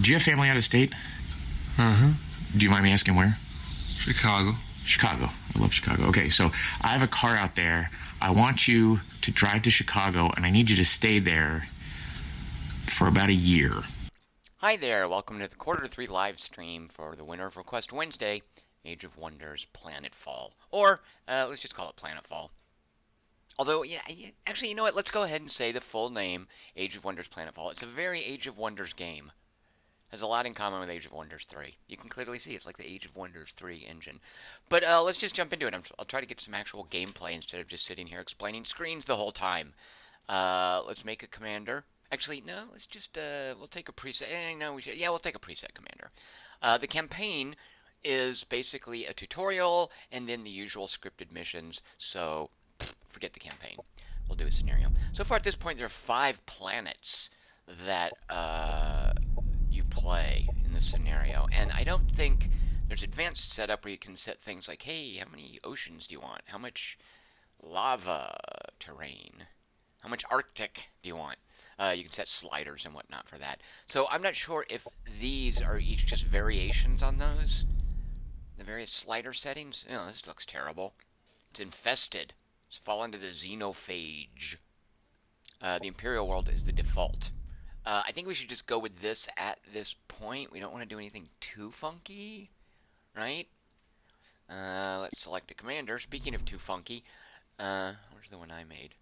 Do you have family out of state? Uh-huh. Do you mind me asking where? Chicago. Chicago. I love Chicago. Okay, so I have a car out there. I want you to drive to Chicago, and I need you to stay there for about a year. Hi there, welcome to the Quarter 3 live stream for the winner of Request Wednesday, Age of Wonders Planetfall. Or, let's just call it Planetfall. Although, yeah, actually, you know what? Let's go ahead and say the full name, Age of Wonders Planetfall. It's a very Age of Wonders game. Has a lot in common with Age of Wonders 3. You can clearly see it's like the Age of Wonders 3 engine. But let's just jump into it. I'll try to get some actual gameplay instead of just sitting here explaining screens the whole time. Let's make a commander. Actually, no, let's just, we'll take a preset. No, we should, yeah, we'll take a preset commander. The campaign is basically a tutorial and then the usual scripted missions, so forget the campaign. We'll do a scenario. So far at this point, there are 5 planets that you play in this scenario, and I don't think there's advanced setup where you can set things like, hey, how many oceans do you want? How much lava terrain? How much Arctic do you want? You can set sliders and whatnot for that. So I'm not sure if these are each just variations on those. The various slider settings. Oh, this looks terrible. It's infested. It's fallen to the xenophage. The Imperial world is the default. I think we should just go with this at this point. We don't want to do anything too funky, right? Let's select a commander. Speaking of too funky, where's the one I made?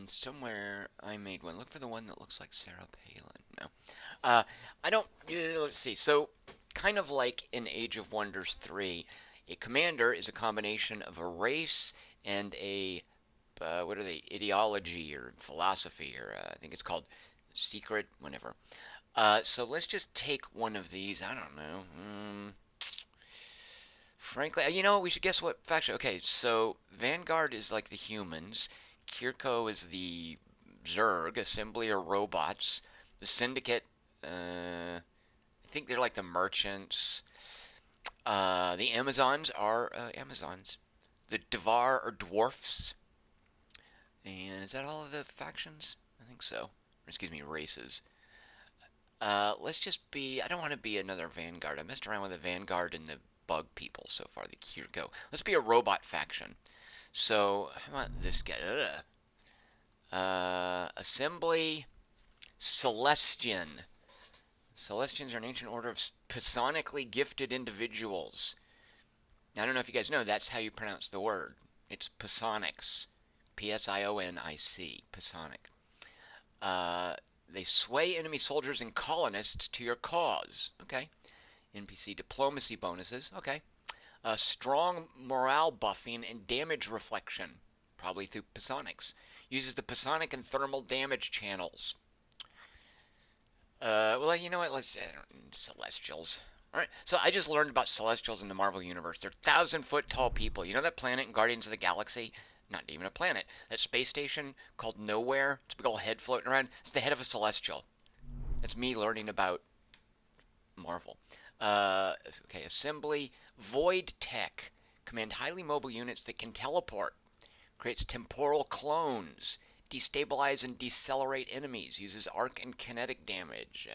Somewhere I made one. Look for the one that looks like Sarah Palin. No. I don't. Let's see. So, kind of like in Age of Wonders 3, a commander is a combination of a race and a what are they? Ideology or philosophy, or I think it's called secret, whatever. So let's just take one of these. I don't know. Frankly, you know, we should guess what faction. Okay, so Vanguard is like the humans. Kirko is the Zerg. Assembly are robots. The Syndicate, I think they're like the merchants. The Amazons are Amazons. The Devar are dwarfs. And is that all of the factions? I think so. Or, excuse me, races. Let's just be. I don't want to be another Vanguard. I messed around with the Vanguard and the bug people so far, the Kirko. Let's be a robot faction. So, how about this guy? Assembly Celestian. Celestians are an ancient order of psionically gifted individuals. I don't know if you guys know, that's how you pronounce the word. It's psionics. Psionic. Psionic. They sway enemy soldiers and colonists to your cause. Okay. NPC diplomacy bonuses. Okay. Strong morale buffing and damage reflection. Probably through psionics. Uses the psionic and thermal damage channels. Well, you know what? Let's Celestials. All right. So I just learned about Celestials in the Marvel Universe. They're 1,000-foot tall people. You know that planet in Guardians of the Galaxy? Not even a planet. That space station called Nowhere. It's a big old head floating around. It's the head of a Celestial. That's me learning about Marvel. Okay, assembly. Void Tech. Command highly mobile units that can teleport. Creates temporal clones. Destabilize and decelerate enemies. Uses arc and kinetic damage.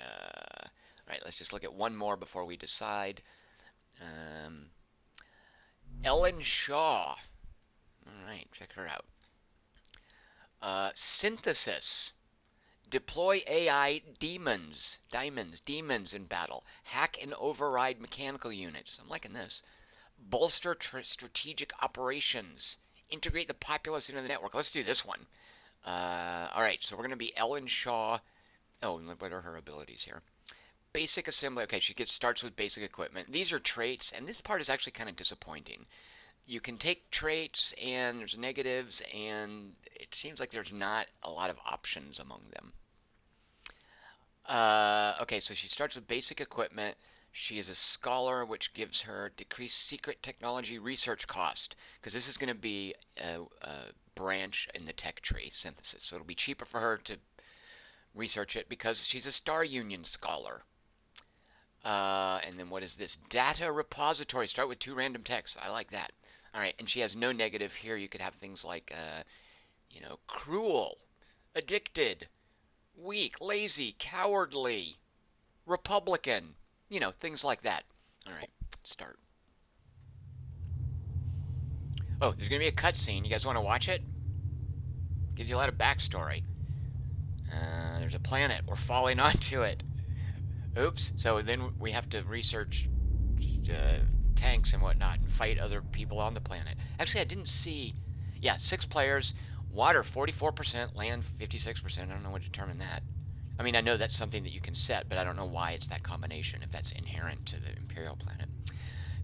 Alright, let's just look at one more before we decide. Ellen Shaw. Alright, check her out. Synthesis. Deploy AI demons in battle. Hack and override mechanical units. I'm liking this. Bolster strategic operations. Integrate the populace into the network. Let's do this one. Alright, so we're going to be Ellen Shaw. Oh, what are her abilities here? Basic assembly. Okay, she starts with basic equipment. These are traits, and this part is actually kind of disappointing. You can take traits, and there's negatives, and it seems like there's not a lot of options among them. Okay, so she starts with basic equipment. She is a scholar, which gives her decreased secret technology research cost, because this is going to be a branch in the tech tree, synthesis. So it'll be cheaper for her to research it because she's a Star Union scholar. And then what is this? Data repository. Start with 2 random texts. I like that. All right, and she has no negative here. You could have things like, cruel, addicted, weak, lazy, cowardly, Republican. You know, things like that. All right, let's start. Oh, there's going to be a cutscene. You guys want to watch it? Gives you a lot of backstory. There's a planet. We're falling onto it. Oops. So then we have to research uh, tanks and whatnot and fight other people on the planet. Actually, I didn't see. Yeah, 6 players. Water 44%, land 56%. I don't know what determined that. I mean, I know that's something that you can set, but I don't know why it's that combination, if that's inherent to the Imperial planet.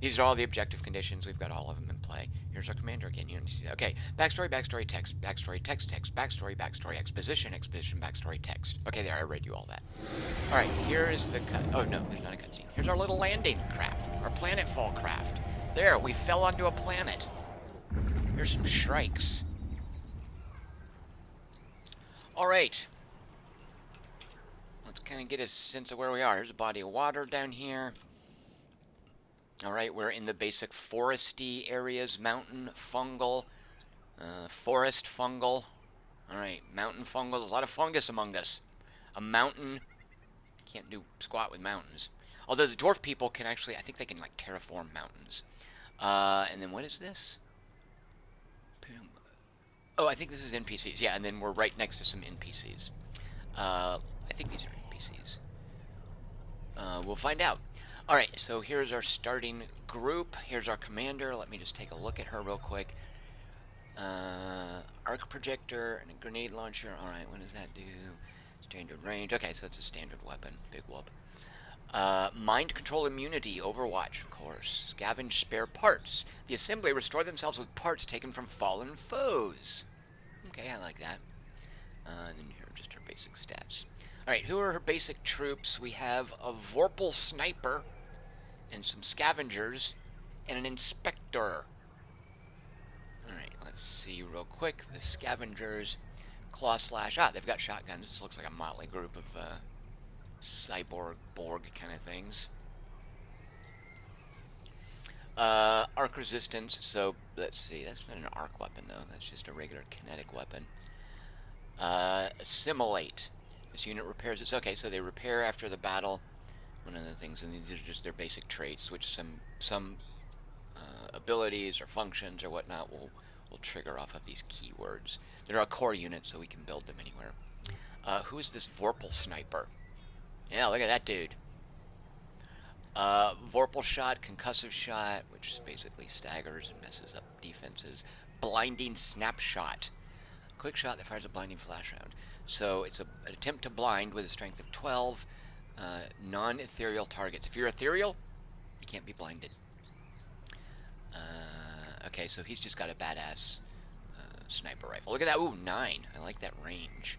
These are all the objective conditions. We've got all of them in play. Here's our commander again. You see that? Okay, backstory, backstory, text, backstory, text, text, backstory, backstory, exposition, exposition, backstory, text. Okay, there, I read you all that. All right, here is the cut. Oh, no, there's not a cutscene. Here's our little landing craft, our planetfall craft. There, we fell onto a planet. Here's some shrikes. All right, let's kind of get a sense of where we are. Here's a body of water down here. All right, we're in the basic foresty areas, mountain, fungal, forest, fungal. All right, mountain fungal. A lot of fungus among us. A mountain. Can't do squat with mountains. Although the dwarf people can actually, I think they can like terraform mountains. And then what is this? Oh, I think this is NPCs. Yeah, and then we're right next to some NPCs. I think these are NPCs. We'll find out. All right, so here's our starting group. Here's our commander. Let me just take a look at her real quick. Arc projector and a grenade launcher. All right, what does that do? Standard range. Okay, so it's a standard weapon. Big whoop. Mind control immunity. Overwatch, of course. Scavenge spare parts. The assembly restore themselves with parts taken from fallen foes. Okay, I like that. And then here are just her basic stats. Alright, who are her basic troops? We have a Vorpal sniper and some scavengers and an inspector. Alright, let's see real quick. The scavengers, claw slash. Ah, they've got shotguns. This looks like a motley group of cyborg Borg kind of things. Arc resistance. So let's see. That's not an arc weapon though. That's just a regular kinetic weapon. Assimilate. This unit repairs its. Okay, so they repair after the battle. One of the things, and these are just their basic traits, which some abilities or functions or whatnot will trigger off of these keywords. They're a core unit, so we can build them anywhere. Who is this Vorpal sniper? Yeah, look at that dude. Vorpal shot, concussive shot, which basically staggers and messes up defenses. Blinding snapshot. Quick shot that fires a blinding flash round. So it's an attempt to blind with a strength of 12 non-ethereal targets. If you're ethereal, you can't be blinded. Okay, so he's just got a badass sniper rifle. Look at that. Ooh, 9. I like that range.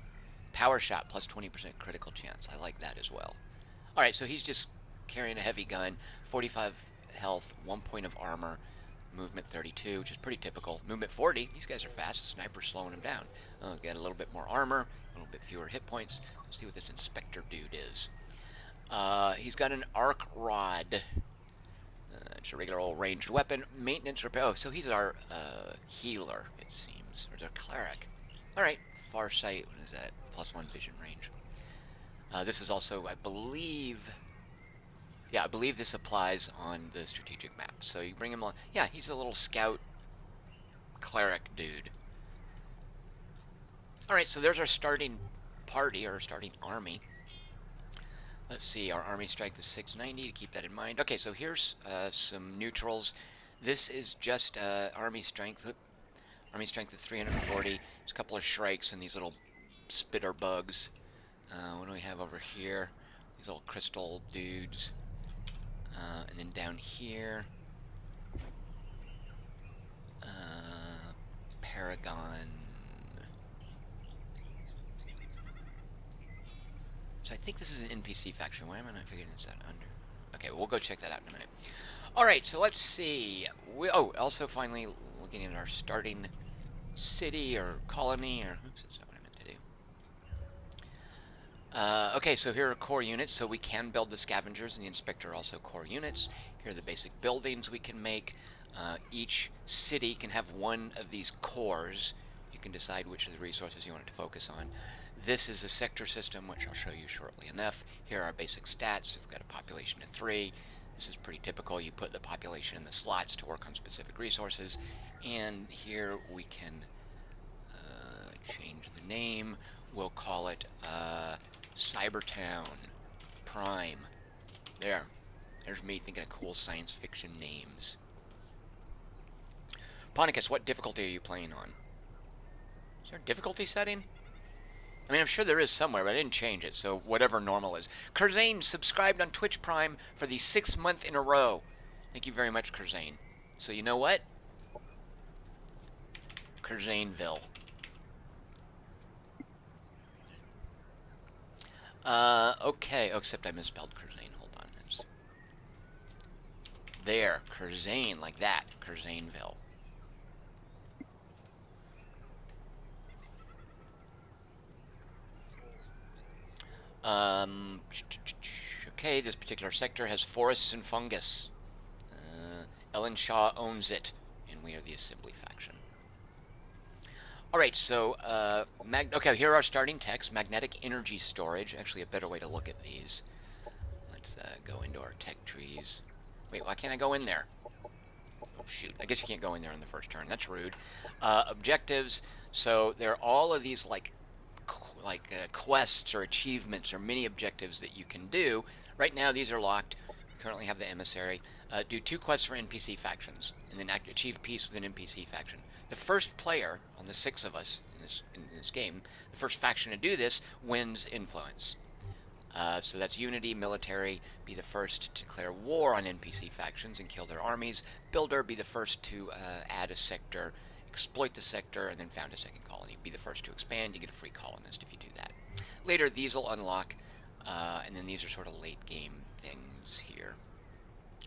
Power shot plus 20% critical chance. I like that as well. Alright, so he's just carrying a heavy gun. 45 health, 1 point of armor. Movement 32, which is pretty typical. Movement 40, these guys are fast. The sniper's slowing them down. Got a little bit more armor, a little bit fewer hit points. Let's see what this inspector dude is. He's got an arc rod. It's a regular old ranged weapon. Maintenance repair. Oh, so he's our healer, it seems. Or is our cleric? Alright, far sight. What is that? +1 vision range. This is also, I believe... Yeah, I believe this applies on the strategic map. So you bring him on. Yeah, he's a little scout cleric dude. Alright, so there's our starting party, or starting army. Let's see, our army strength is 690, to keep that in mind. Okay, so here's some neutrals. This is just army strength. Army strength is 340. There's a couple of shrikes and these little spitter bugs. What do we have over here? These little crystal dudes. And then down here, Paragon. So I think this is an NPC faction. Why am I not figuring this out under? Okay, we'll go check that out in a minute. Alright, so let's see. Also finally looking at our starting city or colony, or oops, that's not what I meant to do. Okay, so here are core units, so we can build the scavengers and the inspector are also core units. Here are the basic buildings we can make. Each city can have one of these cores. You can decide which of the resources you want it to focus on. This is a sector system, which I'll show you shortly enough. Here are our basic stats. We've got a population of 3. This is pretty typical. You put the population in the slots to work on specific resources. And here we can change the name. We'll call it Cybertown Prime. There's me thinking of cool science fiction names. Ponicus, what difficulty are you playing on? Is there a difficulty setting? I mean, I'm sure there is somewhere, but I didn't change it, so whatever normal is. Curzane subscribed on Twitch Prime for the 6th month in a row. Thank you very much, Curzane. So you know what? Curzaneville. Okay, oh, except I misspelled Curzane. Hold on. There, Curzane, like that. Curzaneville. Okay, this particular sector has forests and fungus. Ellen Shaw owns it, and we are the Assembly faction. Alright, so, okay, here are our starting techs. Magnetic energy storage. Actually, a better way to look at these. Let's go into our tech trees. Wait, why can't I go in there? Oh, shoot. I guess you can't go in there on the first turn. That's rude. Objectives. So, there are all of these, like quests or achievements or mini objectives that you can do. Right now, these are locked. We currently have the emissary. Do 2 quests for NPC factions, and then achieve peace with an NPC faction. The first player, on the 6 of us in this game, the first faction to do this wins influence. So that's unity, military, be the first to declare war on NPC factions and kill their armies. Builder, be the first to add a sector, exploit the sector, and then found a second colony. Be the first to expand, you get a free colonist if you do that. Later, these will unlock, and then these are sort of late game things here.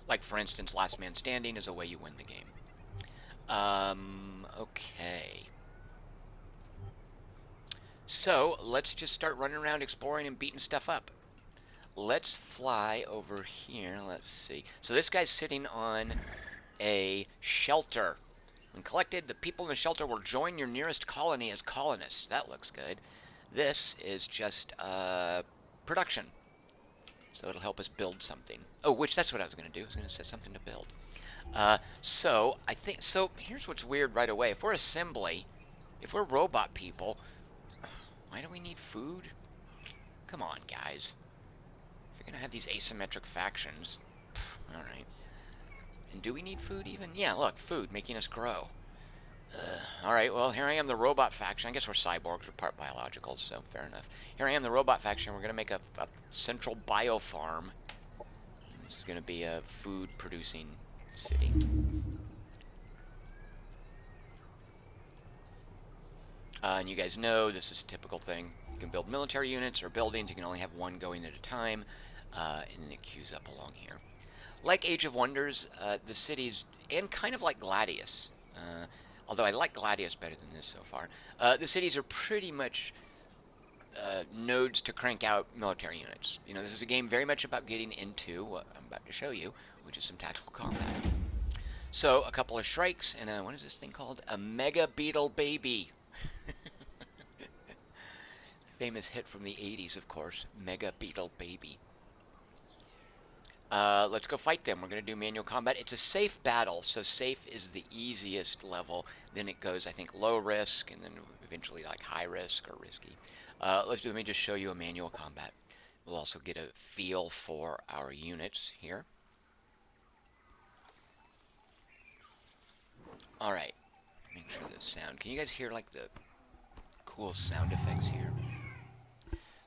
Like, for instance, Last Man Standing is a way you win the game. Okay. So, let's just start running around exploring and beating stuff up. Let's fly over here. Let's see. So this guy's sitting on a shelter. When collected, the people in the shelter will join your nearest colony as colonists. That looks good. This is just production. So it'll help us build something. Oh, which that's what I was going to do. I was going to set something to build. So here's what's weird right away. If we're assembly, if we're robot people, why do we need food? Come on, guys. If you're going to have these asymmetric factions, alright. And do we need food even? Yeah, look, food, making us grow. Alright, well, here I am, the robot faction. I guess we're cyborgs, we're part biological, so fair enough. Here I am, the robot faction. We're going to make a central biofarm. This is going to be a food-producing city. And you guys know this is a typical thing. You can build military units or buildings. You can only have one going at a time, and then it queues up along here. Like Age of Wonders, the cities, and kind of like Gladius, although I like Gladius better than this so far, the cities are pretty much nodes to crank out military units. You know, this is a game very much about getting into what I'm about to show you, which is some tactical combat. So, a couple of Shrikes, and what is this thing called? A Mega Beetle Baby. Famous hit from the 80s, of course. Mega Beetle Baby. Let's go fight them. We're going to do manual combat. It's a safe battle, so safe is the easiest level. Then it goes, I think, low risk, and then eventually like high risk or risky. Let me just show you a manual combat. We'll also get a feel for our units here. Alright. Make sure the sound. Can you guys hear like the cool sound effects here?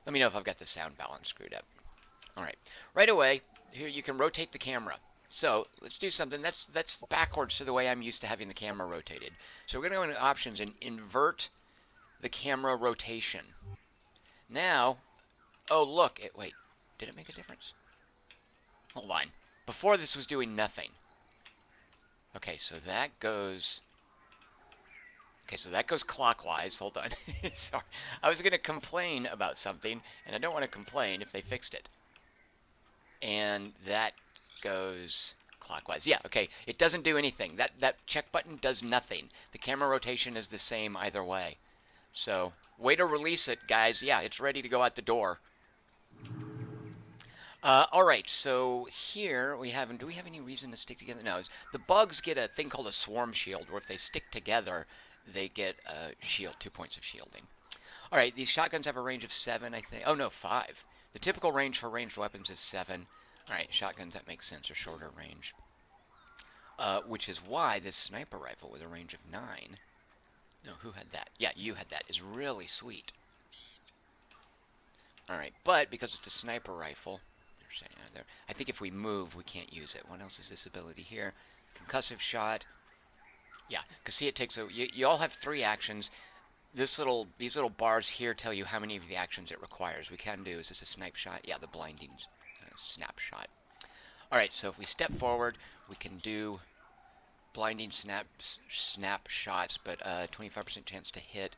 Let me know if I've got the sound balance screwed up. Alright. Right away, here you can rotate the camera. So, let's do something that's backwards to the way I'm used to having the camera rotated. So we're going to go into options and invert the camera rotation. Now, oh look, wait, did it make a difference? Hold on. Before this was doing nothing. Okay, so that goes... Okay, so that goes clockwise. Hold on. Sorry. I was going to complain about something, and I don't want to complain if they fixed it. And that goes clockwise. Yeah, okay. It doesn't do anything. That check button does nothing. The camera rotation is the same either way. So, way to release it, guys. Yeah, it's ready to go out the door. All right, so here we have, do we have any reason to stick together? No, the bugs get a thing called a swarm shield, where if they stick together, they get a shield, 2 points of shielding. All right, these shotguns have a range of 7, I think. Oh, no, 5. The typical range for ranged weapons is 7. All right, shotguns, that makes sense, are shorter range. Which is why this sniper rifle with a range of 9. No, who had that? Yeah, you had that. Is really sweet. All right, but because it's a sniper rifle, I think if we move, we can't use it. What else is this ability here? Concussive shot. Yeah, because see, it takes a. You all have 3 actions. These little bars here tell you how many of the actions it requires. We can do. Is this a snipe shot? Yeah, the blinding snapshot. All right, so if we step forward, we can do blinding snap shots, but 25% chance to hit.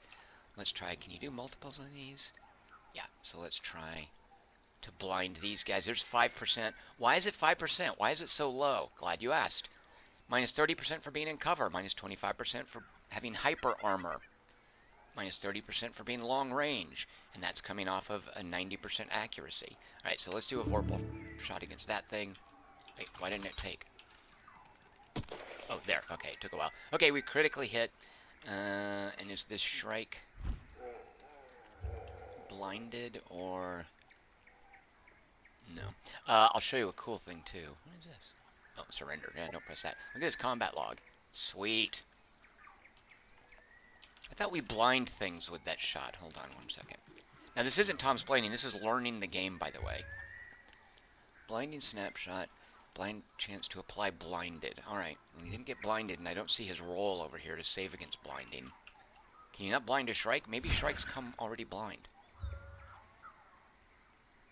Let's try. Can you do multiples of these? Yeah. So let's try to blind these guys. There's 5%. Why is it 5%? Why is it so low? Glad you asked. Minus 30% for being in cover. Minus 25% for having hyper armor. Minus 30% for being long range. And that's coming off of a 90% accuracy. All right, so let's do a vorpal shot against that thing. Wait, why didn't it take? Oh, there. Okay, it took a while. Okay, we critically hit. And is this Shrike blinded or... No. I'll show you a cool thing, too. What is this? Oh, surrender. Yeah, don't press that. Look at this combat log. Sweet. I thought we blind things with that shot. Hold on 1 second. Now, this isn't Tom's planning. This is learning the game, by the way. Blinding snapshot. Blind chance to apply blinded. Alright. He didn't get blinded, and I don't see his roll over here to save against blinding. Can you not blind a Shrike? Maybe Shrikes come already blind.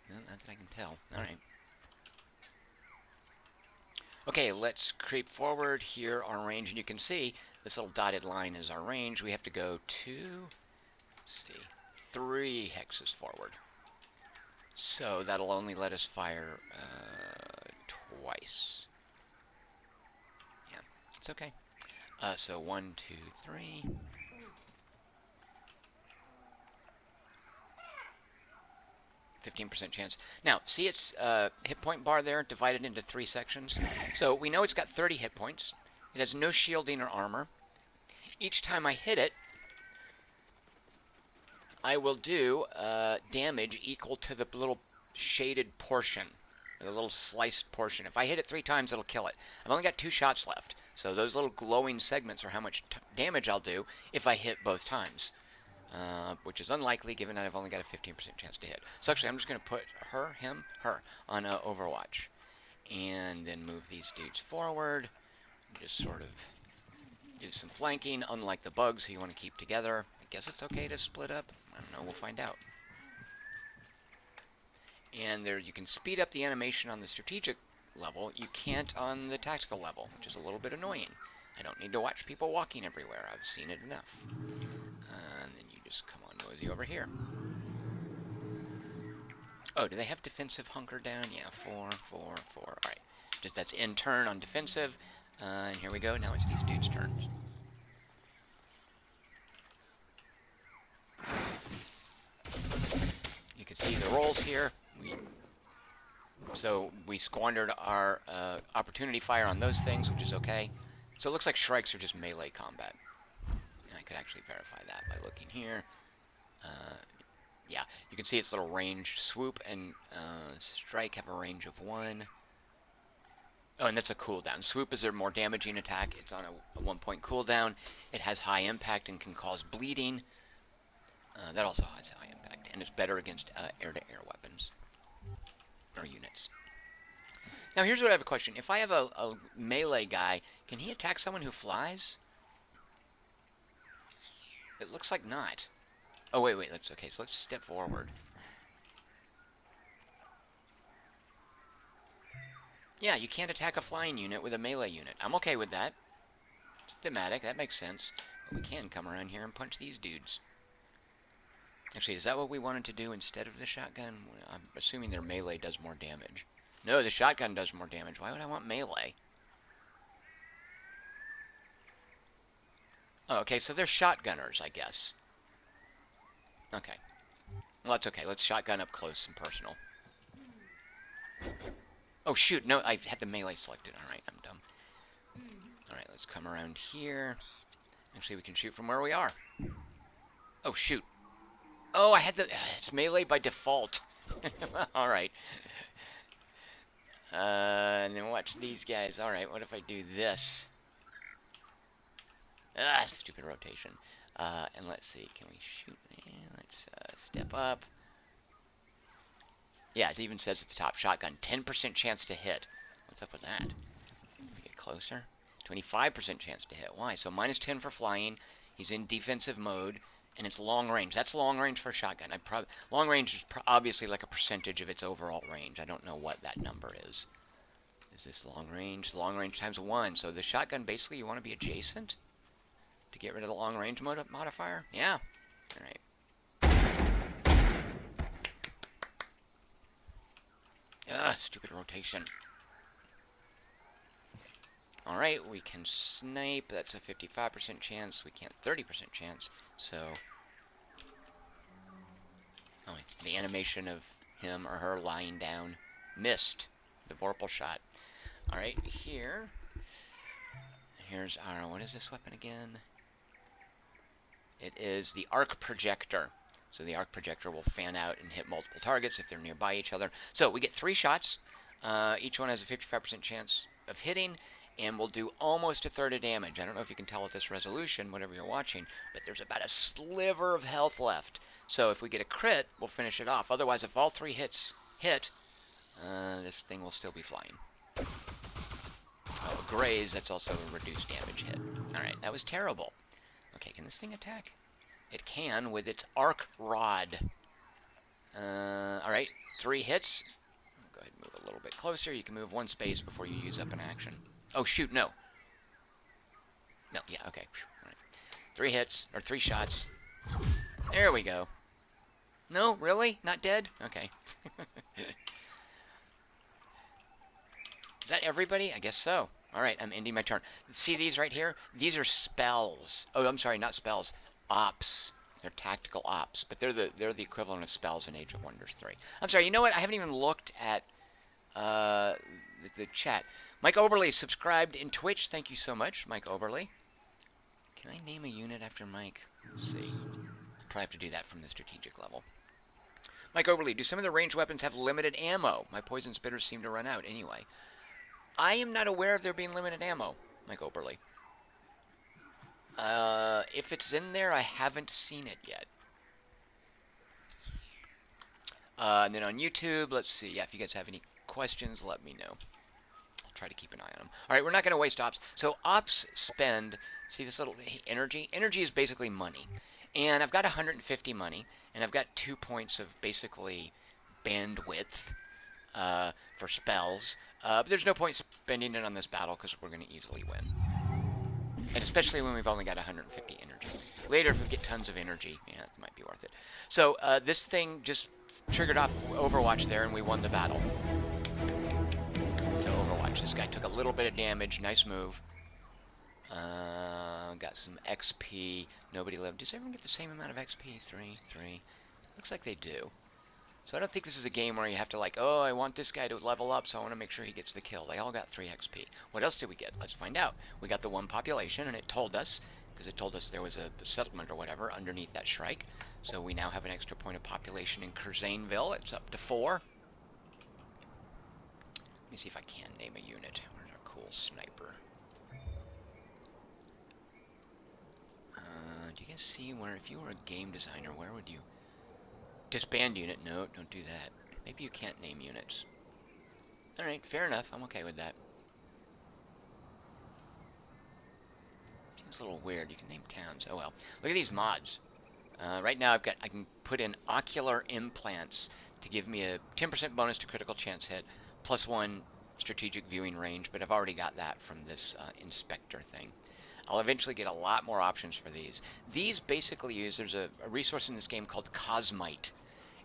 No, not that I can tell. Alright. Okay, let's creep forward here, our range, and you can see this little dotted line is our range. We have to go 3 hexes forward. So that'll only let us fire twice. Yeah, it's okay. So 1, 2, 3. 15% chance. Now, see its hit point bar there divided into 3 sections? So we know it's got 30 hit points. It has no shielding or armor. Each time I hit it, I will do damage equal to the little shaded portion, the little sliced portion. If I hit it 3 times, it'll kill it. I've only got 2 shots left, so those little glowing segments are how much damage I'll do if I hit both times. Which is unlikely given that I've only got a 15% chance to hit. So actually, I'm just going to put her on Overwatch. And then move these dudes forward. Just sort of do some flanking, unlike the bugs who you want to keep together. I guess it's okay to split up. I don't know, we'll find out. And there you can speed up the animation on the strategic level. You can't on the tactical level, which is a little bit annoying. I don't need to watch people walking everywhere. I've seen it enough. And then you just come on nosy over here. Oh, do they have defensive hunker down? Yeah, 4, 4, 4. All right, just that's in turn on defensive. And here we go. Now it's these dudes' turns. You can see the rolls here. So we squandered our opportunity fire on those things, which is okay. So it looks like Shrikes are just melee combat. And I could actually verify that by looking here. Yeah, you can see its little range. Swoop and Strike have a range of 1. Oh, and that's a cooldown. Swoop is their more damaging attack. It's on a 1-point cooldown. It has high impact and can cause bleeding. That also has high impact, and it's better against air-to-air weapons or units. Now, here's what I have a question. If I have a melee guy, can he attack someone who flies? It looks like not. Oh, wait, that's okay. So let's step forward. Yeah, you can't attack a flying unit with a melee unit. I'm okay with that. It's thematic. That makes sense. But we can come around here and punch these dudes. Actually, is that what we wanted to do instead of the shotgun? I'm assuming their melee does more damage. No, the shotgun does more damage. Why would I want melee? Oh, okay, so they're shotgunners, I guess. Okay. Well, that's okay. Let's shotgun up close and personal. Oh, shoot. No, I had the melee selected. All right, I'm dumb. All right, let's come around here. Actually, we can shoot from where we are. Oh, shoot. Oh, I had the... It's melee by default. All right. And then watch these guys. All right, what if I do this? Ah, stupid rotation. And let's see. Can we shoot? Let's step up. Yeah, it even says at the top, shotgun, 10% chance to hit. What's up with that? Get closer. 25% chance to hit. Why? So minus 10 for flying. He's in defensive mode, and it's long range. That's long range for a shotgun. Long range is obviously like a percentage of its overall range. I don't know what that number is. Is this long range? Long range times 1. So the shotgun, basically, you want to be adjacent to get rid of the long range modifier? Yeah. All right. Ugh, stupid rotation. Alright, we can snipe. That's a 55% chance. We can't 30% chance. So, oh, the animation of him or her lying down missed the vorpal shot. Alright, here's our, what is this weapon again? It is the arc projector. So the arc projector will fan out and hit multiple targets if they're nearby each other. So we get 3 shots. Each one has a 55% chance of hitting, and we'll do almost a third of damage. I don't know if you can tell with this resolution, whatever you're watching, but there's about a sliver of health left. So if we get a crit, we'll finish it off. Otherwise, if all 3 hits hit, this thing will still be flying. Oh, a graze, that's also a reduced damage hit. Alright, that was terrible. Okay, can this thing attack? It can with its arc rod. Alright, 3 hits. Go ahead and move a little bit closer. You can move 1 space before you use up an action. Oh, shoot, no. No, yeah, okay. All right. 3 hits, or 3 shots. There we go. No, really? Not dead? Okay. Is that everybody? I guess so. Alright, I'm ending my turn. See these right here? These are spells. Oh, I'm sorry, not spells. Ops. They're tactical ops, but they're the equivalent of spells in Age of Wonders 3. I'm sorry, you know what? I haven't even looked at the chat. Mike Oberly subscribed in Twitch. Thank you so much, Mike Oberly. Can I name a unit after Mike? Let's see. I'll probably have to do that from the strategic level. Mike Oberly, do some of the ranged weapons have limited ammo? My poison spitters seem to run out anyway. I am not aware of there being limited ammo, Mike Oberly. If it's in there, I haven't seen it yet. And then on YouTube, let's see. Yeah, if you guys have any questions, let me know. I'll try to keep an eye on them. All right, we're not going to waste ops. So ops spend, see this little energy? Energy is basically money. And I've got 150 money, and I've got 2 points of basically bandwidth for spells. But there's no point spending it on this battle because we're going to easily win. And especially when we've only got 150 energy. Later, if we get tons of energy, yeah, it might be worth it. So this thing just triggered off Overwatch there, and we won the battle. So Overwatch, this guy took a little bit of damage. Nice move. Got some XP. Nobody lived. Does everyone get the same amount of XP? 3. Looks like they do. So I don't think this is a game where you have to like, oh, I want this guy to level up, so I want to make sure he gets the kill. They all got 3 XP. What else did we get? Let's find out. We got the 1 population, and it told us, because it told us there was a settlement or whatever underneath that Shrike. So we now have an extra point of population in Curzainville. It's up to 4. Let me see if I can name a unit. Where's our cool sniper? Do you guys see where, if you were a game designer, where would you... Disband unit. No, don't do that. Maybe you can't name units. Alright, fair enough. I'm okay with that. Seems a little weird. You can name towns. Oh well. Look at these mods. Right now I can put in ocular implants to give me a 10% bonus to critical chance hit, plus 1 strategic viewing range, but I've already got that from this inspector thing. I'll eventually get a lot more options for these. These basically use, there's a resource in this game called Cosmite.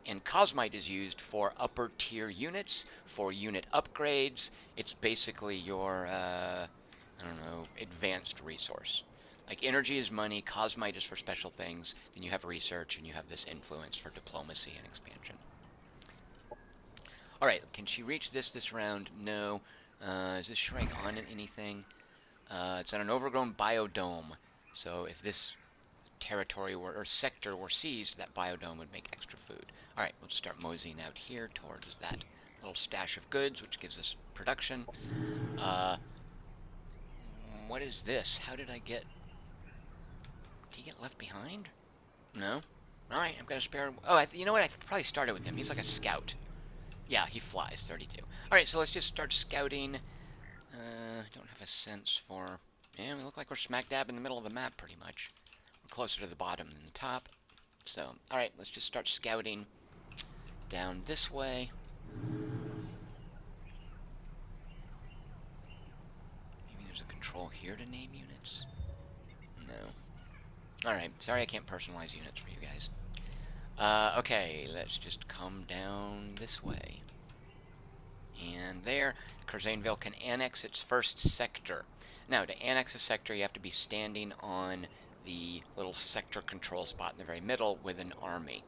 And Cosmite is used for upper tier units, for unit upgrades. It's basically your, I don't know, advanced resource. Like energy is money, cosmite is for special things, then you have research, and you have this influence for diplomacy and expansion. Alright, can she reach this round? No. Is this shrike on anything? It's on an overgrown biodome, so if this territory or sector were seized, that biodome would make extra food. Alright, we'll just start moseying out here towards that little stash of goods, which gives us production. What is this? How did I get... Did he get left behind? No? Alright, I've got a spare... Oh, you know what? I probably started with him. He's like a scout. Yeah, he flies, 32. Alright, so let's just start scouting. Don't have a sense for... Yeah, we look like we're smack dab in the middle of the map, pretty much. We're closer to the bottom than the top. So, alright, let's just start scouting down this way. Maybe there's a control here to name units? No. Alright, sorry I can't personalize units for you guys. Okay, let's just come down this way. And there, Curzaneville can annex its first sector. Now, to annex a sector, you have to be standing on the little sector control spot in the very middle with an army,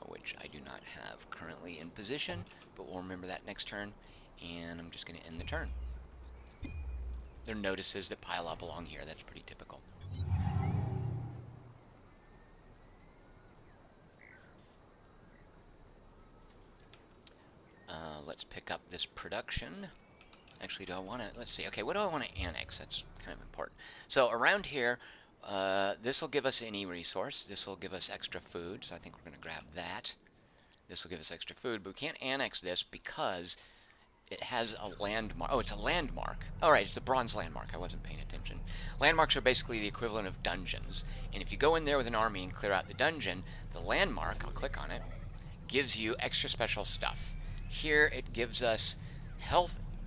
which I do not have currently in position, but we'll remember that next turn, and I'm just going to end the turn. There are notices that pile up along here. That's pretty typical. Let's pick up this production. Actually, do I want to... Let's see. Okay, what do I want to annex? That's kind of important. So around here, this will give us any resource. This will give us extra food, so I think we're going to grab that. This will give us extra food, but we can't annex this because it has a landmark. Oh, it's a landmark. All right, it's a bronze landmark. I wasn't paying attention. Landmarks are basically the equivalent of dungeons. And if you go in there with an army and clear out the dungeon, the landmark, I'll click on it, gives you extra special stuff. Here it gives us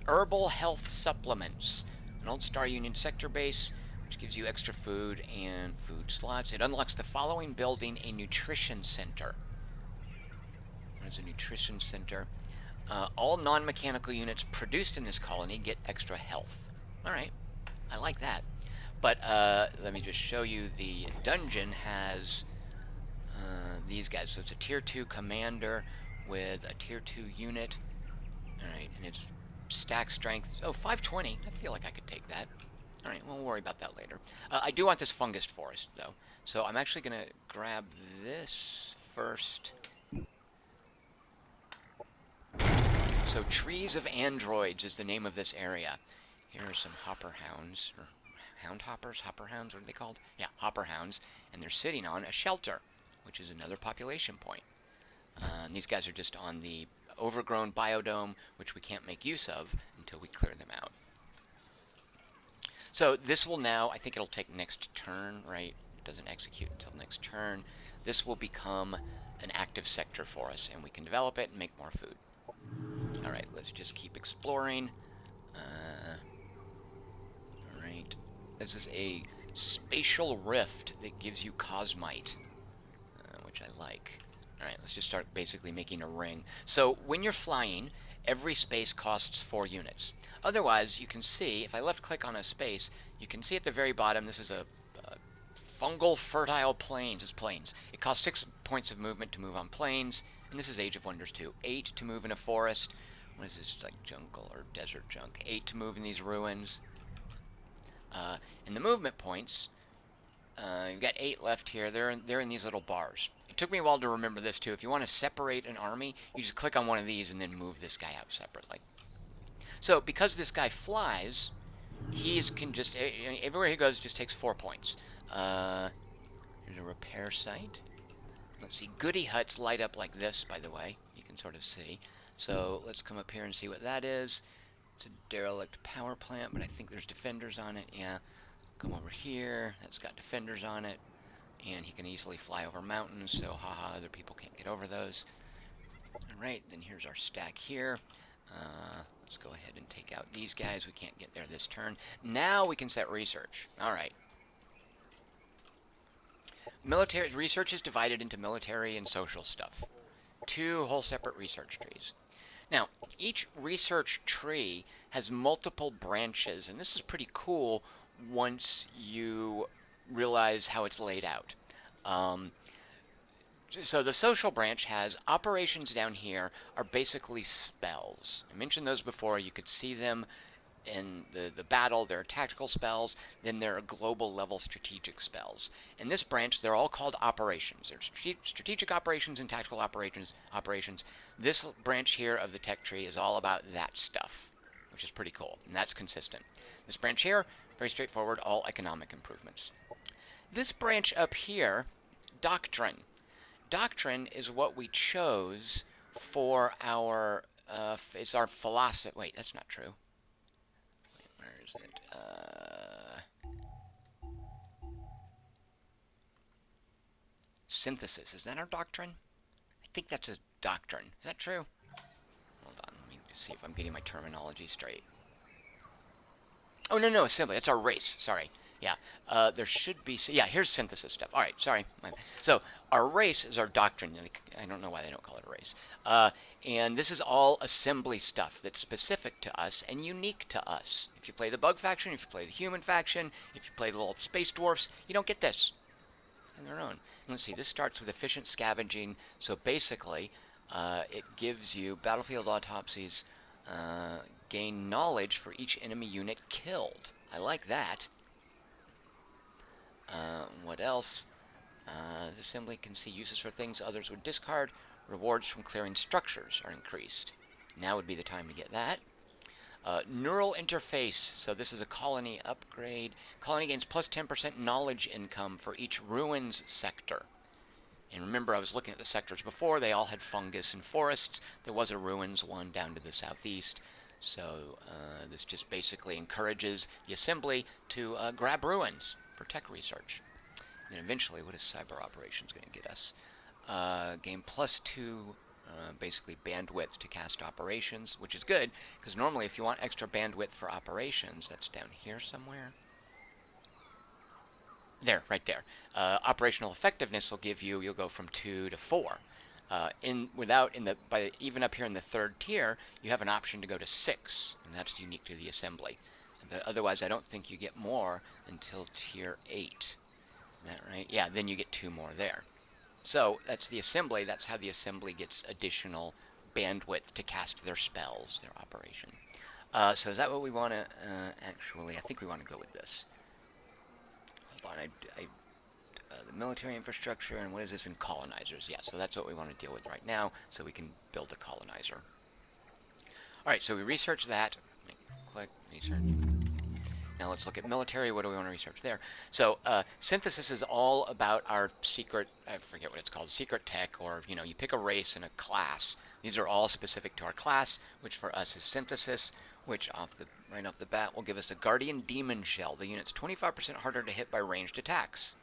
herbal health supplements, an old Star Union sector base, which gives you extra food and food slots. It unlocks the following building, a nutrition center. There's a nutrition center. All non-mechanical units produced in this colony get extra health. Alright, I like that. But let me just show you, the dungeon has these guys. So it's a tier 2 commander with a tier 2 unit. Alright, and it's stack strength. Oh, 520. I feel like I could take that. Alright, we'll worry about that later. I do want this fungus forest, though. So I'm actually going to grab this first. So Trees of Androids is the name of this area. Here are some hopper hounds, or hound hoppers, hopper hounds, what are they called? Yeah, hopper hounds. And they're sitting on a shelter, which is another population point. And these guys are just on the overgrown biodome, which we can't make use of until we clear them out. So this will now, I think it'll take next turn, right? It doesn't execute until next turn. This will become an active sector for us, and we can develop it and make more food. Alright, let's just keep exploring. Alright. This is a spatial rift that gives you cosmite, which I like. Alright, let's just start basically making a ring. So when you're flying, every space costs 4 units. Otherwise, you can see, if I left click on a space, you can see at the very bottom, this is a fungal fertile plains. It's plains. It costs 6 points of movement to move on plains, and this is Age of Wonders 2. 8 to move in a forest. What is this, like jungle or desert junk? 8 to move in these ruins. And the movement points, you've got 8 left here. They're in these little bars. It took me a while to remember this too. If you want to separate an army, you just click on one of these and then move this guy out separately. So because this guy flies, he can just, everywhere he goes, just takes 4 points. There's a repair site. Let's see, goody huts light up like this, by the way. You can sort of see. So let's come up here and see what that is. It's a derelict power plant, but I think there's defenders on it. Yeah. Come over here. That's got defenders on it. And he can easily fly over mountains, so haha, other people can't get over those. Alright, then here's our stack here. Let's go ahead and take out these guys. We can't get there this turn. Now we can set research. Alright. Military research is divided into military and social stuff. 2 whole separate research trees. Now, each research tree has multiple branches, and this is pretty cool once you realize how it's laid out. Um, so the social branch has operations down here are basically spells. I mentioned those before. You could see them in the battle. There are tactical spells. Then there are global level strategic spells. In this branch, they're all called operations. There's strategic operations and tactical operations. This branch here of the tech tree is all about that stuff, which is pretty cool, and that's consistent. This branch here, very straightforward, all economic improvements. This branch up here, doctrine. Doctrine is what we chose for our, it's our philosophy. Wait, that's not true. Wait, where is it? Synthesis. Is that our doctrine? I think that's a doctrine. Is that true? Hold on. Let me see if I'm getting my terminology straight. Oh, no, assembly. That's our race. Sorry. Yeah. There should be... Yeah, here's synthesis stuff. All right, sorry. So our race is our doctrine. I don't know why they don't call it a race. And this is all assembly stuff that's specific to us and unique to us. If you play the bug faction, if you play the human faction, if you play the little space dwarfs, you don't get this on their own. And let's see. This starts with efficient scavenging. So basically, it gives you battlefield autopsies... gain knowledge for each enemy unit killed. I like that. What else? The assembly can see uses for things others would discard. Rewards from clearing structures are increased. Now would be the time to get that. Neural interface. So this is a colony upgrade. Colony gains plus 10% knowledge income for each ruins sector. And remember, I was looking at the sectors before. They all had fungus and forests. There was a ruins one down to the southeast. So this just basically encourages the assembly to grab ruins for tech research. And eventually, what is cyber operations going to get us? Gain +2, basically bandwidth to cast operations, which is good, because normally if you want extra bandwidth for operations, that's down here somewhere. There, right there. Operational effectiveness will give you, you'll go from 2 to 4. Even up here in the third tier, you have an option to go to 6, and that's unique to the assembly. Otherwise, I don't think you get more until tier 8. Is that right? Yeah, then you get 2 more there. So that's the assembly. That's how the assembly gets additional bandwidth to cast their spells, their operation. So is that what we want to actually? I think we want to go with this. Hold on, the military infrastructure, and what is this in colonizers? Yeah, so that's what we want to deal with right now, so we can build a colonizer. All right, so we research that. Click research. Now let's look at military. What do we want to research there? So synthesis is all about our secret, I forget what it's called, secret tech, or, you pick a race and a class. These are all specific to our class, which for us is synthesis, which right off the bat will give us a Guardian Demon Shell. The unit's 25% harder to hit by ranged attacks.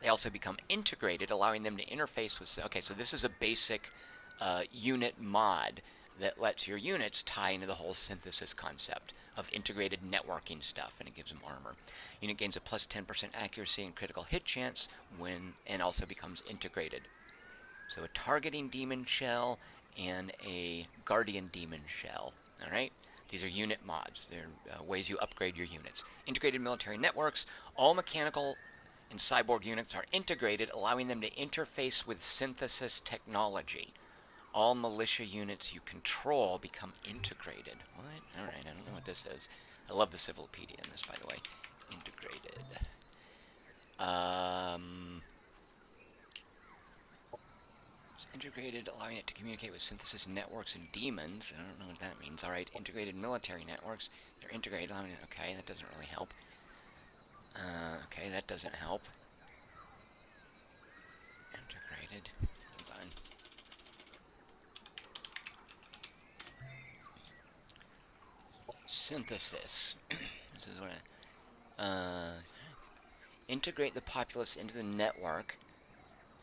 They also become integrated, allowing them to interface with... Okay, so this is a basic unit mod that lets your units tie into the whole synthesis concept of integrated networking stuff, and it gives them armor. Unit gains a plus 10% accuracy and critical hit chance and also becomes integrated. So a targeting demon shell and a guardian demon shell. All right? These are unit mods. They're ways you upgrade your units. Integrated military networks. All mechanical and cyborg units are integrated, allowing them to interface with synthesis technology. All militia units you control become integrated. What? Alright, I don't know what this is. I love the Civilopedia in this, by the way. Integrated. It's integrated, allowing it to communicate with synthesis networks and demons. I don't know what that means. Alright, integrated military networks. They're integrated. Okay, that doesn't really help. Okay, that doesn't help. Integrated. Hold on. Synthesis. This is what integrate the populace into the network.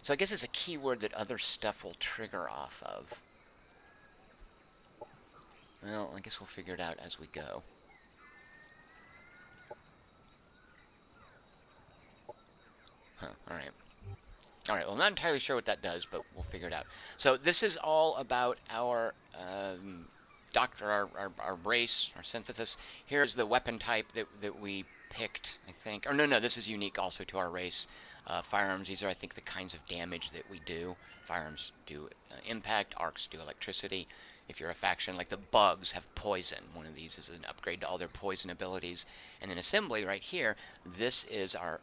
So I guess it's a keyword that other stuff will trigger off of. Well, I guess we'll figure it out as we go. Huh, alright. Alright, well, I'm not entirely sure what that does, but we'll figure it out. So this is all about our our race, our synthesis. Here's the weapon type that we picked, I think. Or no, this is unique also to our race. Firearms, these are, I think, the kinds of damage that we do. Firearms do impact, arcs do electricity. If you're a faction, like the bugs have poison. One of these is an upgrade to all their poison abilities. And then assembly right here, this is our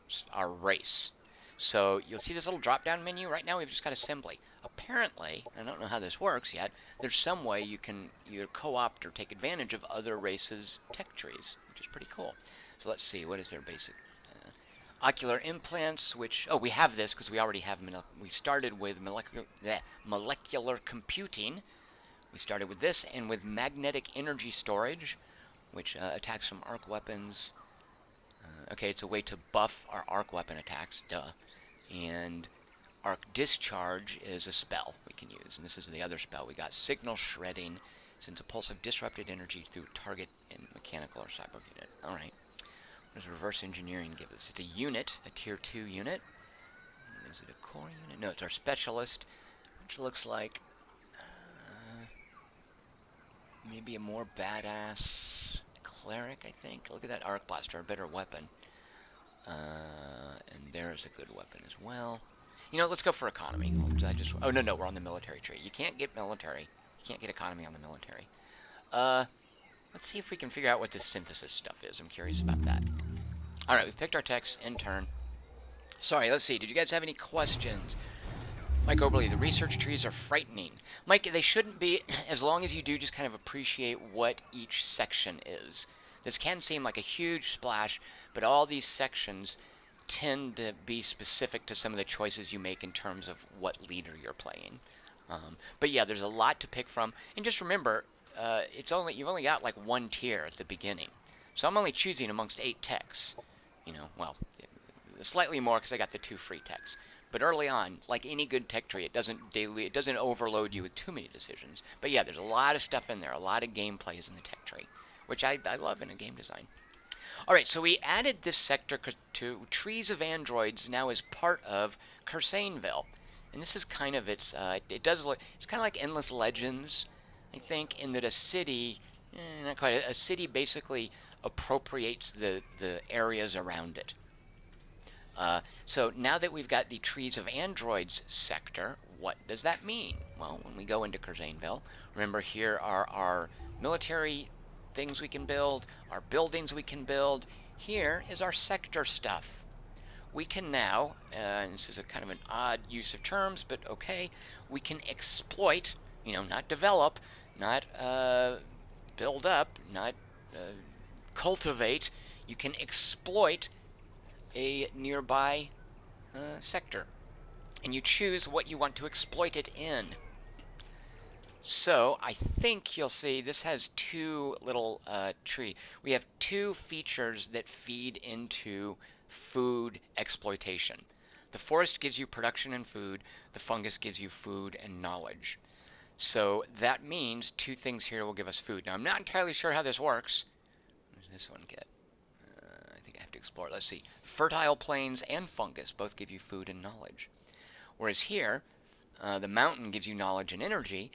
race. So you'll see this little drop-down menu. Right now we've just got assembly. Apparently, I don't know how this works yet, there's some way you can either co-opt or take advantage of other races' tech trees, which is pretty cool. So let's see, what is their basic ocular implants, which, oh, we have this because we already have, we started with molecular computing. We started with this and with magnetic energy storage, which attacks from arc weapons. Okay, it's a way to buff our arc weapon attacks, duh. And arc discharge is a spell we can use, and this is the other spell we got. Signal shredding sends a pulse of disrupted energy through target and mechanical or cyber unit. Alright. What does reverse engineering give us? It's a unit, a tier 2 unit. Is it a core unit? No, it's our specialist, which looks like maybe a more badass cleric, I think. Look at that arc blaster, a better weapon. And there's a good weapon as well. You know, let's go for economy. Oh, no, we're on the military tree. You can't get military. You can't get economy on the military. Let's see if we can figure out what this synthesis stuff is. I'm curious about that. Alright, we've picked our text in turn. Sorry, let's see. Did you guys have any questions? Mike Oberly, the research trees are frightening. Mike, they shouldn't be, as long as you do just kind of appreciate what each section is. This can seem like a huge splash, but all these sections tend to be specific to some of the choices you make in terms of what leader you're playing. But yeah, there's a lot to pick from. And just remember, you've only got like one tier at the beginning. So I'm only choosing amongst 8 techs. You know, well, slightly more because I got the 2 free techs. But early on, like any good tech tree, it doesn't overload you with too many decisions. But yeah, there's a lot of stuff in there, a lot of gameplays in the tech tree, which I love in a game design. Alright, so we added this sector to Trees of Androids now as part of Cursainville. And this is kind of it's kind of like Endless Legends, I think, in that a city, not quite, a city basically appropriates the areas around it. So now that we've got the Trees of Androids sector, what does that mean? Well, when we go into Cursainville, remember here are our military things we can build, our buildings we can build. Here is our sector stuff. We can now, and this is a kind of an odd use of terms, but okay, we can exploit, not develop, not build up, not cultivate. You can exploit a nearby sector, and you choose what you want to exploit it in. So I think you'll see this has 2 little tree. We have 2 features that feed into food exploitation. The forest gives you production and food. The fungus gives you food and knowledge. So that means 2 things here will give us food. Now I'm not entirely sure how this works. What does this one get? I think I have to explore. Let's see. Fertile plains and fungus both give you food and knowledge. Whereas here, the mountain gives you knowledge and energy.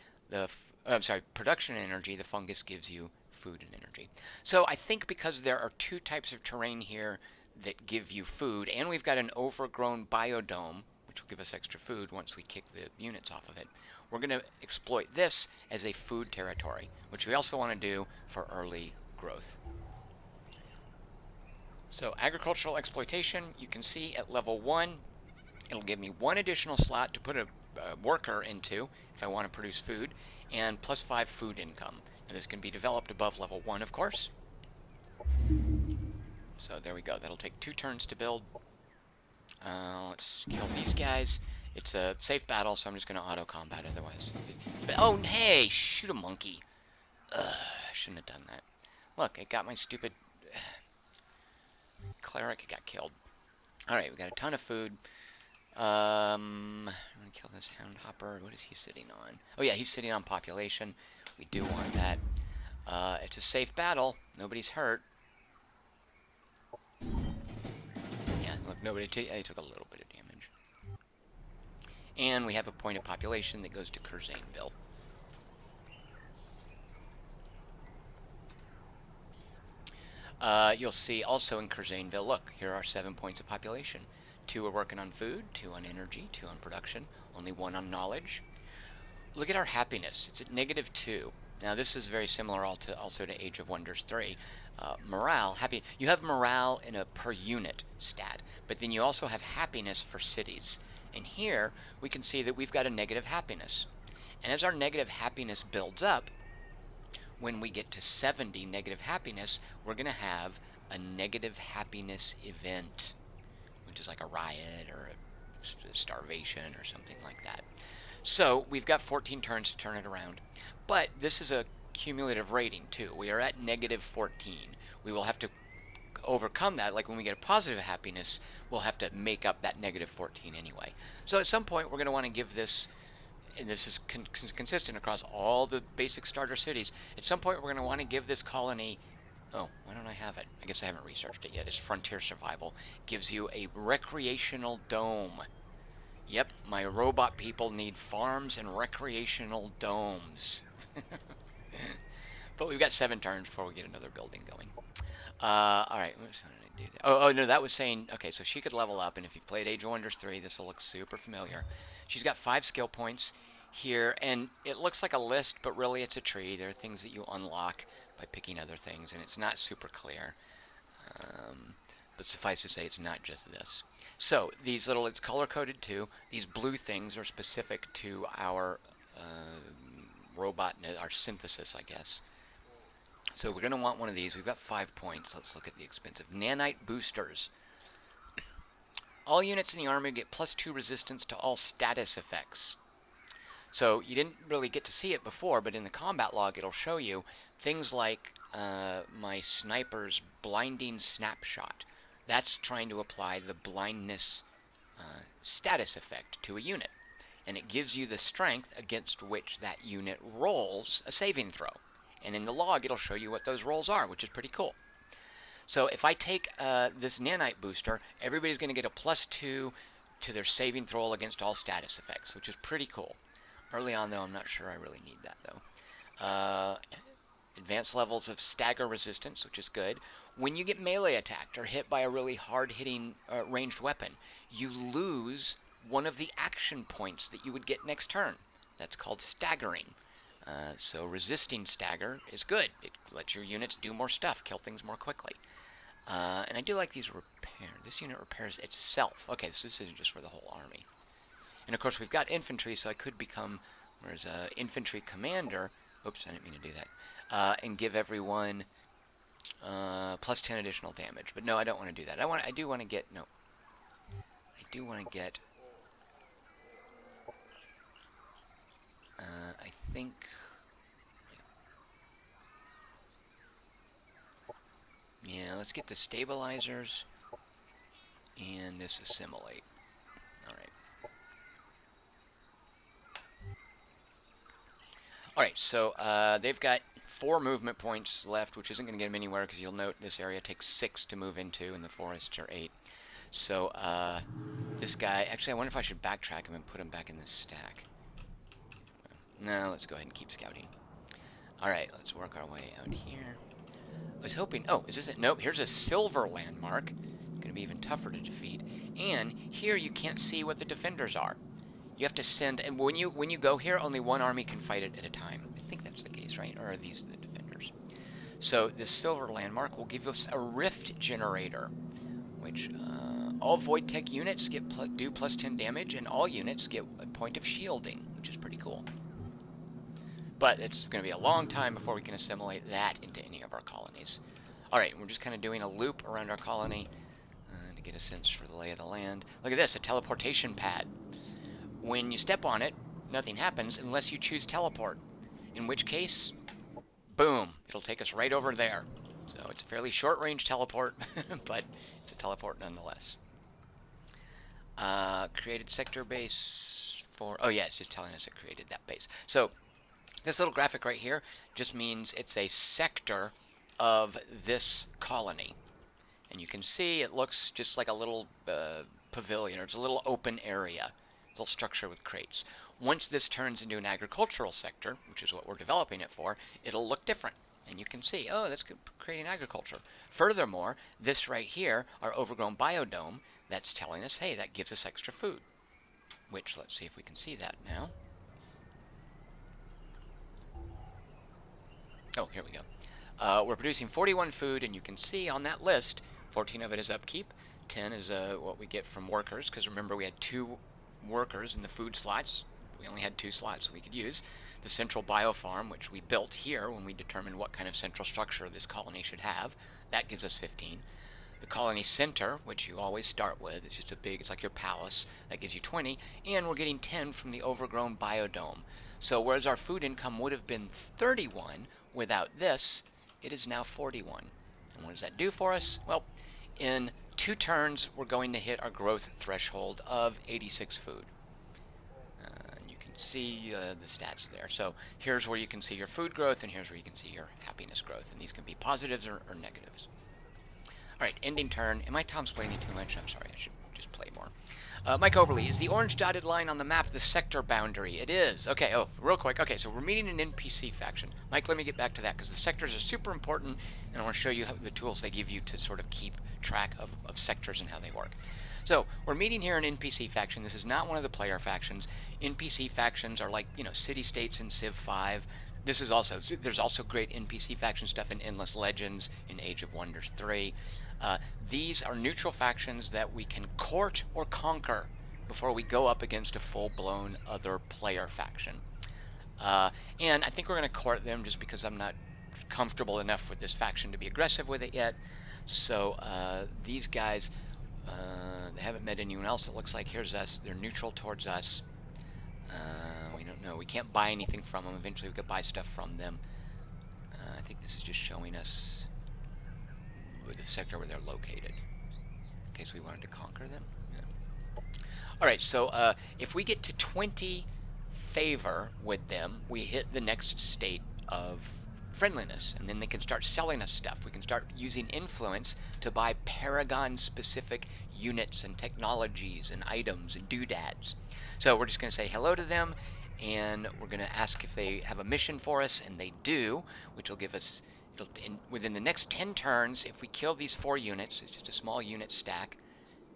Production and energy. The fungus gives you food and energy. So I think because there are 2 types of terrain here that give you food, and we've got an overgrown biodome, which will give us extra food once we kick the units off of it, we're going to exploit this as a food territory, which we also want to do for early growth. So agricultural exploitation, you can see at level 1, it'll give me 1 additional slot to put a worker into if I want to produce food, and plus 5 food income. And this can be developed above level 1, of course. So there we go. That'll take 2 turns to build. Let's kill these guys. It's a safe battle, so I'm just going to auto-combat otherwise. Oh, hey! Shoot a monkey. Ugh, I shouldn't have done that. Look, it got my stupid cleric. It got killed. Alright, we got a ton of food. I'm going to kill this hound hopper. What is he sitting on? Oh yeah, he's sitting on population. We do want that. It's a safe battle. Nobody's hurt. Yeah, look, he took a little bit of damage. And we have a point of population that goes to Cursainville. You'll see also in Curzaneville, look, here are 7 points of population. 2 are working on food, 2 on energy, 2 on production, only 1 on knowledge. Look at our happiness. It's at -2. Now this is very similar also to Age of Wonders 3. Morale, happy. You have morale in a per unit stat, but then you also have happiness for cities. And here we can see that we've got a negative happiness. And as our negative happiness builds up, when we get to 70 negative happiness, we're going to have a negative happiness event, which is like a riot or a starvation or something like that. So we've got 14 turns to turn it around. But this is a cumulative rating too. We are at -14. We will have to overcome that. Like when we get a positive happiness, we'll have to make up that -14 anyway. So at some point, we're going to want to give this, and this is consistent across all the basic starter cities. At some point, we're going to want to give this colony. Oh, why don't I have it? I guess I haven't researched it yet. It's Frontier Survival. Gives you a recreational dome. Yep, my robot people need farms and recreational domes. But we've got 7 turns before we get another building going. All right. What did I do? Oh, no, that was saying, okay, so she could level up, and if you've played Age of Wonders 3, this will look super familiar. She's got 5 skill points here, and it looks like a list, but really it's a tree. There are things that you unlock by picking other things, and it's not super clear. But suffice to say, it's not just this. So these little, it's color coded too. These blue things are specific to our robot, our synthesis, I guess. So we're going to want one of these. We've got 5 points. Let's look at the expensive. Nanite boosters. All units in the army get +2 resistance to all status effects. So you didn't really get to see it before, but in the combat log it'll show you things like my sniper's blinding snapshot. That's trying to apply the blindness status effect to a unit. And it gives you the strength against which that unit rolls a saving throw. And in the log it'll show you what those rolls are, which is pretty cool. So if I take this nanite booster, everybody's going to get a +2 to their saving throw against all status effects, which is pretty cool. Early on, though, I'm not sure I really need that, though. Advanced levels of stagger resistance, which is good. When you get melee attacked or hit by a really hard-hitting ranged weapon, you lose one of the action points that you would get next turn. That's called staggering. So resisting stagger is good. It lets your units do more stuff, kill things more quickly. And I do like these repair. This unit repairs itself. Okay, so this isn't just for the whole army. And of course we've got infantry, so I could become, where's infantry commander. Oops, I didn't mean to do that. And give everyone +10 additional damage. But no, I don't want to do that. I do want to get I think. Yeah, let's get the stabilizers and this assimilate. Alright. Alright, so they've got 4 movement points left, which isn't going to get them anywhere because you'll note this area takes 6 to move into, and the forests are 8. So this guy, actually I wonder if I should backtrack him and put him back in this stack. No, let's go ahead and keep scouting. Alright, let's work our way out here. I was hoping, oh, is this it? Nope, here's a silver landmark. Going to be even tougher to defeat. And here you can't see what the defenders are. You have to send, and when you go here, only one army can fight it at a time. I think that's the case, right? Or are these the defenders? So this silver landmark will give us a rift generator, which all void tech units do +10 damage, and all units get a point of shielding, which is pretty cool. But it's going to be a long time before we can assimilate that into any of our colonies. Alright, we're just kind of doing a loop around our colony to get a sense for the lay of the land. Look at this, a teleportation pad. When you step on it, nothing happens unless you choose teleport. In which case, boom, it'll take us right over there. So it's a fairly short-range teleport, but it's a teleport nonetheless. Created sector base for... Oh yeah, it's just telling us it created that base. So this little graphic right here just means it's a sector of this colony. And you can see it looks just like a little pavilion, or it's a little open area, little structure with crates. Once this turns into an agricultural sector, which is what we're developing it for, it'll look different. And you can see, oh, that's creating agriculture. Furthermore, this right here, our overgrown biodome, that's telling us, hey, that gives us extra food. Which, let's see if we can see that now. Oh, here we go. We're producing 41 food, and you can see on that list, 14 of it is upkeep, 10 is what we get from workers, because remember we had 2 workers in the food slots. We only had 2 slots we could use. The central biofarm, which we built here when we determined what kind of central structure this colony should have, that gives us 15. The colony center, which you always start with, it's just it's like your palace, that gives you 20, and we're getting 10 from the overgrown biodome. So whereas our food income would have been 31 without this, it is now 41. And what does that do for us? Well, in 2 turns, we're going to hit our growth threshold of 86 food. And you can see the stats there. So here's where you can see your food growth, and here's where you can see your happiness growth. And these can be positives or negatives. Alright, ending turn. Am I Tom-splaining too much? I'm sorry, I should just play more. Mike Oberly, is the orange dotted line on the map the sector boundary? It is. Okay, oh, real quick. Okay, so we're meeting an NPC faction. Mike, let me get back to that, because the sectors are super important, and I want to show you the tools they give you to sort of keep track of sectors and how they work. So, we're meeting here an NPC faction. This is not one of the player factions. NPC factions are like, city-states in Civ 5. There's also great NPC faction stuff in Endless Legends, in Age of Wonders 3. These are neutral factions that we can court or conquer before we go up against a full-blown other player faction. And I think we're going to court them just because I'm not comfortable enough with this faction to be aggressive with it yet. So these guys, they haven't met anyone else. It looks like here's us. They're neutral towards us. We don't know. We can't buy anything from them. Eventually we could buy stuff from them. I think this is just showing us the sector where they're located, in case we wanted to conquer them. Yeah. All right, so if we get to 20 favor with them, we hit the next state of friendliness, and then they can start selling us stuff. We can start using influence to buy Paragon-specific units and technologies and items and doodads. So we're just going to say hello to them, and we're going to ask if they have a mission for us, and they do, which will give us, within the next 10 turns, if we kill these 4 units, it's just a small unit stack,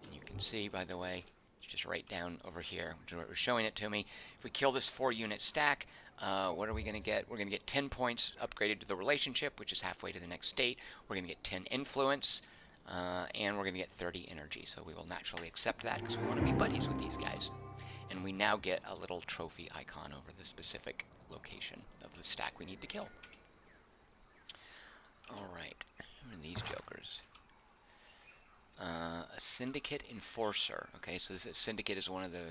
and you can see, by the way, it's just right down over here, which is what we're showing it to me. If we kill this 4 unit stack, what are we going to get? We're going to get 10 points upgraded to the relationship, which is halfway to the next state. We're going to get 10 influence, and we're going to get 30 energy. So we will naturally accept that because we want to be buddies with these guys. And we now get a little trophy icon over the specific location of the stack we need to kill. Alright, how are these jokers? A syndicate enforcer. Okay, so this syndicate is one of the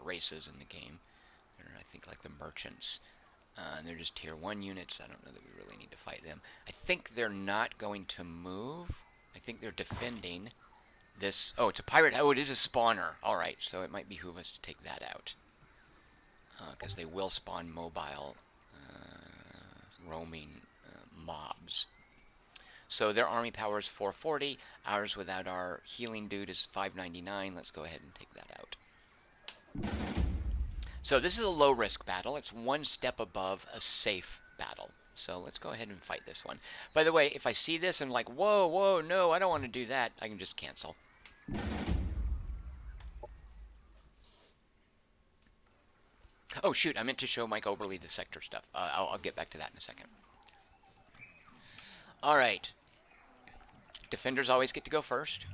races in the game. They're, I think, like the merchants. And they're just tier 1 units. I don't know that we really need to fight them. I think they're not going to move. I think they're defending this. Oh, it's a pirate. Oh, it is a spawner. Alright, so it might behoove us to take that out. Because they will spawn mobile roaming mobs. So their army power is 440. Ours without our healing dude is 599. Let's go ahead and take that out. So this is a low risk battle. It's 1 step above a safe battle. So let's go ahead and fight this one. By the way, if I see this and I'm like, whoa, whoa, no, I don't want to do that, I can just cancel. Oh shoot, I meant to show Mike Oberly the sector stuff. I'll get back to that in a second. Alright. Defenders always get to go first.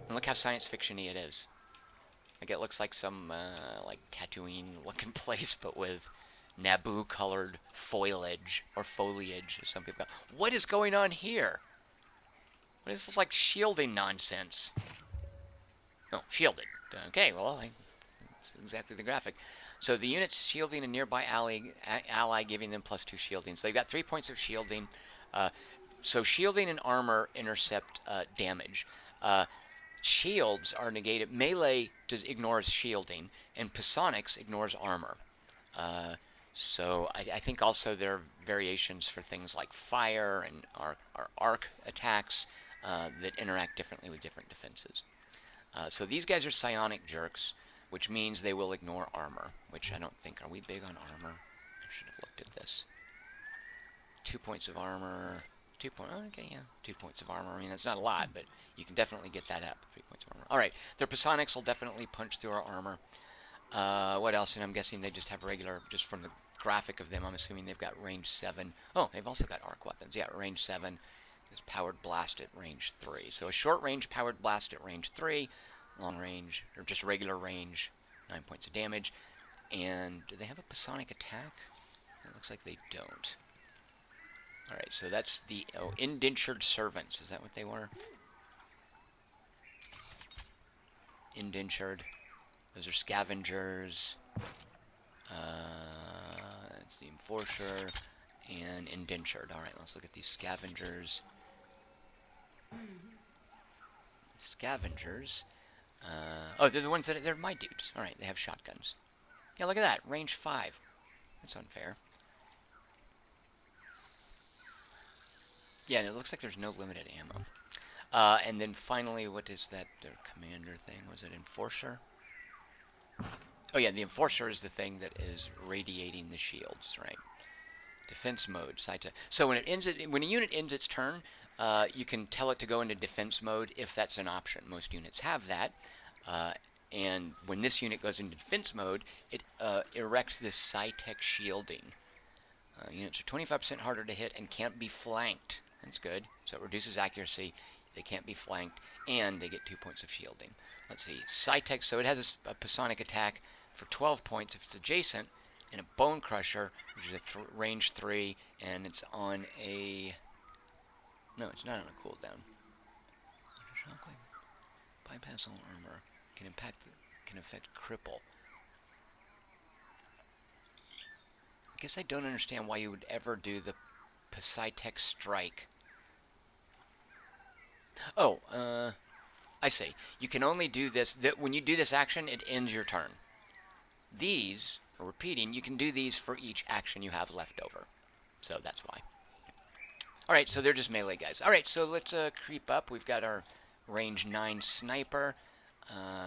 And look how science fiction-y it is. Like it looks like some like Tatooine looking place, but with Naboo colored foliage, or foliage, as some people go. What is going on here? What is this like shielding nonsense? Oh, shielded. Okay, well, that's exactly the graphic. So the unit's shielding a nearby ally, giving them +2 shielding. So they've got 3 points of shielding. So shielding and armor intercept damage. Shields are negated. Melee ignores shielding, and psionics ignores armor. So I think also there are variations for things like fire and arc attacks that interact differently with different defenses. So these guys are psionic jerks, which means they will ignore armor, which I don't think. Are we big on armor? I should have looked at this. 2 points of armor. 2 point. Oh, okay, yeah, 2 points of armor. I mean, that's not a lot, but you can definitely get that up. 3 points of armor. All right, their psionics will definitely punch through our armor. What else? And I'm guessing they just have regular, just from the graphic of them, I'm assuming they've got range 7. Oh, they've also got arc weapons. Yeah, range 7. This powered blast at range 3. So a short range powered blast at range 3, long range, or just regular range, 9 points of damage. And do they have a psionic attack? It looks like they don't. Alright, so that's the indentured servants. Is that what they were? Indentured. Those are scavengers. It's the enforcer and indentured. Alright, let's look at these scavengers. Scavengers. Oh, they're the ones that they're my dudes. Alright, they have shotguns. Yeah, look at that. Range 5. That's unfair. Yeah, and it looks like there's no limited ammo. And then finally, what is that their commander thing? Was it enforcer? Oh yeah, the enforcer is the thing that is radiating the shields, right? Defense mode. So when a unit ends its turn, you can tell it to go into defense mode if that's an option. Most units have that. And when this unit goes into defense mode, it erects this Sci-Tech shielding. Units are 25% harder to hit and can't be flanked. That's good. So it reduces accuracy. They can't be flanked, and they get 2 points of shielding. Let's see. Sci-Tech, so it has a psionic attack for 12 points if it's adjacent, and a Bone Crusher, which is a range 3, and it's on a... No, it's not on a cooldown. Shockwave. Bypass all armor. Can affect cripple. I guess I don't understand why you would ever do the Psi-Tech Strike. Oh, I see. You can only do this, when you do this action, it ends your turn. These, repeating, you can do these for each action you have left over. So that's why. Alright, so they're just melee guys. Alright, so let's creep up. We've got our range 9 sniper.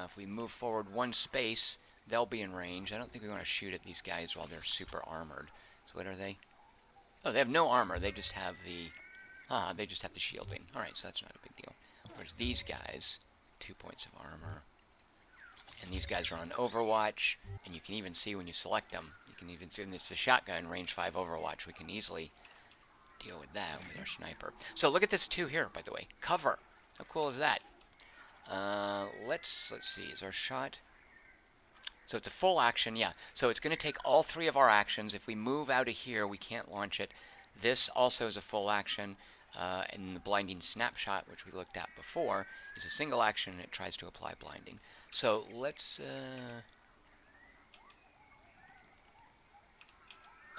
If we move forward 1 space, they'll be in range. I don't think we want to shoot at these guys while they're super armored. So what are they? Oh, they have no armor. They just have the... they just have the shielding. Alright, so that's not a big deal. Whereas these guys, 2 points of armor. And these guys are on Overwatch. And you can even see when you select them. You can even see, and it's the shotgun, range 5 Overwatch. We can easily deal with that with our sniper. So look at this 2 here, by the way. Cover. How cool is that? Let's see. Is our shot... So it's a full action, yeah. So it's going to take all 3 of our actions. If we move out of here, we can't launch it. This also is a full action. And the blinding snapshot, which we looked at before, is a single action and it tries to apply blinding. So let's...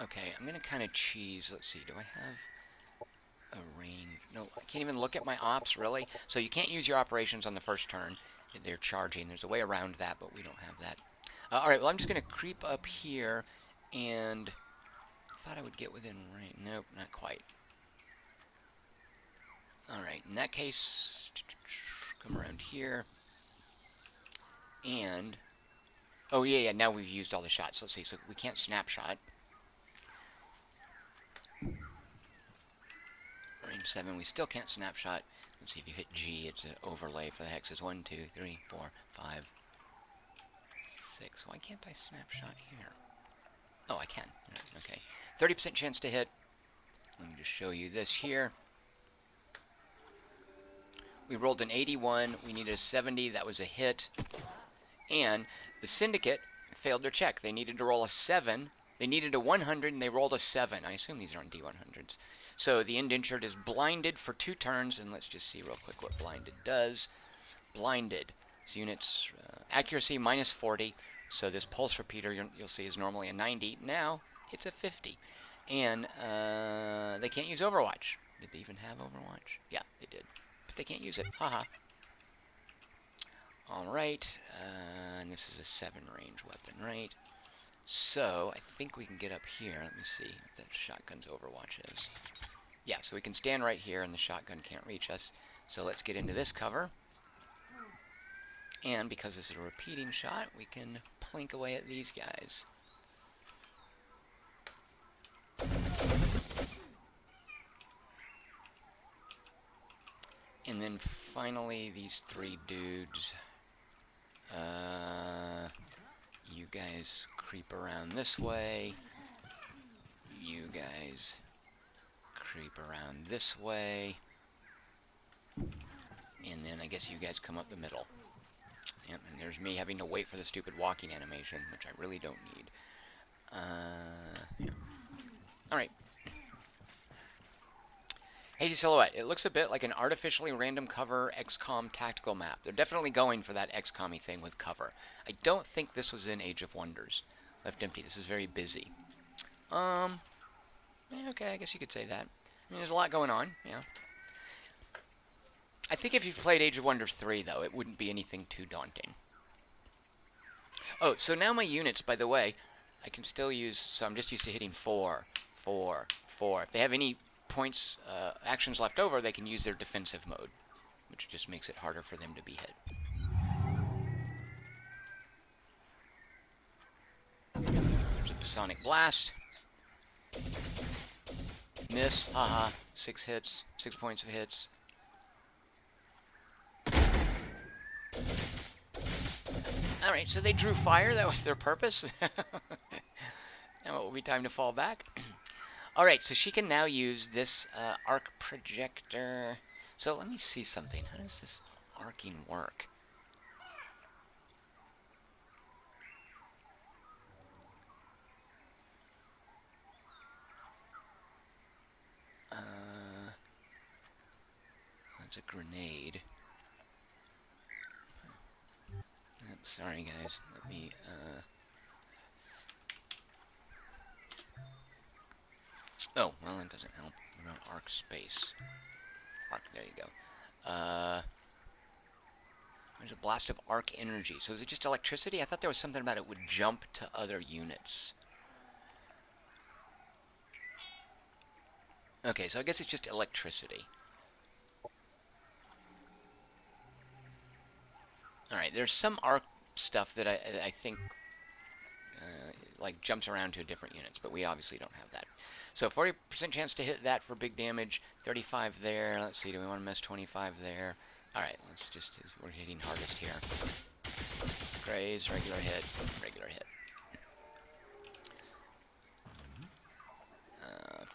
Okay, I'm going to kind of cheese. Let's see, do I have a range? No, I can't even look at my ops, really. So you can't use your operations on the first turn. They're charging. There's a way around that, but we don't have that. Alright, well, I'm just going to creep up here, and I thought I would get within range. Nope, not quite. Alright, in that case, come around here, and, oh yeah, now we've used all the shots. Let's see, so we can't snapshot. Range 7, we still can't snapshot. Let's see, if you hit G, it's an overlay for the hexes. 1, 2, 3, 4, 5, 6. Why can't I snapshot here? Oh, I can. Okay. 30% chance to hit. Let me just show you this here. We rolled an 81. We needed a 70. That was a hit. And the Syndicate failed their check. They needed to roll a 7. They needed a 100, and they rolled a 7. I assume these are on D100s. So the Indentured is blinded for 2 turns, and let's just see real quick what blinded does. Blinded. So units, accuracy minus 40. So this pulse repeater, you'll see, is normally a 90. Now, it's a 50. And they can't use Overwatch. Did they even have Overwatch? Yeah, they did. But they can't use it. Haha. Alright. And this is a 7 range weapon, right? So, I think we can get up here. Let me see what that shotgun's Overwatch is. Yeah, so we can stand right here and the shotgun can't reach us. So let's get into this cover. And because this is a repeating shot, we can plink away at these guys. then finally these three dudes. You guys creep around this way. You guys creep around this way. And then I guess you guys come up the middle. Yep, and there's me having to wait for the stupid walking animation, which I really don't need. Yeah. Alright. Hazy Silhouette. It looks a bit like an artificially random cover XCOM tactical map. They're definitely going for that XCOM-y thing with cover. I don't think this was in Age of Wonders. Left empty. This is very busy. Yeah, okay, I guess you could say that. I mean, there's a lot going on, yeah. I think if you've played Age of Wonders 3, though, it wouldn't be anything too daunting. Oh, so now my units, by the way, I can still use, so I'm just used to hitting 4, 4, 4. If they have any points, actions left over, they can use their defensive mode, which just makes it harder for them to be hit. There's a Sonic Blast. Miss, haha, 6 hits, 6 points of hits. Alright, so they drew fire, that was their purpose. Now it will be time to fall back. Alright, so she can now use this arc projector. So let me see something. How does this arcing work? That's a grenade. Sorry guys, let me, oh, well that doesn't help. What about arc space? Arc, there you go. There's a blast of arc energy. So is it just electricity? I thought there was something about it would jump to other units. Okay, so I guess it's just electricity. Alright, there's some arc stuff that I think like jumps around to different units, but we obviously don't have that. So 40% chance to hit that for big damage, 35 there. Let's see, do we want to miss 25 there? Alright, let's just, we're hitting hardest here. Graze, regular hit, regular hit.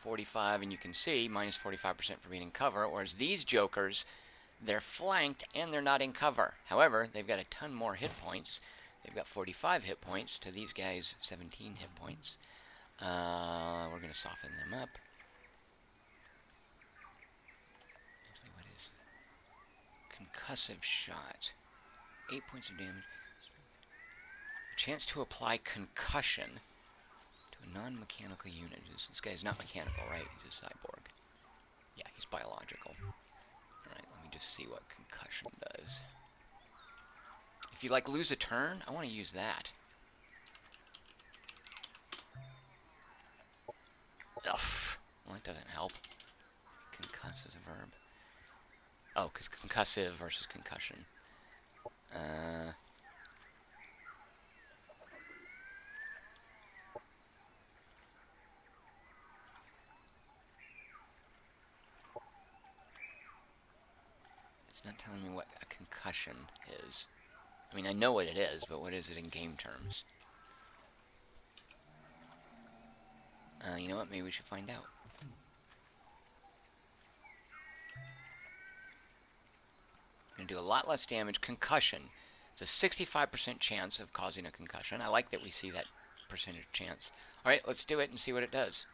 45, and you can see, minus 45% for being in cover, whereas these jokers, they're flanked and they're not in cover. However, they've got a ton more hit points. They've got 45 hit points to these guys' 17 hit points. We're going to soften them up. Actually, what is concussive shot? 8 points of damage. Chance to apply concussion to a non-mechanical unit. This guy's not mechanical, right? He's a cyborg. Yeah, he's biological. Alright, let me just see what concussion does. If you, like, lose a turn, I want to use that. Ugh. Well, that doesn't help. Concuss is a verb. Oh, because concussive versus concussion. It's not telling me what a concussion is. I mean, I know what it is, but what is it in game terms? You know what? Maybe we should find out. Going to do a lot less damage. Concussion. It's a 65% chance of causing a concussion. I like that we see that percentage chance. Alright, let's do it and see what it does.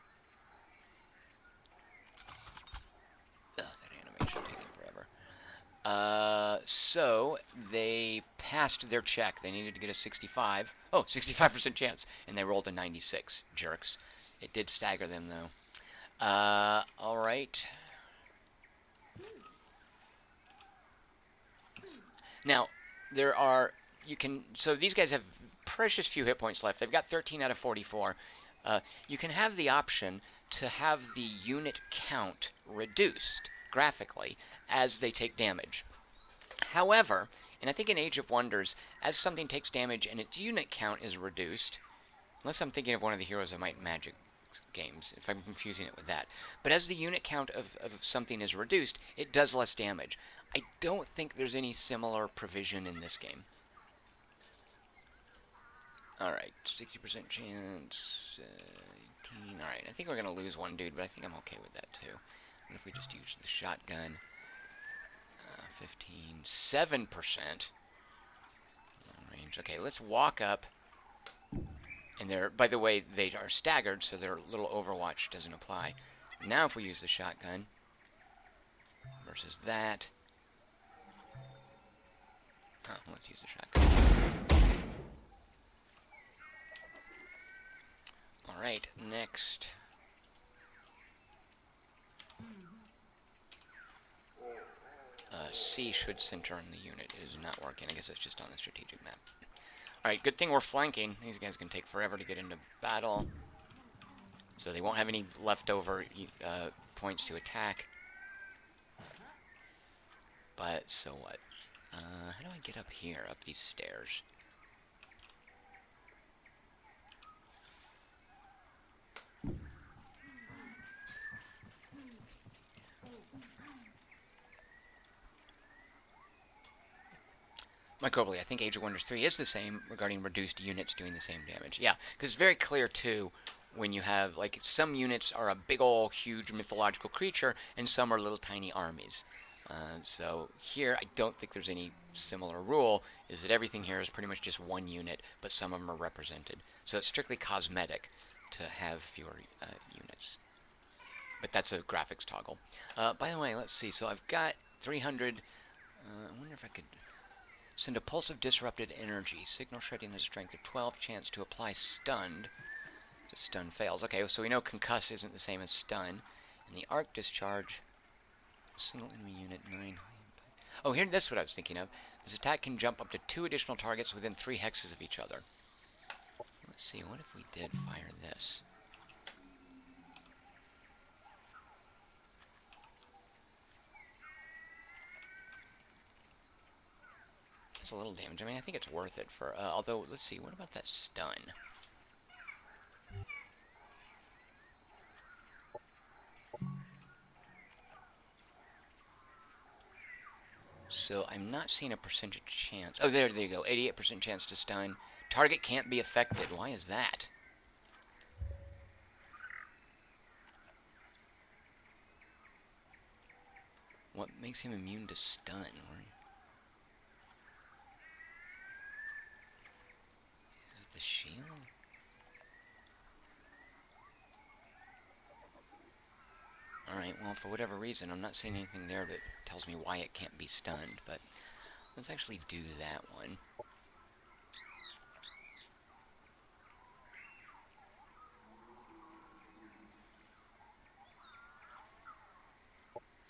Ugh, that animation taking forever. So, they passed their check. They needed to get a 65. Oh, 65% chance. And they rolled a 96. Jerks. It did stagger them, though. Alright. Now, there are, so these guys have precious few hit points left. They've got 13 out of 44. You can have the option to have the unit count reduced graphically as they take damage. However, and I think in Age of Wonders, as something takes damage and its unit count is reduced, unless I'm thinking of one of the heroes that might magic games, if I'm confusing it with that. But as the unit count of something is reduced, it does less damage. I don't think there's any similar provision in this game. Alright, 60% chance, 18. Alright, I think we're going to lose one dude, but I think I'm okay with that too. What if we just use the shotgun? 15, 7% range. Okay, let's walk up. And they're, by the way, they are staggered, so their little overwatch doesn't apply. Now if we use the shotgun versus that. Oh, let's use the shotgun. Alright, next. C should center on the unit. It is not working. I guess it's just on the strategic map. Alright, good thing we're flanking. These guys can take forever to get into battle. So they won't have any leftover points to attack. But, so what? How do I get up here, up these stairs? Mike Obley, I think Age of Wonders 3 is the same regarding reduced units doing the same damage. Yeah, because it's very clear, too, when you have, like, some units are a big ol' huge mythological creature, and some are little tiny armies. So here, I don't think there's any similar rule, is that everything here is pretty much just one unit, but some of them are represented. So it's strictly cosmetic to have fewer units. But that's a graphics toggle. By the way, let's see. So I've got 300. I wonder if I could send a pulse of disrupted energy. Signal shredding has a strength of 12. Chance to apply stunned. The stun fails. Okay, so we know concuss isn't the same as stun. And the arc discharge. Single enemy unit 9. Oh, here, that's what I was thinking of. This attack can jump up to 2 additional targets within 3 hexes of each other. Let's see, what if we did fire this? It's a little damage. I mean, I think it's worth it for, although, let's see, what about that stun? So I'm not seeing a percentage chance. Oh, there you go. 88% chance to stun. Target can't be affected. Why is that? What makes him immune to stun? Is it the shield? Alright, well, for whatever reason, I'm not seeing anything there that tells me why it can't be stunned, but let's actually do that one.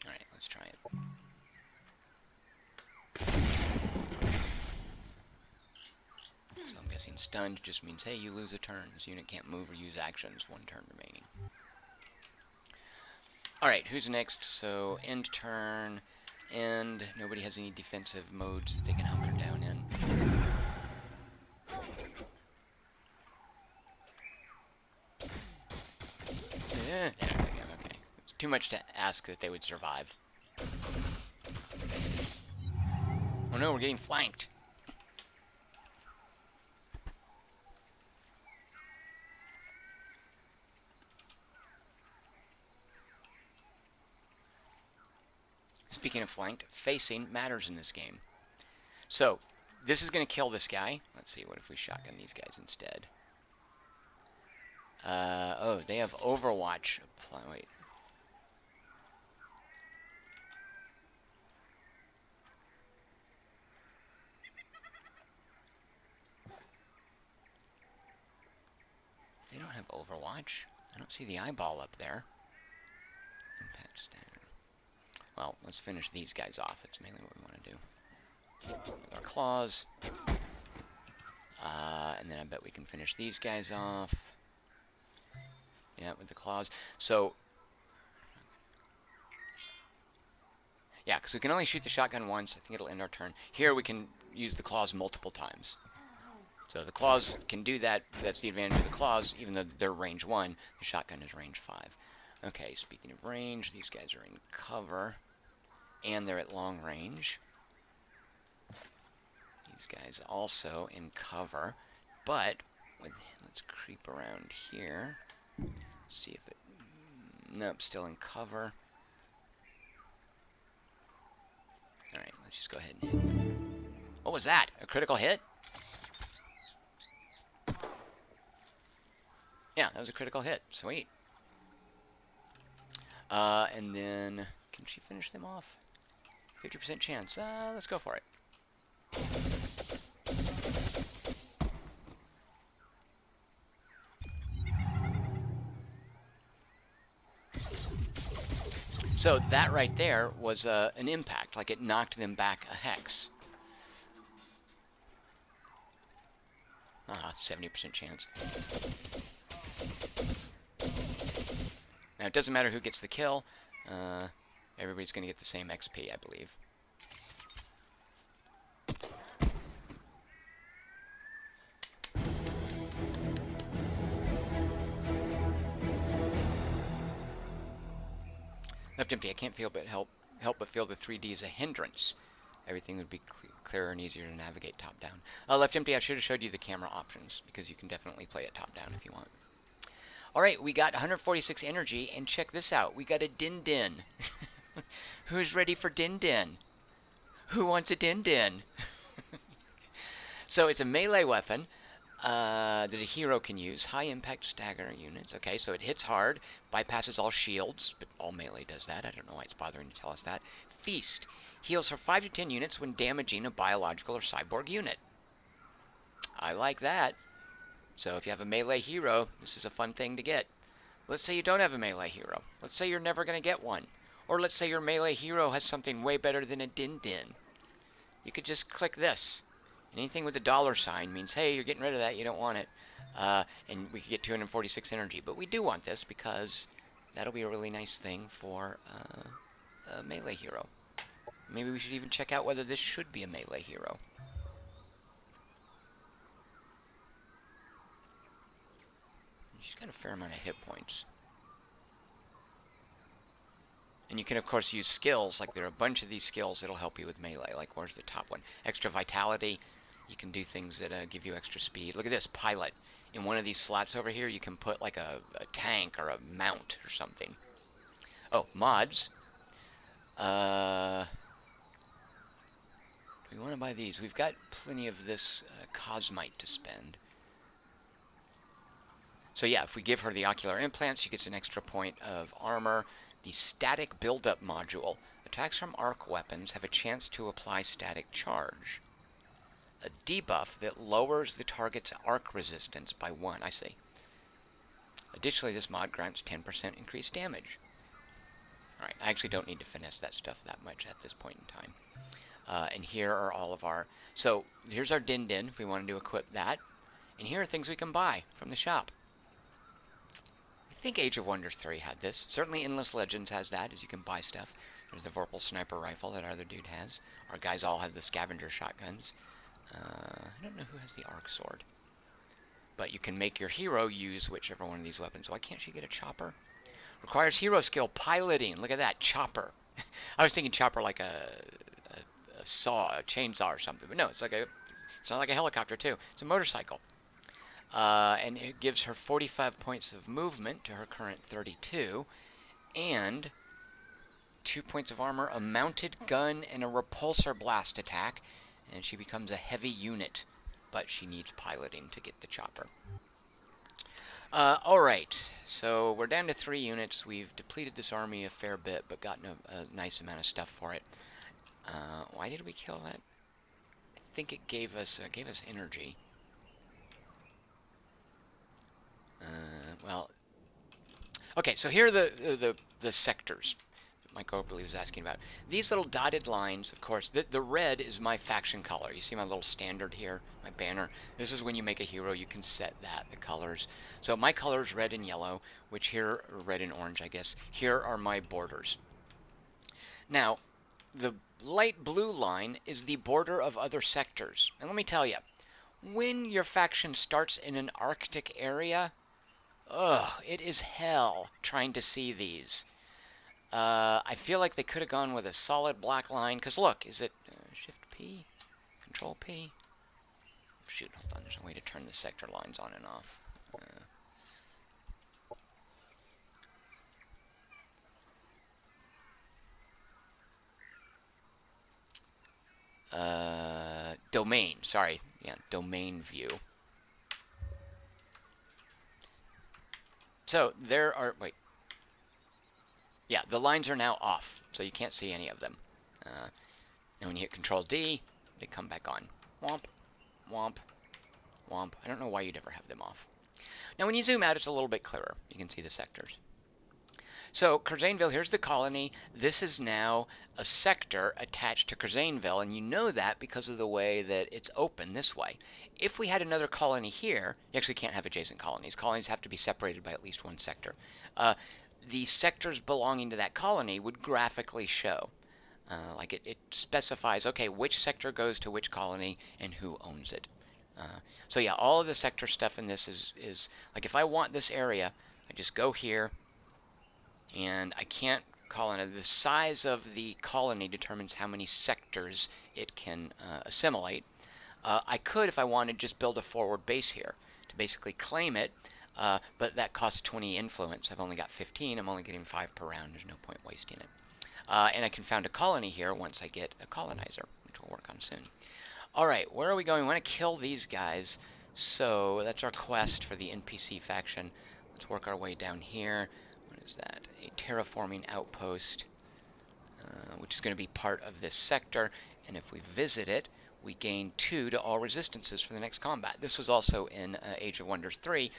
Alright, let's try it. So I'm guessing stunned just means, hey, you lose a turn. This unit can't move or use actions. 1 turn remaining. Alright, who's next? So, end turn, and nobody has any defensive modes that they can hunker down in. Okay. It's too much to ask that they would survive. Oh no, we're getting flanked. Speaking of flanked, facing matters in this game. So, this is going to kill this guy. Let's see, what if we shotgun these guys instead? Oh, they have Overwatch. Wait. They don't have Overwatch. I don't see the eyeball up there. Impact standard. Well, let's finish these guys off. That's mainly what we want to do. With our claws. And then I bet we can finish these guys off. Yeah, with the claws. So, yeah, because we can only shoot the shotgun once. I think it'll end our turn. Here we can use the claws multiple times. So the claws can do that. That's the advantage of the claws, even though they're range 1. The shotgun is range 5. Okay, speaking of range, these guys are in cover, and they're at long range. These guys also in cover, but let's creep around here. See if it... Nope, still in cover. Alright, let's just go ahead and hit. What was that? A critical hit? Yeah, that was a critical hit. Sweet. And then, can she finish them off? 50% chance. Let's go for it. So that right there was an impact, like it knocked them back a hex. 70% chance. Now it doesn't matter who gets the kill. Everybody's going to get the same XP, I believe. Left empty. I can't help but feel the 3D is a hindrance. Everything would be clearer and easier to navigate top down. Left empty. I should have showed you the camera options because you can definitely play it top down if you want. All right, we got 146 energy, and check this out. We got a Din Din. Who's ready for Din Din? Who wants a Din Din? So it's a melee weapon that a hero can use. High impact stagger units. Okay, so it hits hard, bypasses all shields, but all melee does that. I don't know why it's bothering to tell us that. Feast. Heals for 5 to 10 units when damaging a biological or cyborg unit. I like that. So if you have a melee hero, this is a fun thing to get. Let's say you don't have a melee hero. Let's say you're never going to get one. Or let's say your melee hero has something way better than a Din Din. You could just click this. Anything with a $sign means, hey, you're getting rid of that, you don't want it. And we could get 246 energy. But we do want this because that'll be a really nice thing for a melee hero. Maybe we should even check out whether this should be a melee hero. She's got a fair amount of hit points. And you can, of course, use skills. Like, there are a bunch of these skills that'll help you with melee. Like, where's the top one? Extra vitality. You can do things that give you extra speed. Look at this, pilot. In one of these slots over here, you can put, like, a tank or a mount or something. Oh, mods. Do we want to buy these? We've got plenty of this cosmite to spend. So yeah, if we give her the ocular implants, she gets an extra point of armor. The static buildup module. Attacks from arc weapons have a chance to apply static charge. A debuff that lowers the target's arc resistance by 1. I see. Additionally, this mod grants 10% increased damage. Alright, I actually don't need to finesse that stuff that much at this point in time. And here are all of our... So, here's our Din Din, if we wanted to equip that. And here are things we can buy from the shop. I think Age of Wonders 3 had this. Certainly Endless Legends has that, as you can buy stuff. There's the Vorpal Sniper Rifle that our other dude has. Our guys all have the Scavenger Shotguns. I don't know who has the Arc Sword. But you can make your hero use whichever one of these weapons. Why can't she get a chopper? Requires hero skill, piloting. Look at that, chopper. I was thinking chopper like a saw, a chainsaw or something. But no, it's not like a helicopter too. It's a motorcycle. And it gives her 45 points of movement to her current 32, and 2 points of armor, a mounted gun, and a repulsor blast attack, and she becomes a heavy unit, but she needs piloting to get the chopper. Alright, so we're down to 3 units. We've depleted this army a fair bit, but gotten a nice amount of stuff for it. Why did we kill that? I think it gave us energy. Well, okay, so here are the sectors that Mike Oberly was asking about. These little dotted lines, of course, the red is my faction color. You see my little standard here, my banner. This is when you make a hero, you can set the colors. So my color is red and yellow, which here are red and orange, I guess. Here are my borders. Now, the light blue line is the border of other sectors. And let me tell you, when your faction starts in an Arctic area, ugh, it is hell trying to see these. I feel like they could have gone with a solid black line, because look, is it Shift P? Control P? Shoot, hold on, there's a way to turn the sector lines on and off. Domain, sorry. Yeah, domain view. So there are, wait. Yeah, the lines are now off, so you can't see any of them. And when you hit Control D, they come back on. Womp, womp, womp. I don't know why you'd ever have them off. Now when you zoom out, it's a little bit clearer. You can see the sectors. So Curzainville, here's the colony. This is now a sector attached to Curzainville, and you know that because of the way that it's open this way. If we had another colony here, you actually can't have adjacent colonies. Colonies have to be separated by at least one sector. The sectors belonging to that colony would graphically show. Like it specifies, okay, which sector goes to which colony and who owns it. So yeah, all of the sector stuff in this is like if I want this area, I just go here, and I can't call it. The size of the colony determines how many sectors it can assimilate. I could, if I wanted, just build a forward base here to basically claim it, but that costs 20 influence. I've only got 15. I'm only getting 5 per round. There's no point wasting it. And I can found a colony here once I get a colonizer, which we'll work on soon. All right, where are we going? We want to kill these guys. So that's our quest for the NPC faction. Let's work our way down here. What is that? A terraforming outpost, which is going to be part of this sector. And if we visit it, we gain 2 to all resistances for the next combat. This was also in Age of Wonders 3.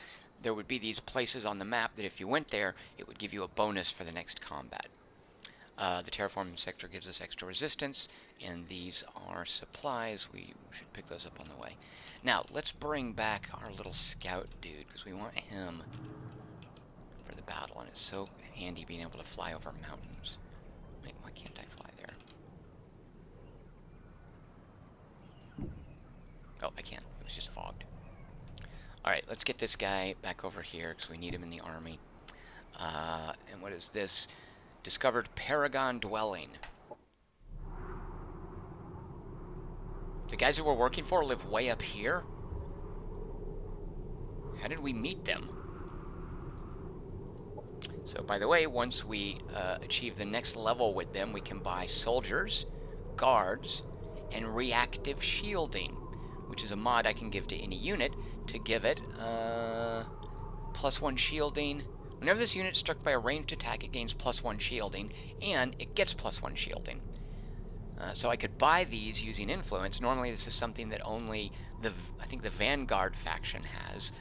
There would be these places on the map that if you went there, it would give you a bonus for the next combat. The terraforming sector gives us extra resistance, and these are supplies. We should pick those up on the way. Now, let's bring back our little scout dude, because we want him for the battle, and it's so handy being able to fly over mountains. Wait, why can't I fly there? Oh, I can. It was just fogged. Alright, let's get this guy back over here, because we need him in the army. And what is this? Discovered Paragon Dwelling. The guys that we're working for live way up here? How did we meet them? So, by the way, once we achieve the next level with them, we can buy soldiers, guards, and reactive shielding, which is a mod I can give to any unit to give it +1 shielding. Whenever this unit is struck by a ranged attack, it gains +1 shielding, and it gets +1 shielding. So I could buy these using influence. Normally this is something that only I think the Vanguard faction has,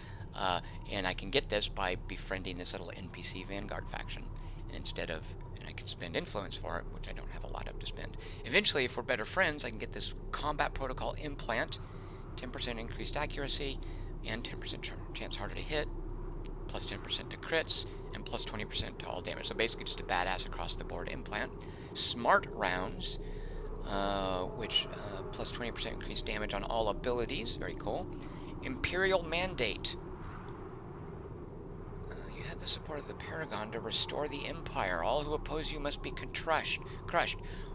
and I can get this by befriending this little NPC Vanguard faction. And and I can spend influence for it, which I don't have a lot of to spend. Eventually, if we're better friends, I can get this Combat Protocol Implant, 10% increased accuracy, and 10% chance harder to hit, plus 10% to crits, and plus 20% to all damage. So basically just a badass across the board implant. Smart rounds, which plus 20% increased damage on all abilities. Very cool. Imperial Mandate. You have the support of the Paragon to restore the Empire. All who oppose you must be crushed.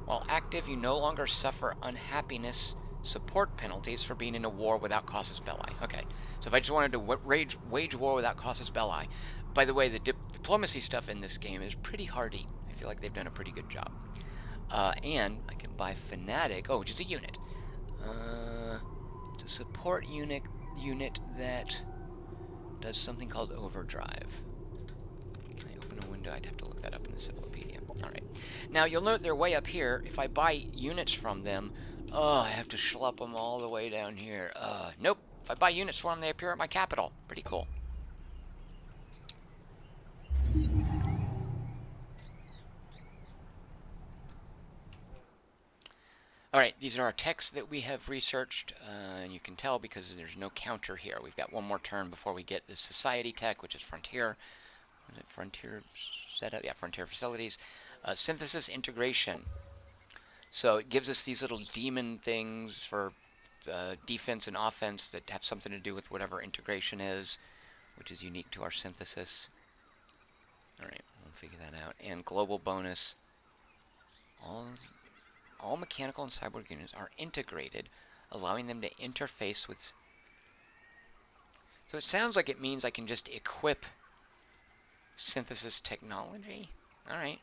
While active, you no longer suffer unhappiness support penalties for being in a war without casus belli. Okay, so if I just wanted to wage war without casus belli. By the way, the diplomacy stuff in this game is pretty hardy. I feel like they've done a pretty good job. And I can buy Fanatic, which is a unit. It's a support unit that does something called Overdrive. Can I open a window? I'd have to look that up in the Civilopedia. Alright. Now, you'll note they're way up here. If I buy units from them, I have to schlep them all the way down here. Nope. If I buy units from them, they appear at my capital. Pretty cool. Alright, these are our texts that we have researched, and you can tell because there's no counter here. We've got one more turn before we get the Society tech, which is Frontier. Is it Frontier setup? Yeah, Frontier Facilities. Synthesis Integration. So it gives us these little demon things for defense and offense that have something to do with whatever integration is, which is unique to our synthesis. Alright, we'll figure that out. And global bonus. All mechanical and cyborg units are integrated, allowing them to interface with... So it sounds like it means I can just equip synthesis technology. Alright.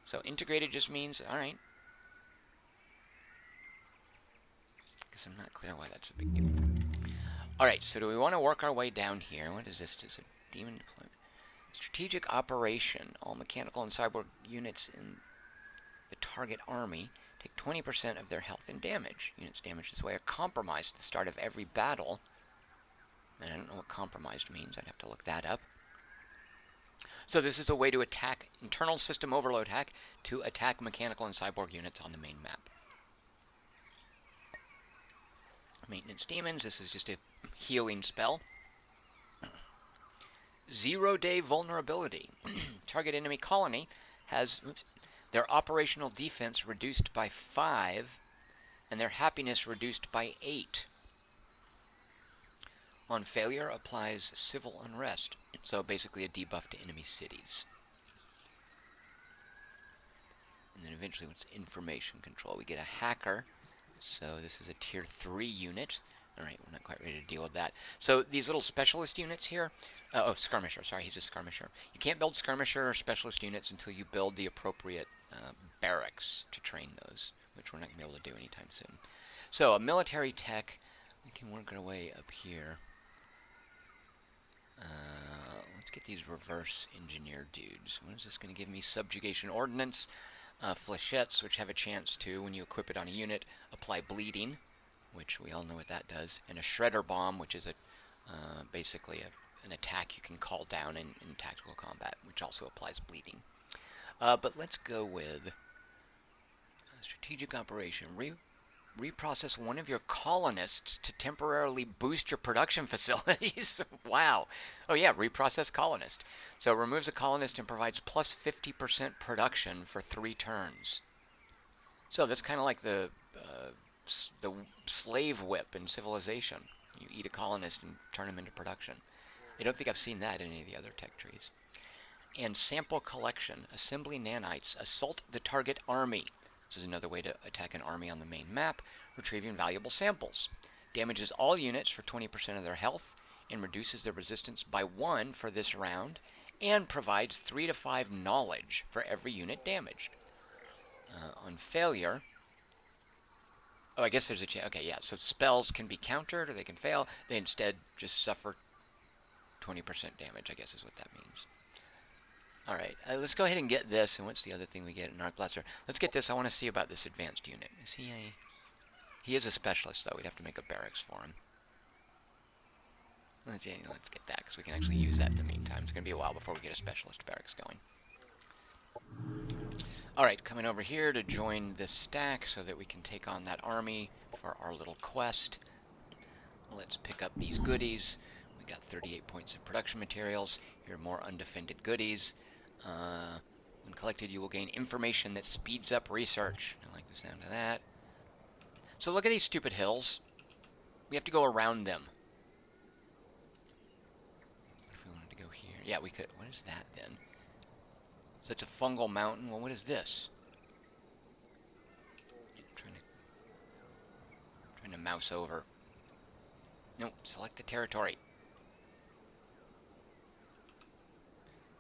So integrated just means, alright. Guess I'm not clear why that's a big deal. Alright, so do we want to work our way down here? What is this? Is a demon deployment? Strategic operation. All mechanical and cyborg units in the target army take 20% of their health and damage. Units damaged this way are compromised at the start of every battle. And I don't know what compromised means. I'd have to look that up. So this is a way to attack internal system overload hack to attack mechanical and cyborg units on the main map. Maintenance demons. This is just a healing spell. 0-day vulnerability. Target enemy colony has their operational defense reduced by 5 and their happiness reduced by 8. On failure applies civil unrest. So basically a debuff to enemy cities. And then eventually what's information control? We get a hacker. So this is a tier 3 unit. Alright, we're not quite ready to deal with that. So these little specialist units here. Skirmisher. Sorry, he's a skirmisher. You can't build skirmisher or specialist units until you build the appropriate barracks to train those, which we're not going to be able to do anytime soon. So a military tech. We can work our way up here. Let's get these reverse engineered dudes. What is this going to give me? Subjugation ordnance. Flechettes, which have a chance to, when you equip it on a unit, apply bleeding, which we all know what that does. And a shredder bomb, which is basically an attack you can call down in tactical combat, which also applies bleeding. But let's go with strategic operation. Reprocess one of your colonists to temporarily boost your production facilities. Wow. Oh yeah, reprocess colonist. So it removes a colonist and provides plus 50% production for 3 turns. So that's kind of like the slave whip in Civilization. You eat a colonist and turn him into production. I don't think I've seen that in any of the other tech trees. And sample collection. Assembly nanites. Assault the target army. This is another way to attack an army on the main map, retrieving valuable samples. Damages all units for 20% of their health, and reduces their resistance by 1 for this round, and provides 3 to 5 knowledge for every unit damaged. On failure... Oh, I guess there's a chance... Okay, yeah, so spells can be countered, or they can fail. They instead just suffer 20% damage, I guess is what that means. Alright, let's go ahead and get this, and what's the other thing we get in Arc Blaster? Let's get this. I want to see about this advanced unit. Is he a... He is a specialist, though. We'd have to make a barracks for him. Let's get that, because we can actually use that in the meantime. It's going to be a while before we get a specialist barracks going. Alright, coming over here to join this stack so that we can take on that army for our little quest. Let's pick up these goodies. We got 38 points of production materials. Here are more undefended goodies. When collected, you will gain information that speeds up research. I like the sound of that. So look at these stupid hills. We have to go around them. What if we wanted to go here? Yeah, we could. What is that then? So it's a fungal mountain. Well, what is this? Trying to mouse over. Nope, select the territory.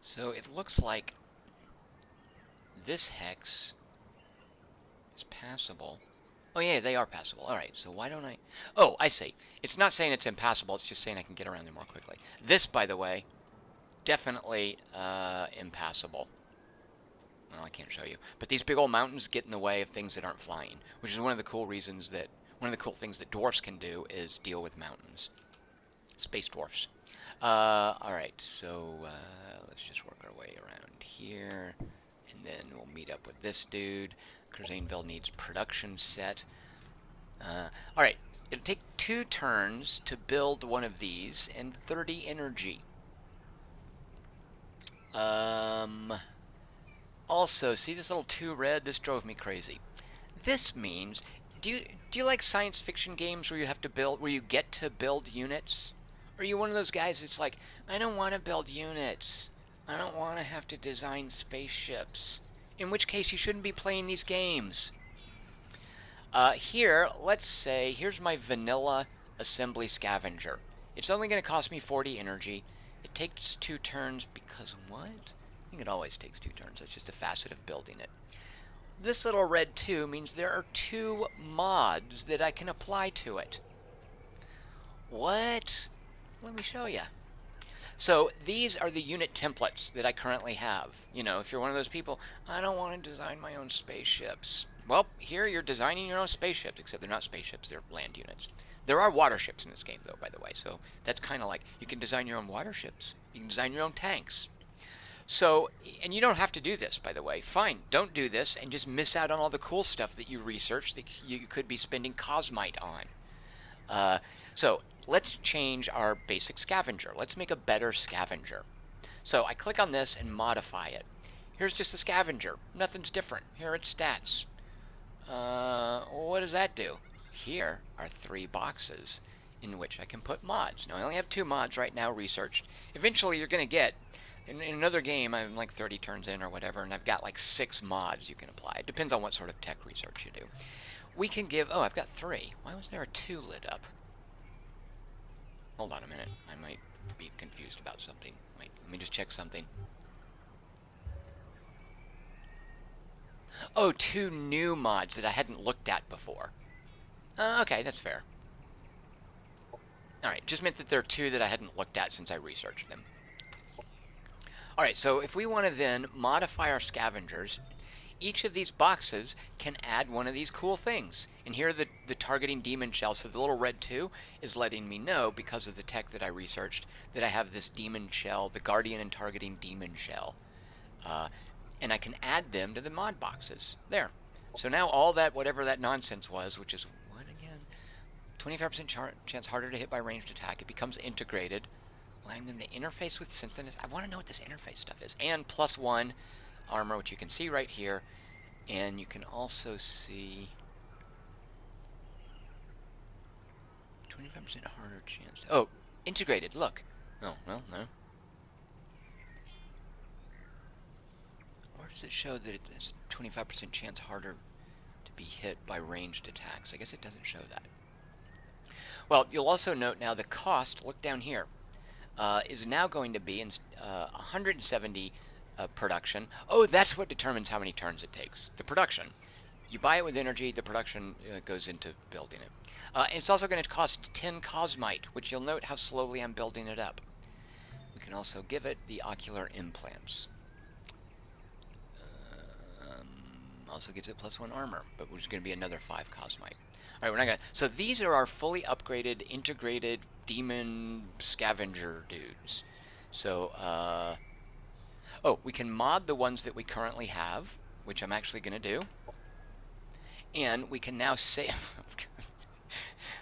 So it looks like this hex is passable. Oh yeah, they are passable. Alright, so why don't I... Oh, I see. It's not saying it's impassable, it's just saying I can get around there more quickly. This, by the way, definitely impassable. Well, I can't show you. But these big old mountains get in the way of things that aren't flying, which is one of the cool reasons that... One of the cool things that dwarfs can do is deal with mountains. Space dwarfs. Alright, so let's just work our way around here, and then we'll meet up with this dude. Cruzaneville needs production set. Alright, it'll take 2 turns to build one of these, and 30 energy. Also, see this little 2 red? This drove me crazy. This means Do you like science fiction games where you have to build, where you get to build units? Or are you one of those guys that's like, I don't want to build units. I don't want to have to design spaceships. In which case, you shouldn't be playing these games. Here, let's say, here's my vanilla assembly scavenger. It's only going to cost me 40 energy. It takes 2 turns because what? I think it always takes 2 turns. That's just a facet of building it. This little red 2 means there are 2 mods that I can apply to it. What? Let me show you. So these are the unit templates that I currently have. You know, if you're one of those people, I don't want to design my own spaceships. Well, here you're designing your own spaceships, except they're not spaceships, they're land units. There are water ships in this game, though, by the way, so that's kind of like, you can design your own water ships. You can design your own tanks. So, and you don't have to do this, by the way. Fine, don't do this and just miss out on all the cool stuff that you researched that you could be spending Cosmite on. So let's change our basic scavenger. Let's make a better scavenger. So I click on this and modify it. Here's just the scavenger. Nothing's different. Here are its stats. What does that do? Here are 3 boxes in which I can put mods. Now I only have 2 mods right now researched. Eventually you're going to get, in another game, I'm like 30 turns in or whatever, and I've got like 6 mods you can apply. It depends on what sort of tech research you do. We can give, oh, I've got 3. Why was there a 2 lit up? Hold on a minute. I might be confused about something. Wait, let me just check something. Oh, 2 new mods that I hadn't looked at before. Okay, that's fair. Alright, just meant that there are 2 that I hadn't looked at since I researched them. Alright, so if we want to then modify our scavengers, each of these boxes can add one of these cool things. And here the targeting demon shell, so the little red 2 is letting me know, because of the tech that I researched, that I have this demon shell, the guardian and targeting demon shell. And I can add them to the mod boxes. There. So now all that, whatever that nonsense was, which is, what again? 25% chance harder to hit by ranged attack, it becomes integrated, allowing them to interface with sensitive. I want to know what this interface stuff is. And +1 armor, which you can see right here. And you can also see 25% harder chance. Oh, integrated, look. Oh, well, no. Where does it show that it's 25% chance harder to be hit by ranged attacks? I guess it doesn't show that. Well, you'll also note now the cost, look down here, is now going to be in 170 production. Oh, that's what determines how many turns it takes. The production. You buy it with energy, the production goes into building it. And it's also going to cost 10 Cosmite, which you'll note how slowly I'm building it up. We can also give it the ocular implants. Also gives it +1 armor, but which is going to be another 5 Cosmite. Alright, we're not gonna. So these are our fully upgraded, integrated demon scavenger dudes. So, oh, we can mod the ones that we currently have, which I'm actually going to do. And we can now say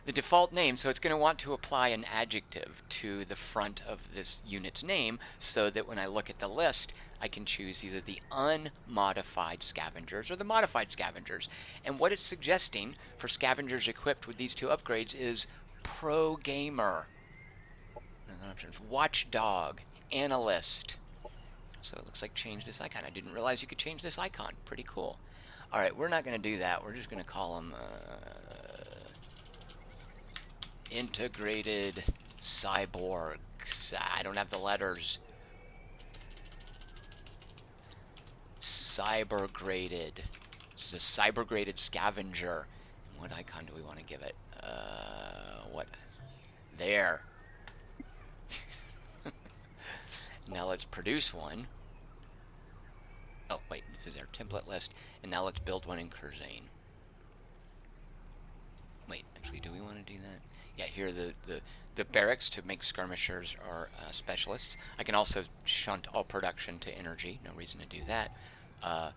the default name, so it's going to want to apply an adjective to the front of this unit's name, so that when I look at the list, I can choose either the unmodified scavengers or the modified scavengers. And what it's suggesting for scavengers equipped with these 2 upgrades is Pro Gamer, Watchdog, Analyst. So it looks like change this icon. I didn't realize you could change this icon. Pretty cool. Alright, we're not going to do that. We're just going to call them Integrated Cyborgs. I don't have the letters. Cybergraded. This is a cybergraded scavenger. What icon do we want to give it? What? There. Now let's produce one. Oh, wait, this is our template list. And now let's build one in Curzane. Wait, actually, do we want to do that? Yeah, here are the barracks to make skirmishers or specialists. I can also shunt all production to energy. No reason to do that. I've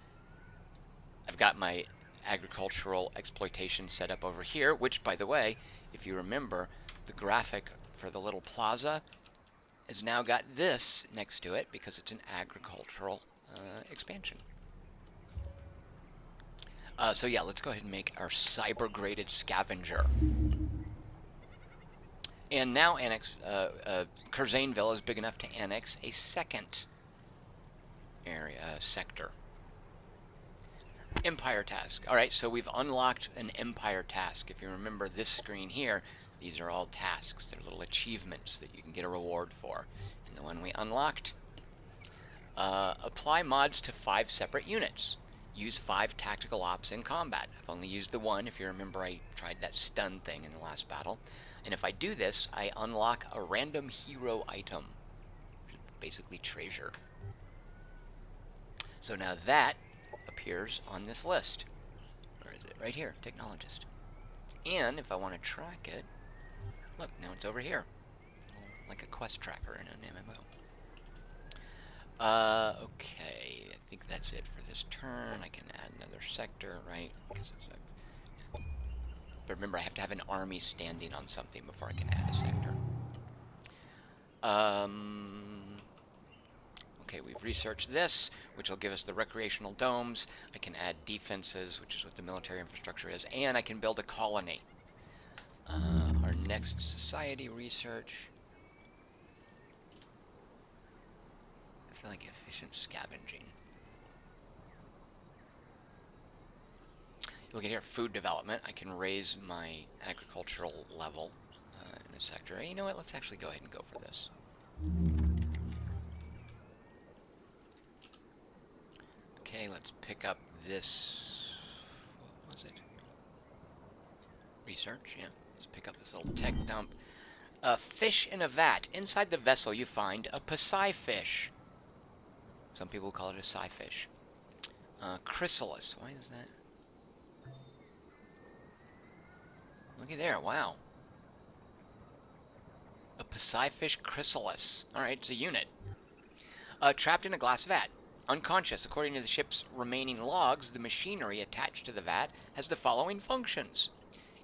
got my agricultural exploitation set up over here, which, by the way, if you remember, the graphic for the little plaza has now got this next to it because it's an agricultural expansion. So yeah, let's go ahead and make our cyber-graded scavenger. And now Curzainville is big enough to annex a second area sector. Empire task. All right, so we've unlocked an Empire task. If you remember this screen here, these are all tasks. They're little achievements that you can get a reward for. And the one we unlocked, apply mods to 5 separate units. Use 5 tactical ops in combat. I've only used the one. If you remember, I tried that stun thing in the last battle. And if I do this, I unlock a random hero item, basically treasure. So now that appears on this list. Where is it? Right here, technologist. And if I want to track it, look, now it's over here, like a quest tracker in an MMO. Okay, I think that's it for this turn. I can add another sector, right? But remember, I have to have an army standing on something before I can add a sector. Okay, we've researched this, which will give us the recreational domes. I can add defenses, which is what the military infrastructure is, and I can build a colony. Our next society research. I feel like efficient scavenging. Look at here, food development. I can raise my agricultural level in this sector. You know what? Let's actually go ahead and go for this. Okay, let's pick up this. What was it? Research, yeah. Let's pick up this little tech dump. Fish in a vat. Inside the vessel, you find a Pasai fish. Some people call it a Psy fish. Chrysalis. Why is that? Look at there. Wow. A Pasai fish chrysalis. Alright, it's a unit. Trapped in a glass vat. Unconscious. According to the ship's remaining logs, the machinery attached to the vat has the following functions.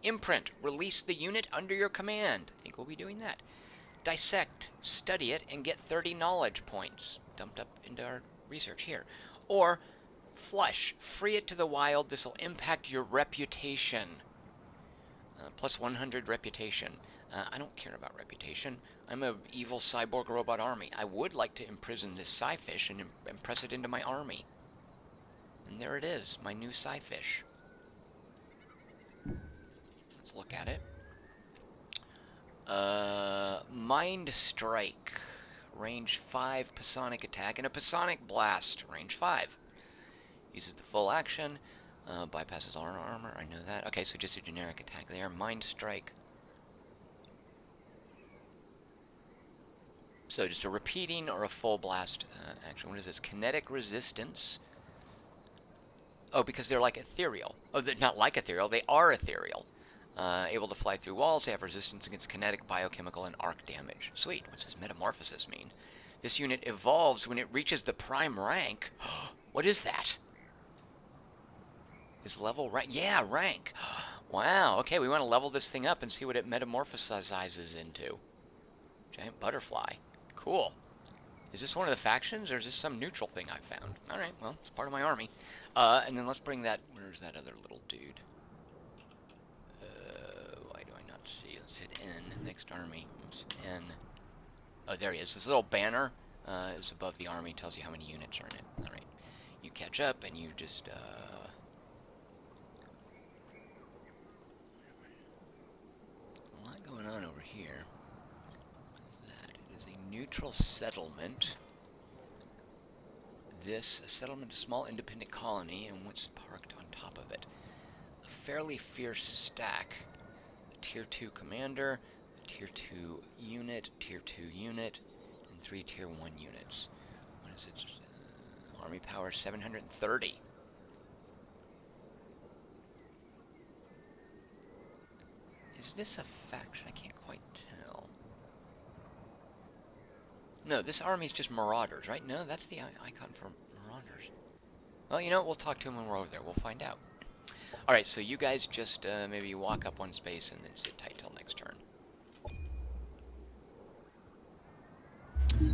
Imprint. Release the unit under your command. I think we'll be doing that. Dissect. Study it and get 30 knowledge points. Dumped up into our research here. Or flush. Free it to the wild. This will impact your reputation. Plus 100 reputation. I don't care about reputation. I'm an evil cyborg robot army. I would like to imprison this Psy-Fish and impress it into my army. And there it is, my new Psy-Fish. Let's look at it. Mind Strike. Range 5 Pasonic attack and a Pasonic Blast. Range 5. Uses the full action. Bypasses all armor. I know that. Okay, so just a generic attack there. Mind Strike. So just a repeating or a full blast action. What is this? Kinetic resistance. Oh, because they're like ethereal. Oh, they're not like ethereal. They are ethereal. Able to fly through walls. They have resistance against kinetic, biochemical, and arc damage. Sweet. What's this metamorphosis mean? This unit evolves when it reaches the prime rank. What is that? Is level rank? Yeah, rank. Wow. Okay, we want to level this thing up and see what it metamorphosizes into. Giant butterfly. Cool. Is this one of the factions, or is this some neutral thing I found? Alright, well, it's part of my army. And then let's bring that... Where's that other little dude? Why do I not see? Let's hit N. Next army. Let's hit N. Oh, there he is. This little banner is above the army. Tells you how many units are in it. Alright. You catch up, and you just... a lot going on over here. What is that? It is a neutral settlement. This a settlement, a small independent colony, and what's parked on top of it? A fairly fierce stack. A tier 2 commander, a tier 2 unit, tier 2 unit, and 3 tier 1 units. What is it? Army power 730. Is this a faction? I can't quite tell. No, this army's just marauders, right? No, that's the icon for marauders. Well, you know what? We'll talk to them when we're over there. We'll find out. Alright, so you guys just maybe walk up one space and then sit tight till next turn.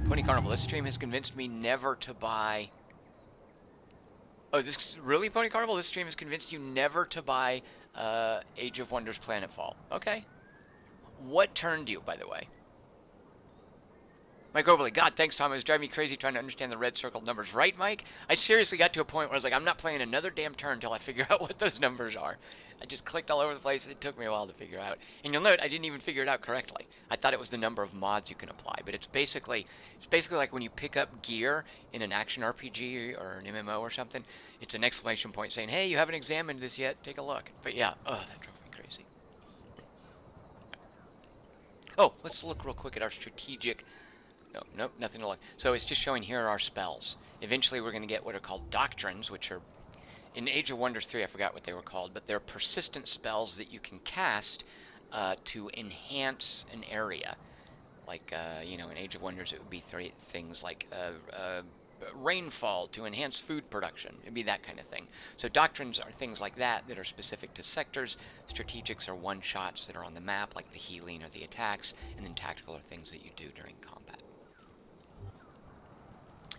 Pony Carnival, this stream has convinced me never to buy Oh, this really, Pony Carnival? This stream has convinced you never to buy Age of Wonders Planetfall. Okay. What turned you, by the way? Mike Oberly, God, thanks, Tom. It was driving me crazy trying to understand the red circled numbers. Right, Mike? I seriously got to a point where I was like, I'm not playing another damn turn until I figure out what those numbers are. I just clicked all over the place. It took me a while to figure out. And you'll note I didn't even figure it out correctly. I thought it was the number of mods you can apply, but it's basically like when you pick up gear in an action RPG or an MMO or something. It's an exclamation point saying, "Hey, you haven't examined this yet. Take a look." But yeah, oh, that drove me crazy. Oh, let's look real quick at our strategic. No, nope, nothing to look. So it's just showing here are our spells. Eventually we're going to get what are called doctrines, which are, in Age of Wonders 3, I forgot what they were called, but they're persistent spells that you can cast to enhance an area. Like, in Age of Wonders it would be things like rainfall to enhance food production. It'd be that kind of thing. So doctrines are things like that that are specific to sectors. Strategics are one-shots that are on the map, like the healing or the attacks, and then tactical are things that you do during combat.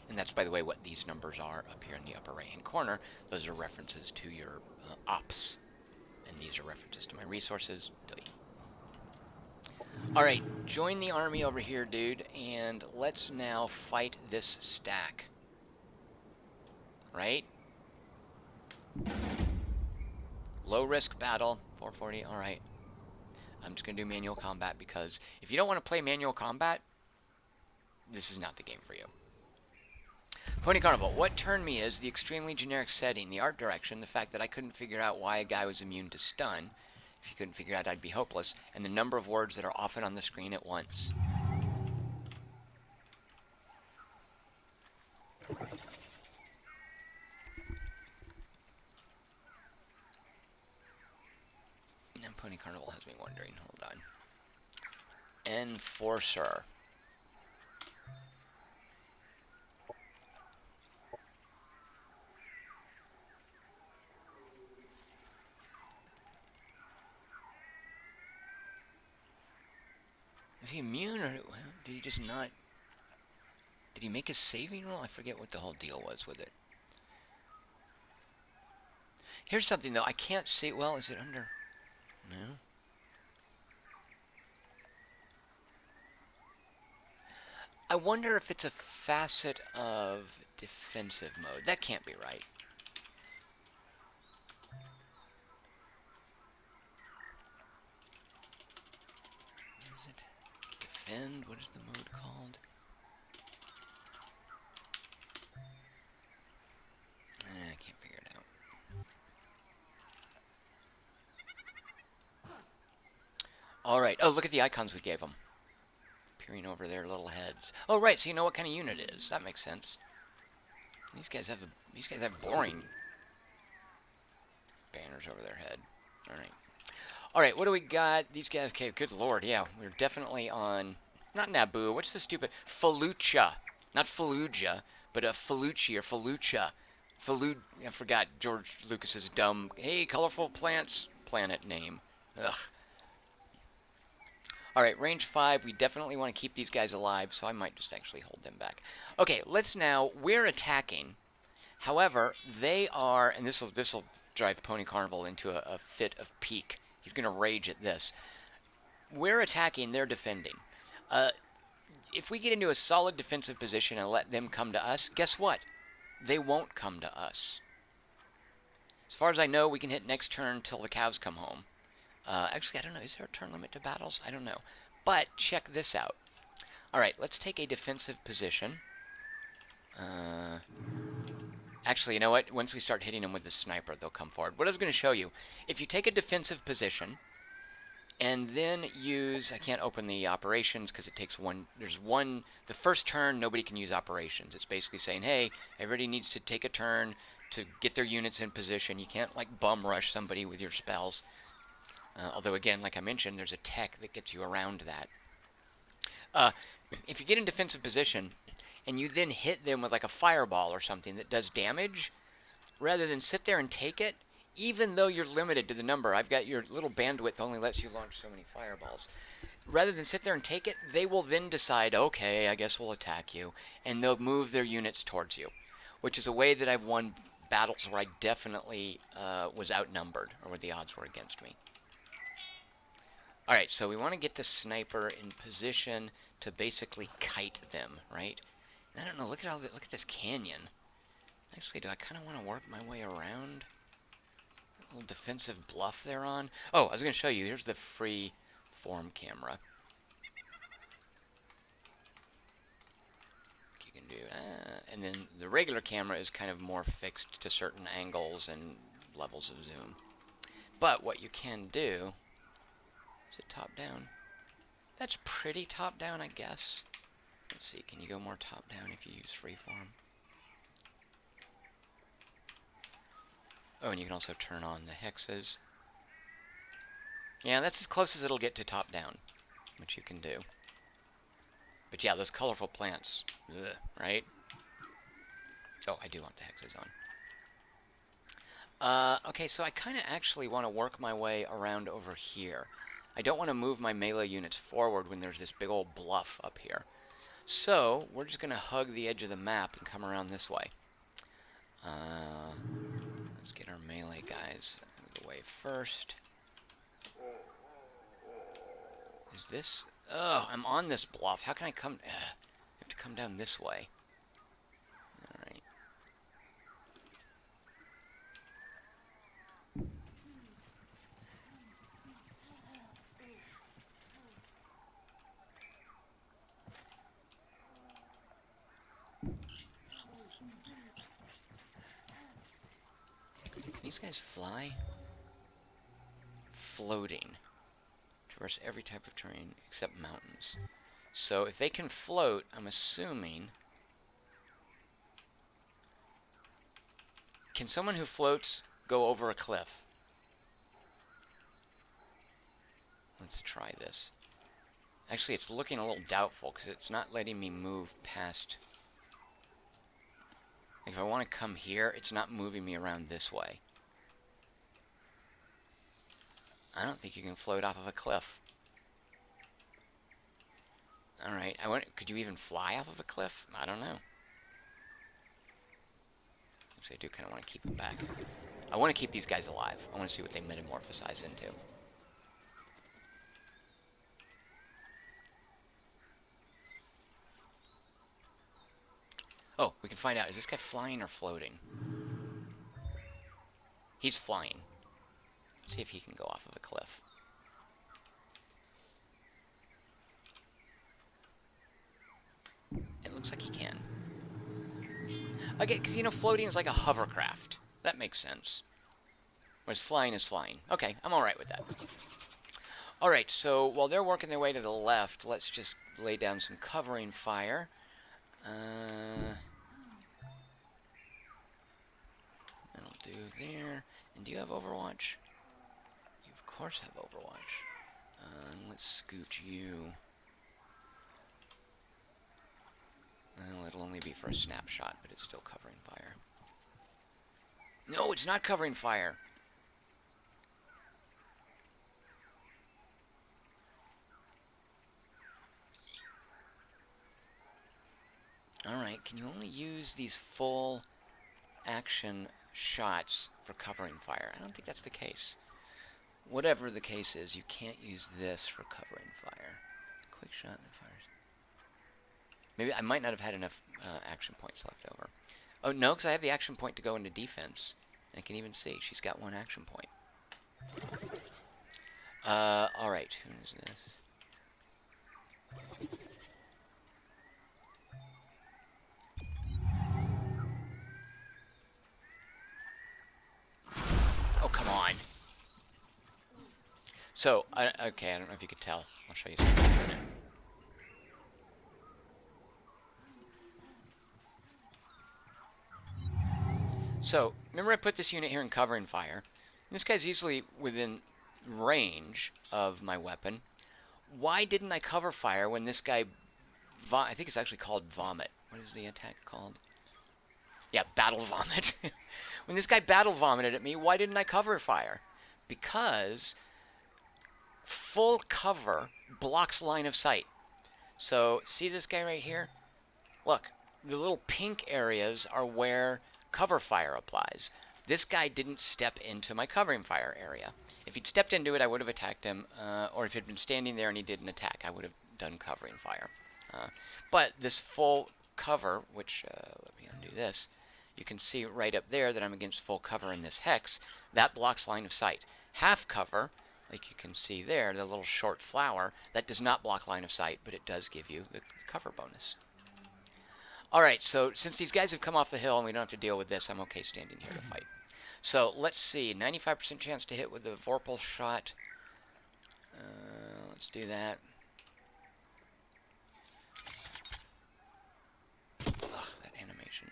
And that's, by the way, what these numbers are up here in the upper right-hand corner. Those are references to your ops. And these are references to my resources. Alright, join the army over here, dude, and let's now fight this stack. Right? Low risk battle, 440, alright. I'm just going to do manual combat because if you don't want to play manual combat, this is not the game for you. Pony Carnival, what turned me is the extremely generic setting, the art direction, the fact that I couldn't figure out why a guy was immune to stun. If you couldn't figure out, I'd be hopeless. And the number of words that are often on the screen at once. Now Pony Carnival has me wondering. Hold on. Enforcer. Is he immune, or did he just not... Did he make a saving roll? I forget what the whole deal was with it. Here's something, though. I can't see... Well, is it under... No. I wonder if it's a facet of defensive mode. That can't be right. Defend? What is the mode called? I can't figure it out. Alright. Oh, look at the icons we gave them. Peering over their little heads. Oh, right. So you know what kind of unit it is. That makes sense. These guys have boring banners over their head. Alright. Alright, what do we got? These guys, okay, good lord, yeah. We're definitely on, not Naboo, what's the stupid, Fallujah. Not Fallujah, but a Falucci or Falucha. I forgot George Lucas's dumb, hey, colorful plants planet name. Ugh. Alright, range 5, we definitely want to keep these guys alive, so I might just actually hold them back. Okay, we're attacking. However, they are, and this will drive Pony Carnival into a fit of pique. He's going to rage at this. We're attacking, they're defending. If we get into a solid defensive position and let them come to us, guess what? They won't come to us. As far as I know, we can hit next turn till the cows come home. Actually, I don't know. Is there a turn limit to battles? I don't know. But check this out. Alright, let's take a defensive position. Actually, you know what? Once we start hitting them with the sniper, they'll come forward. What I was going to show you, if you take a defensive position and then use... I can't open the operations because it takes one... The first turn, nobody can use operations. It's basically saying, hey, everybody needs to take a turn to get their units in position. You can't, like, bum rush somebody with your spells. Although, again, like I mentioned, there's a tech that gets you around that. If you get in defensive position and you then hit them with like a fireball or something that does damage, rather than sit there and take it, even though you're limited to the number, I've got your little bandwidth only lets you launch so many fireballs. Rather than sit there and take it, they will then decide, okay, I guess we'll attack you, and they'll move their units towards you, which is a way that I've won battles where I definitely was outnumbered, or where the odds were against me. Alright, so we want to get the sniper in position to basically kite them, right? I don't know, look at this canyon. Actually, do I kind of want to work my way around? A little defensive bluff they're on. Oh, I was going to show you. Here's the free form camera. You can do that. And then the regular camera is kind of more fixed to certain angles and levels of zoom. But what you can do... Is it top down? That's pretty top down, I guess. Let's see, can you go more top down if you use freeform? Oh, and you can also turn on the hexes. Yeah, that's as close as it'll get to top down, which you can do. But yeah, those colorful plants, ugh, right? Oh, I do want the hexes on. Okay, so I kind of actually want to work my way around over here. I don't want to move my melee units forward when there's this big old bluff up here. So, we're just going to hug the edge of the map and come around this way. Let's get our melee guys out of the way first. Is this... Oh, I'm on this bluff. How can I come... I have to come down this way. Alright. These guys fly? Floating. Traverse every type of terrain except mountains. So if they can float, I'm assuming... Can someone who floats go over a cliff? Let's try this. Actually, it's looking a little doubtful because it's not letting me move past... If I want to come here, it's not moving me around this way. I don't think you can float off of a cliff. Alright, could you even fly off of a cliff? I don't know. Actually, I do kind of want to keep them back. I want to keep these guys alive. I want to see what they metamorphosize into. Oh, we can find out. Is this guy flying or floating? He's flying. Let's see if he can go off of a cliff. It looks like he can. Okay, because, you know, floating is like a hovercraft. That makes sense. Whereas flying is flying. Okay, I'm alright with that. Alright, so while they're working their way to the left, let's just lay down some covering fire. That'll do there. And do you have Overwatch? You, of course, have Overwatch. Let's scooch you. Well, it'll only be for a snapshot, but it's still covering fire. No, it's not covering fire. Alright, can you only use these full action shots for covering fire? I don't think that's the case. Whatever the case is, you can't use this for covering fire. Quick shot that fires. Maybe I might not have had enough action points left over. Oh, no, because I have the action point to go into defense. And I can even see she's got one action point. Alright, who is this? Oh, come on. So, okay, I don't know if you could tell. I'll show you something in a minute. So, remember I put this unit here in covering fire. This guy's easily within range of my weapon. Why didn't I cover fire when this guy... I think it's actually called Vomit. What is the attack called? Yeah, Battle Vomit. When this guy battle vomited at me, why didn't I cover fire? Because full cover blocks line of sight. So, see this guy right here? Look, the little pink areas are where cover fire applies. This guy didn't step into my covering fire area. If he'd stepped into it, I would have attacked him, or if he'd been standing there and he did an attack, I would have done covering fire. But this full cover, which, let me undo this, you can see right up there that I'm against full cover in this hex. That blocks line of sight. Half cover, like you can see there, the little short flower, that does not block line of sight, but it does give you the cover bonus. Alright, so since these guys have come off the hill and we don't have to deal with this, I'm okay standing here to fight. So let's see, 95% chance to hit with the Vorpal shot. Let's do that. Ugh, that animation.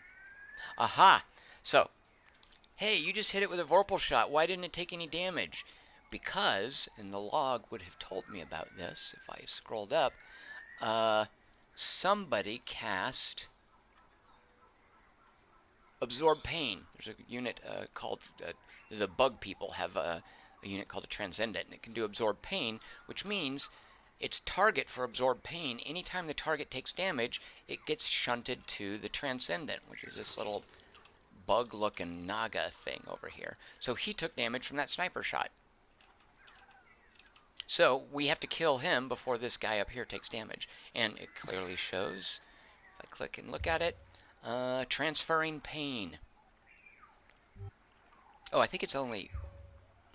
Aha! So, hey, you just hit it with a Vorpal shot. Why didn't it take any damage? Because, and the log would have told me about this if I scrolled up, somebody cast Absorb Pain. There's a unit called, the bug people have a unit called a Transcendent, and it can do Absorb Pain, which means its target for Absorb Pain, anytime the target takes damage, it gets shunted to the Transcendent, which is this little bug-looking Naga thing over here. So he took damage from that sniper shot. So we have to kill him before this guy up here takes damage. And it clearly shows, if I click and look at it, Transferring Pain. Oh, I think it's only...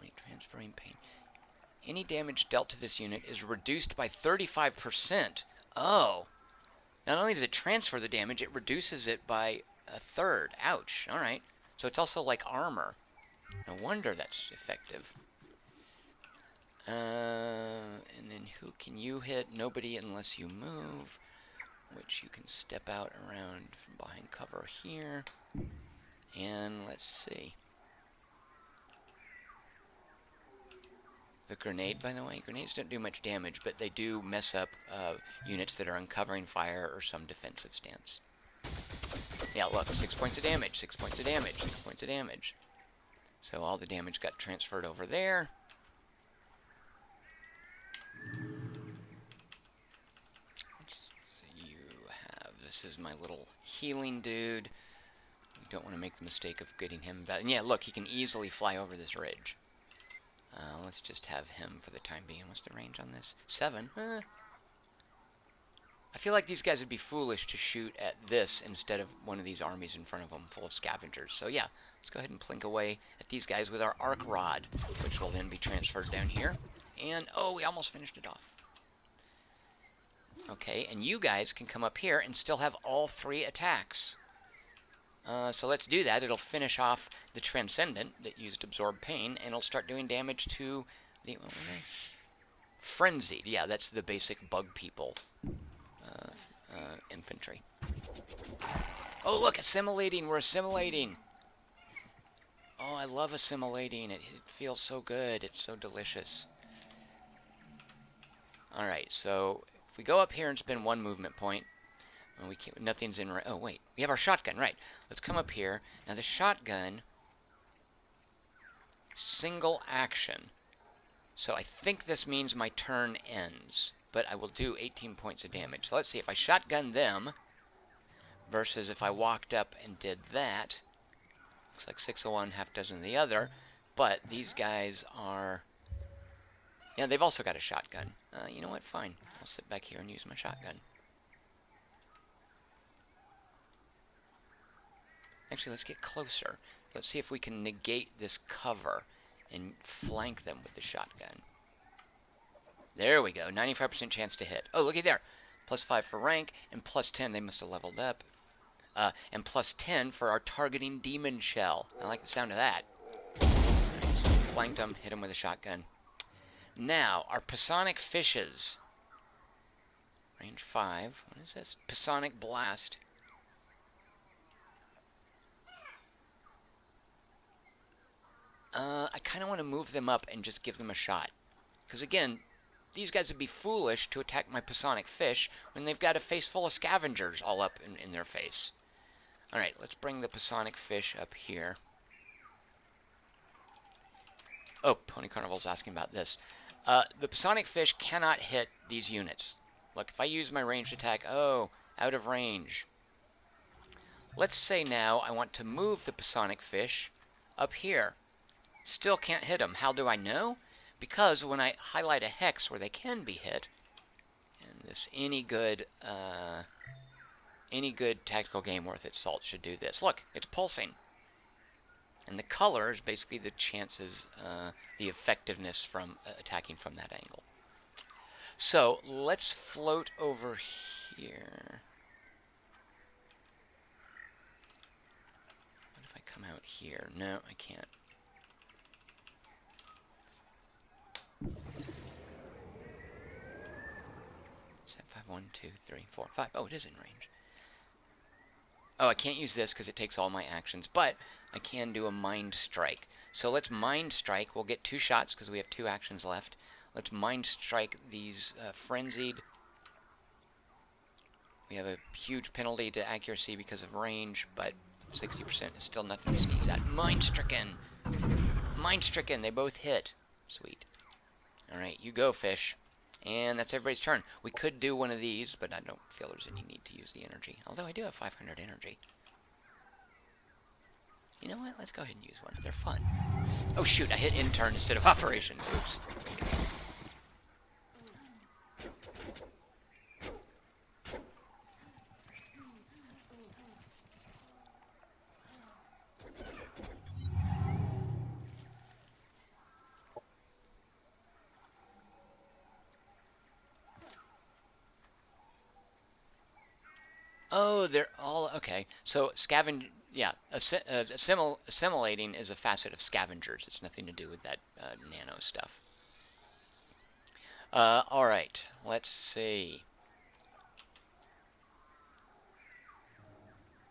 Wait, Transferring Pain. Any damage dealt to this unit is reduced by 35%. Oh. Not only does it transfer the damage, it reduces it by a third. Ouch. Alright. So it's also like armor. No wonder that's effective. And then who can you hit? Nobody unless you move, which you can step out around from behind cover here. And let's see. The grenade, by the way, grenades don't do much damage, but they do mess up units that are on covering fire or some defensive stance. Yeah, look, 6 points of damage, 6 points of damage, 6 points of damage. So all the damage got transferred over there. This is my little healing dude. You don't want to make the mistake of getting him back. And yeah, look, he can easily fly over this ridge. Let's just have him for the time being. What's the range on this? 7. I feel like these guys would be foolish to shoot at this instead of one of these armies in front of them full of scavengers. So yeah, let's go ahead and plink away at these guys with our arc rod, which will then be transferred down here. And, oh, we almost finished it off. Okay, and you guys can come up here and still have all 3 attacks. So let's do that. It'll finish off the Transcendent that used Absorb Pain, and it'll start doing damage to the... What were they? Frenzied. Yeah, that's the basic bug people infantry. Oh, look, assimilating. We're assimilating. Oh, I love assimilating. It feels so good. It's so delicious. Alright, so... If we go up here and spend 1 movement point, and we can't, nothing's in... Oh, wait. We have our shotgun, right. Let's come up here. Now, the shotgun... Single action. So I think this means my turn ends. But I will do 18 points of damage. So let's see. If I shotgun them, versus if I walked up and did that... Looks like 6 of one, half dozen the other. But these guys are... Yeah, they've also got a shotgun. You know what? Fine. I'll sit back here and use my shotgun. Actually, let's get closer. Let's see if we can negate this cover and flank them with the shotgun. There we go. 95% chance to hit. Oh, looky there. +5 for rank, and +10. They must have leveled up. And +10 for our targeting demon shell. I like the sound of that. Right, so we flanked them, hit them with a shotgun. Now, our Psionic Fishes. Range 5. What is this? Psionic Blast. I kind of want to move them up and just give them a shot. Because again, these guys would be foolish to attack my Psionic Fish when they've got a face full of scavengers all up in their face. Alright, let's bring the Psionic Fish up here. Oh, Pony Carnival's asking about this. The Psionic Fish cannot hit these units. Look, if I use my ranged attack, oh, out of range. Let's say now I want to move the Pasonic fish up here. Still can't hit them. How do I know? Because when I highlight a hex where they can be hit, and this any good tactical game worth its salt should do this. Look, it's pulsing. And the color is basically the chances, the effectiveness from attacking from that angle. So let's float over here. What if I come out here? No, I can't. Is that 5, 1, 2, 3, 4, 5? Oh, it is in range. Oh, I can't use this because it takes all my actions, but I can do a Mind Strike. So let's Mind Strike. We'll get 2 shots because we have 2 actions left. Let's Mind Strike these Frenzied. We have a huge penalty to accuracy because of range, but 60% is still nothing to sneeze at. Mind Stricken! Mind Stricken! They both hit. Sweet. Alright, you go, fish. And that's everybody's turn. We could do one of these, but I don't feel there's any need to use the energy. Although I do have 500 energy. You know what? Let's go ahead and use one. They're fun. Oh shoot, I hit intern instead of operations. Oops. Oh, they're all okay. So assimilating is a facet of scavengers. It's nothing to do with that nano stuff. All right, let's see.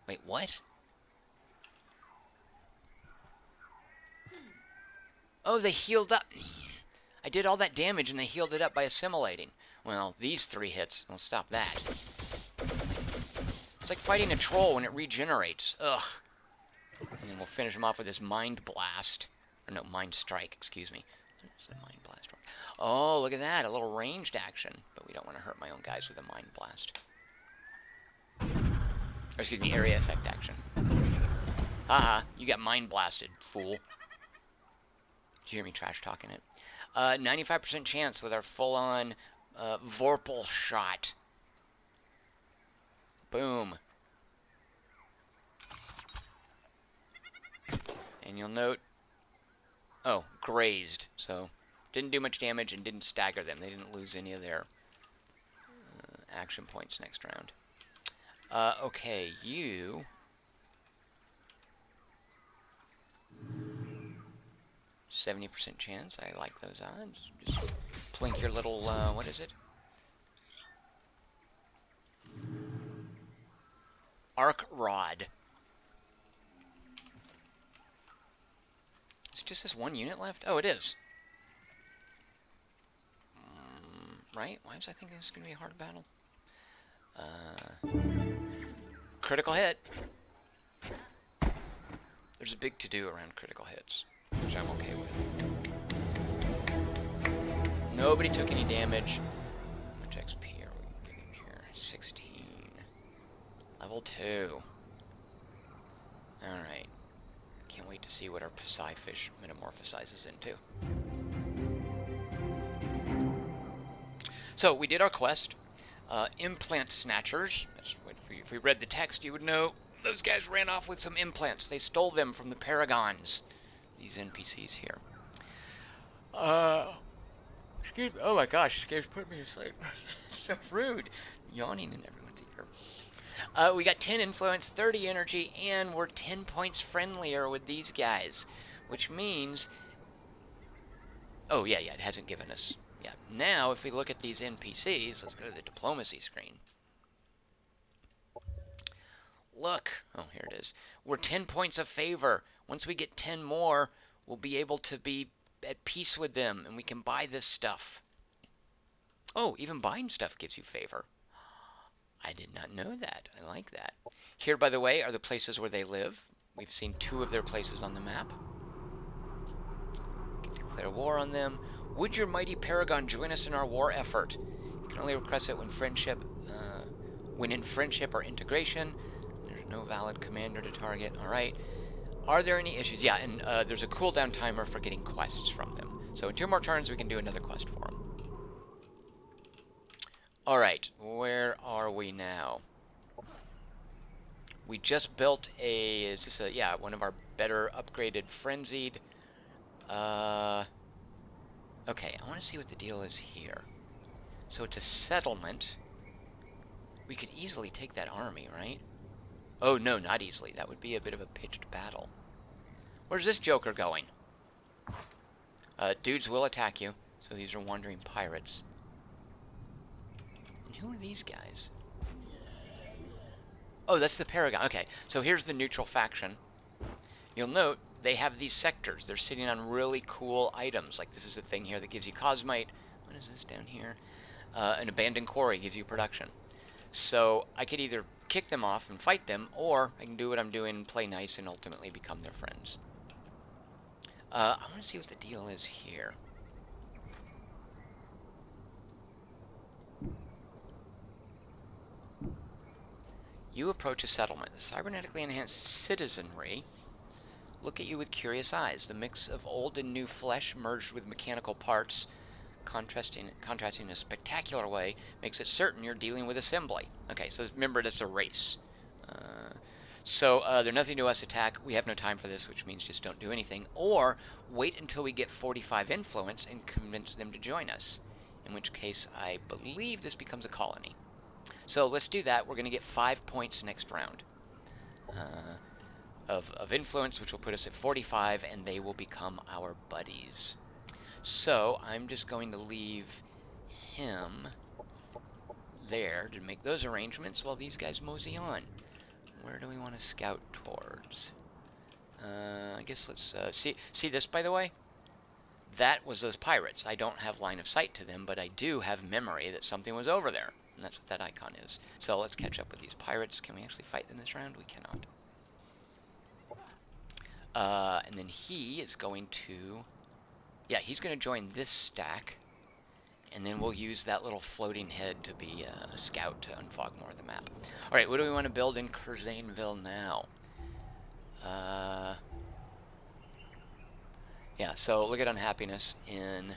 Wait, what? Oh, they healed up. I did all that damage and they healed it up by assimilating. Well, these 3 hits will stop that. It's like fighting a troll when it regenerates. Ugh. And then we'll finish him off with this Mind Blast. Or no, Mind Strike, excuse me. It's a Mind Blast. Oh, look at that. A little ranged action. But we don't want to hurt my own guys with a Mind Blast. Or excuse me, area effect action. Haha, you got Mind Blasted, fool. Did you hear me trash talking it? 95% chance with our full-on Vorpal shot. Boom. And you'll note, oh, grazed. So, didn't do much damage and didn't stagger them. They didn't lose any of their action points next round. Okay, you... 70% chance. I like those odds. Just plink your little, what is it? Arc Rod. Is it just this one unit left? Oh, it is. Right? Why was I thinking this is going to be a hard battle? Critical hit. There's a big to-do around critical hits, which I'm okay with. Nobody took any damage. How much XP are we getting here? 16. Level 2. Alright. Can't wait to see what our Psy fish metamorphosizes into. So, we did our quest. Implant Snatchers. That's what, if we read the text, you would know those guys ran off with some implants. They stole them from the Paragons. These NPCs here. Excuse me. Oh my gosh, this game's put me to sleep. So rude. Yawning in everyone's ear. We got 10 influence, 30 energy, and we're 10 points friendlier with these guys. Which means... Oh, yeah, it hasn't given us... Yeah, now if we look at these NPCs, let's go to the diplomacy screen. Look. Oh, here it is. We're 10 points of favor. Once we get 10 more, we'll be able to be at peace with them, and we can buy this stuff. Oh, even buying stuff gives you favor. I did not know that. I like that. Here, by the way, are the places where they live. We've seen 2 of their places on the map. We can declare war on them. Would your mighty Paragon join us in our war effort? You can only request it when in friendship or integration. There's No valid commander to target. Alright. Are there any issues? Yeah, and there's a cooldown timer for getting quests from them. So in 2 more turns, we can do another quest for them. Alright, where are we now? We just built a, is this a, yeah, one of our better upgraded frenzied. Okay, I want to see what the deal is here. So it's a settlement. We could easily take that army, right? Oh, no, not easily. That would be a bit of a pitched battle. Where's this joker going? Dudes will attack you. So these are wandering pirates. And who are these guys? Oh, that's the Paragon. Okay, so here's the neutral faction. You'll note they have these sectors. They're sitting on really cool items. Like this is a thing here that gives you Cosmite. What is this down here? An abandoned quarry gives you production. So I could either kick them off and fight them, or I can do what I'm doing, play nice, and ultimately become their friends. I want to see what the deal is here. You approach a settlement. The cybernetically enhanced citizenry look at you with curious eyes. The mix of old and new flesh merged with mechanical parts, contrasting in a spectacular way, makes it certain you're dealing with assembly. Okay, so remember that's a race. They're nothing to us, attack. We have no time for this, which means just don't do anything. Or wait until we get 45 influence and convince them to join us. In which case, I believe this becomes a colony. So let's do that. We're going to get 5 points next round of influence, which will put us at 45, and they will become our buddies. So I'm just going to leave him there to make those arrangements while these guys mosey on. Where do we want to scout towards? I guess let's see this, by the way? That was those pirates. I don't have line of sight to them, but I do have memory that something was over there. And that's what that icon is. So let's catch up with these pirates. Can we actually fight them this round? We cannot. And then he is going to... Yeah, he's going to join this stack. And then we'll use that little floating head to be a scout to unfog more of the map. Alright, what do we want to build in Curzainville now? Yeah, so look at unhappiness. In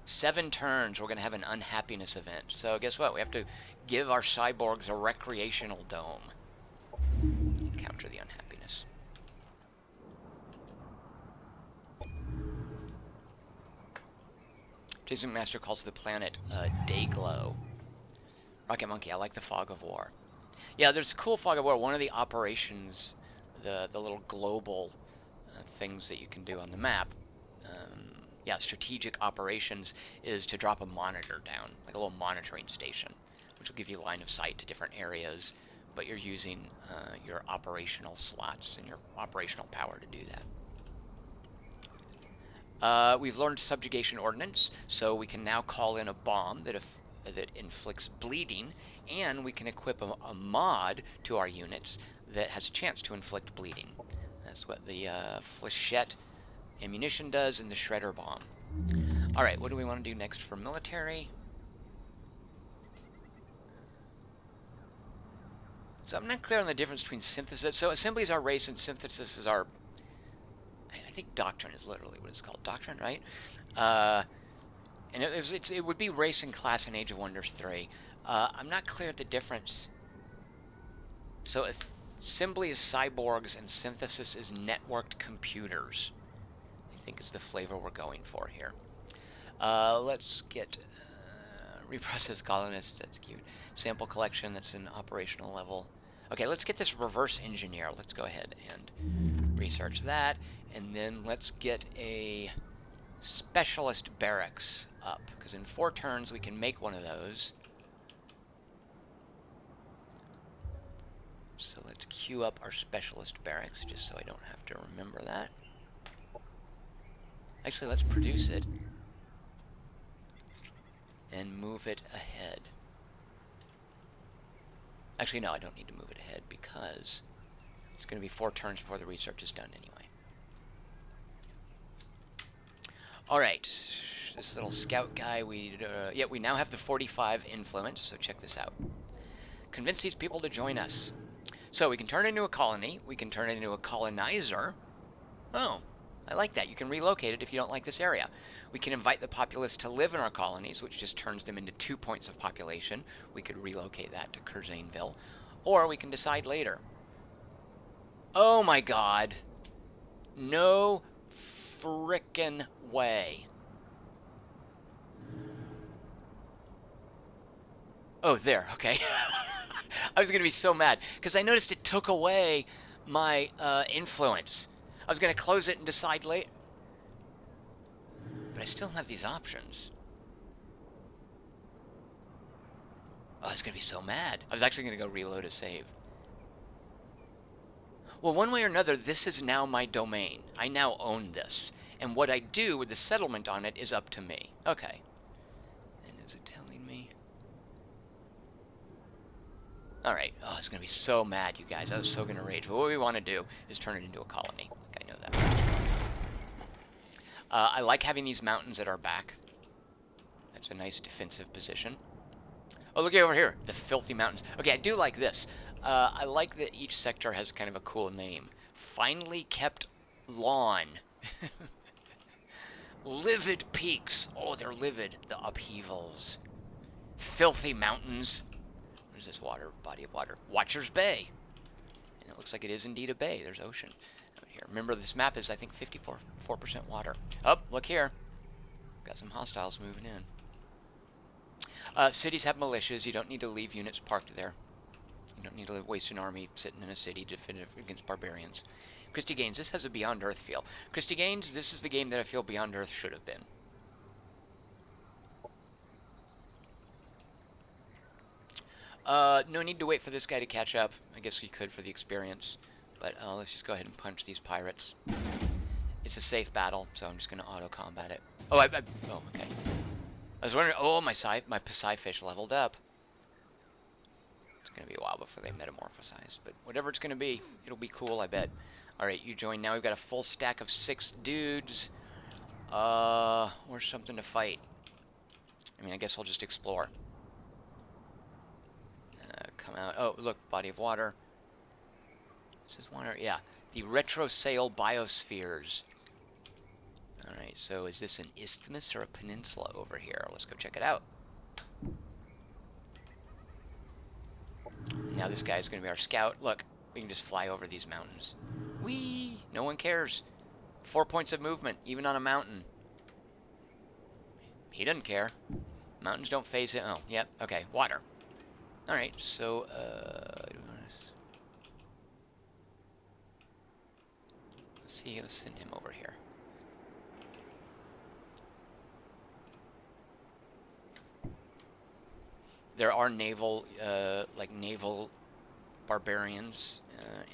7 turns, we're going to have an unhappiness event. So guess what? We have to give our cyborgs a recreational dome. Counter the unhappiness. Jason Master calls the planet Dayglow. Rocket Monkey, I like the Fog of War. Yeah, there's a cool Fog of War. One of the operations, the little global things that you can do on the map, yeah, strategic operations, is to drop a monitor down, like a little monitoring station, which will give you line of sight to different areas, but you're using your operational slots and your operational power to do that. We've learned subjugation ordnance, so we can now call in a bomb that inflicts bleeding, and we can equip a mod to our units that has a chance to inflict bleeding. That's what the flechette ammunition does and the shredder bomb. Alright, what do we want to do next for military? So I'm not clear on the difference between synthesis. So assembly is our race and synthesis is our... I think doctrine is literally what it's called. Doctrine, right? And it would be race and class in Age of Wonders 3. I'm not clear at the difference. So assembly is cyborgs and synthesis is networked computers. I think is the flavor we're going for here. Let's get reprocessed colonists. That's cute. Sample collection. That's an operational level. Okay, let's get this reverse engineer. Let's go ahead and research that, and then let's get a specialist barracks up, because in 4 turns we can make one of those. So let's queue up our specialist barracks, just so I don't have to remember that. Actually, let's produce it and move it ahead. Actually, no, I don't need to move it ahead because it's going to be 4 turns before the research is done anyway. Alright, this little scout guy, we now have the 45 influence, so check this out. Convince these people to join us. So we can turn it into a colony. We can turn it into a colonizer. Oh, I like that. You can relocate it if you don't like this area. We can invite the populace to live in our colonies, which just turns them into 2 points of population. We could relocate that to Curzaneville. Or we can decide later. Oh my god. No frickin' way. Oh, there. Okay. I was going to be so mad because I noticed it took away my influence. I was going to close it and decide later. But I still have these options. Oh, I was going to be so mad. I was actually going to go reload a save. Well, one way or another, this is now my domain. I now own this. And what I do with the settlement on it is up to me. Okay. And is it telling me? Alright. Oh, I was going to be so mad, you guys. I was so going to rage. But what we want to do is turn it into a colony. I know that. I like having these mountains at our back. That's a nice defensive position. Oh, look over here. The filthy mountains. Okay, I do like this. I like that each sector has kind of a cool name. Finely kept lawn. Livid peaks. Oh, they're livid. The upheavals. Filthy mountains. What is this water? Body of water. Watcher's Bay. And it looks like it is indeed a bay. There's ocean out here. Remember, this map is, I think, 54% water. Oh, look here. Got some hostiles moving in. Cities have militias. You don't need to leave units parked there. You don't need to waste an army sitting in a city to defend against barbarians. Christy Gaines, this has a Beyond Earth feel. Christy Gaines, this is the game that I feel Beyond Earth should have been. No need to wait for this guy to catch up. I guess we could for the experience. But let's just go ahead and punch these pirates. It's a safe battle, so I'm just going to auto-combat it. Oh, oh, okay. I was wondering, oh, my Psy fish leveled up. It's going to be a while before they metamorphosize, but whatever it's going to be, it'll be cool, I bet. Alright, you join now. We've got a full stack of 6 dudes. Where's something to fight? I mean, I guess I'll just explore. Come out. Oh, look, body of water. This is water, yeah. The retrosail biospheres. Alright, so is this an isthmus or a peninsula over here? Let's go check it out. Now this guy's going to be our scout. Look, we can just fly over these mountains. Whee! No one cares. 4 points of movement, even on a mountain. He doesn't care. Mountains don't phase it. Oh, yep, okay, water. Alright, so, let's see, let's send him over here. There are naval, naval barbarians,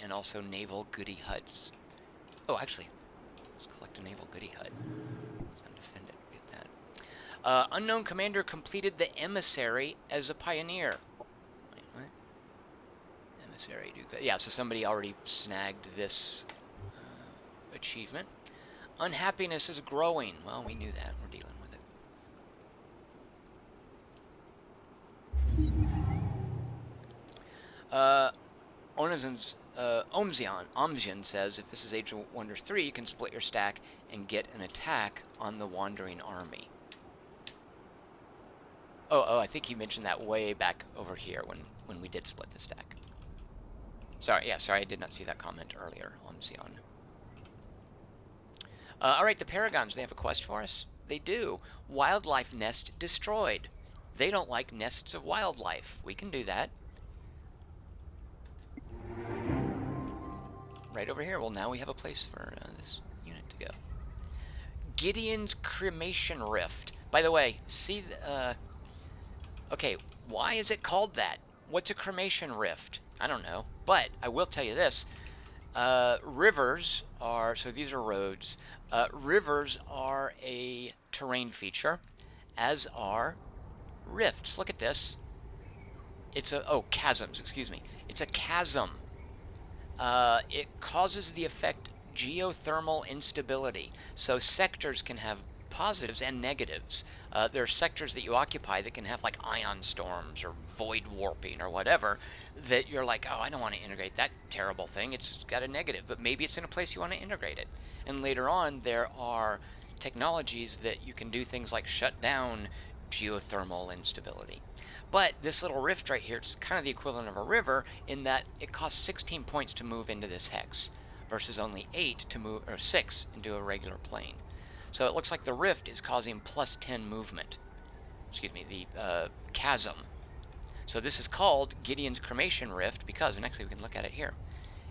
and also naval goody huts. Oh, actually, let's collect a naval goody hut. Let's undefend it, get that. Unknown commander completed the emissary as a pioneer. Wait, what? Emissary, yeah, so somebody already snagged this achievement. Unhappiness is growing. Well, we knew that. We're dealing with it. Omzian says, if this is Age of Wonders 3, you can split your stack and get an attack on the wandering army. Oh, I think he mentioned that way back over here when we did split the stack. Sorry, I did not see that comment earlier, Omzian. Alright, the Paragons, they have a quest for us? They do. Wildlife nest destroyed. They don't like nests of wildlife. We can do that. Right over here. Well, now we have a place for this unit to go. Gideon's Cremation Rift. By the way, see, okay, why is it called that? What's a cremation rift? I don't know. But I will tell you this. Rivers are, so these are roads. Rivers are a terrain feature, as are rifts. Look at this. It's a, oh, chasms, excuse me. It's a chasm. It causes the effect geothermal instability. So sectors can have positives and negatives. There are sectors that you occupy that can have like ion storms or void warping or whatever that you're like, oh, I don't want to integrate that terrible thing. It's got a negative, but maybe it's in a place you want to integrate it. And later on, there are technologies that you can do things like shut down geothermal instability. But this little rift right here, it's kind of the equivalent of a river in that it costs 16 points to move into this hex versus only 8 to move, or 6 into a regular plane. So it looks like the rift is causing plus 10 movement. Excuse me, the chasm. So this is called Gideon's Cremation Rift because, and actually we can look at it here.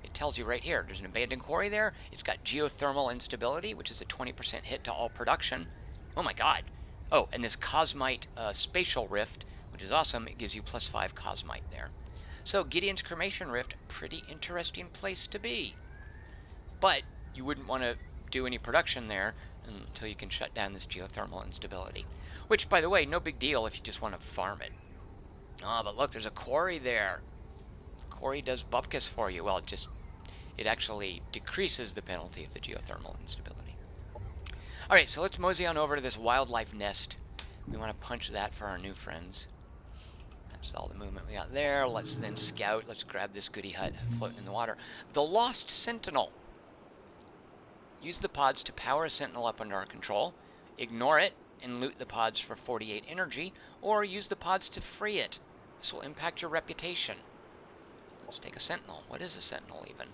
It tells you right here, there's an abandoned quarry there. It's got geothermal instability, which is a 20% hit to all production. Oh my god. Oh, and this Cosmite Spatial Rift, which is awesome. It gives you plus 5 Cosmite there. So Gideon's Cremation Rift, pretty interesting place to be. But you wouldn't want to do any production there until you can shut down this geothermal instability. Which, by the way, no big deal if you just want to farm it. Oh, but look, there's a quarry there. Quarry does bupkis for you. Well, it actually decreases the penalty of the geothermal instability. Alright, so let's mosey on over to this wildlife nest. We want to punch that for our new friends. That's all the movement we got there. Let's then scout. Let's grab this goody hut floating in the water. The Lost Sentinel. Use the pods to power a sentinel up under our control. Ignore it and loot the pods for 48 energy, or use the pods to free it. This will impact your reputation. Let's take a sentinel. What is a sentinel even?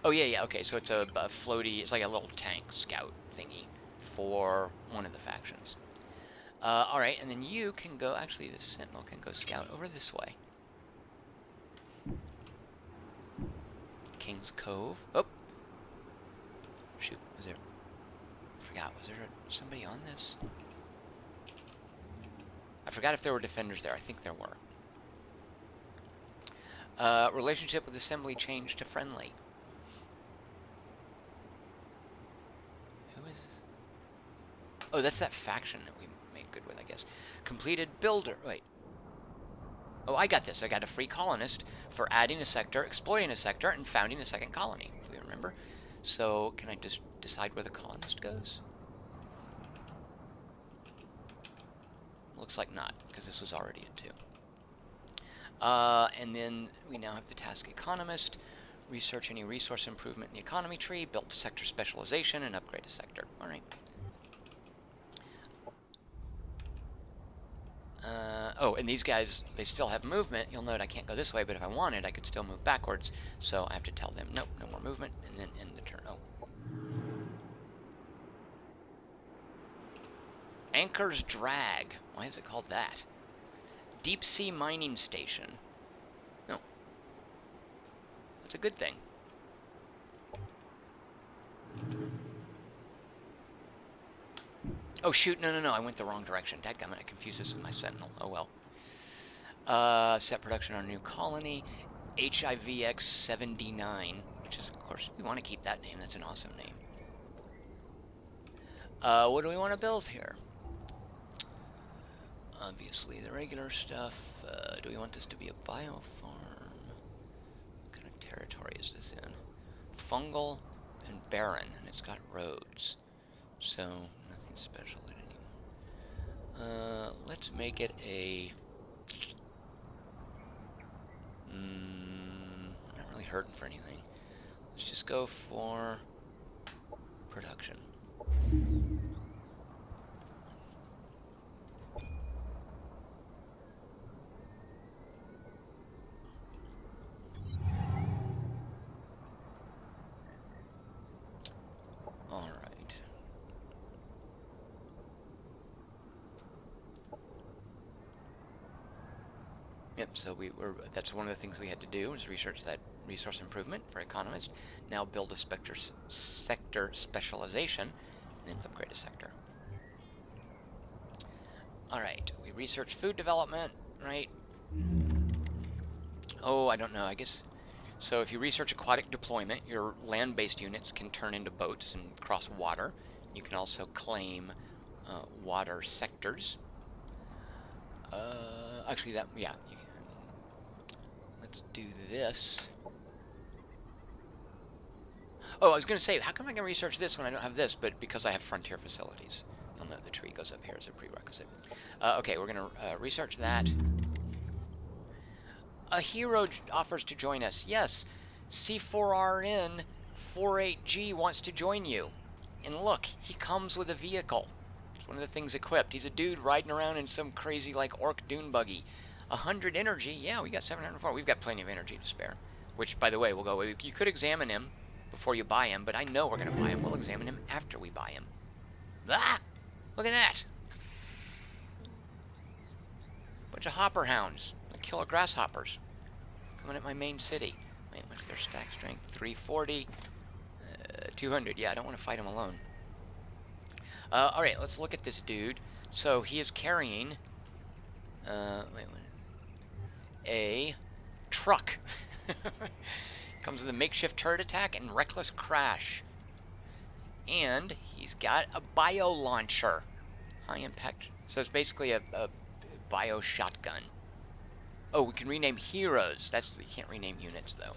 Oh yeah, okay, so it's a floaty, it's like a little tank scout thingy for one of the factions. Alright, and then you can go, actually the sentinel can go scout over this way. King's Cove. Oh! Shoot, was there, I forgot, was there somebody on this? I forgot if there were defenders there, I think there were. Relationship with assembly changed to friendly. Who is this? Oh, that's that faction that we made good with, I guess. Completed builder. Wait. Oh, I got this. I got a free colonist for adding a sector, exploiting a sector, and founding a second colony, if we remember. So, can I just decide where the colonist goes? Looks like not, because this was already a 2. And then we now have the task economist. Research any resource improvement in the economy tree, build sector specialization, and upgrade a sector. Alright. Oh, and these guys, they still have movement. You'll note I can't go this way, but if I wanted, I could still move backwards. So I have to tell them, nope, no more movement, and then end the turn. Oh. Anchor's Drag. Why is it called that? Deep Sea Mining Station. No. That's a good thing. Oh shoot, no, I went the wrong direction. Dadgummit, I confused this with my Sentinel. Oh well. Set production on a new colony. HIVX79, which is, of course, we want to keep that name. That's an awesome name. What do we want to build here? Obviously, the regular stuff. Do we want this to be a biofarm? What kind of territory is this in? Fungal and barren, and it's got roads. So, nothing special at anymore. Let's make it a... I'm not really hurting for anything. Let's just go for production. Alright. Yep, so that's one of the things we had to do, was research that resource improvement for economist. Now build a sector specialization, and then upgrade a sector. Alright, we research food development, right? Oh, I don't know, I guess. So if you research aquatic deployment, your land-based units can turn into boats and cross water. You can also claim water sectors. Actually, yeah, you can. Let's do this. Oh, I was going to say, how come I can research this when I don't have this? But because I have frontier facilities. You'll note the tree goes up here as a prerequisite. Okay, we're going to research that. A hero offers to join us. Yes, C4RN 48G wants to join you. And look, he comes with a vehicle. It's one of the things equipped. He's a dude riding around in some crazy like orc dune buggy. 100 energy. Yeah, we got 704. We've got plenty of energy to spare. Which, by the way, we'll go. You could examine him before you buy him, but I know we're going to buy him. We'll examine him after we buy him. Ah! Look at that! Bunch of hopper hounds. Killer grasshoppers. Coming at my main city. Wait, what's their stack strength? 340. 200. Yeah, I don't want to fight him alone. Alright, let's look at this dude. So, he is carrying... a truck. Comes with a makeshift turret attack and reckless crash. And he's got a bio launcher. High impact. So it's basically a bio shotgun. Oh, we can rename heroes. You can't rename units though.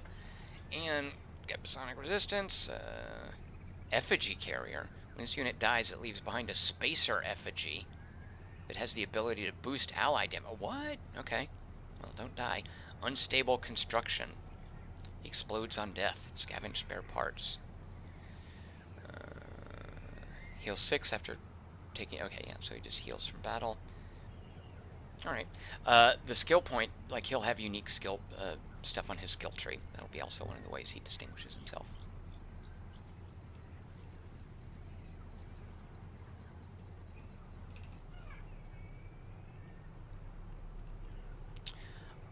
And got psionic resistance. Effigy carrier. When this unit dies, it leaves behind a spacer effigy that has the ability to boost ally damage. What? Okay. Well, don't die. Unstable construction. Explodes on death. Scavenge spare parts. Heal 6 after taking... Okay, yeah, so he just heals from battle. Alright. The skill point, like he'll have unique skill stuff on his skill tree. That'll be also one of the ways he distinguishes himself.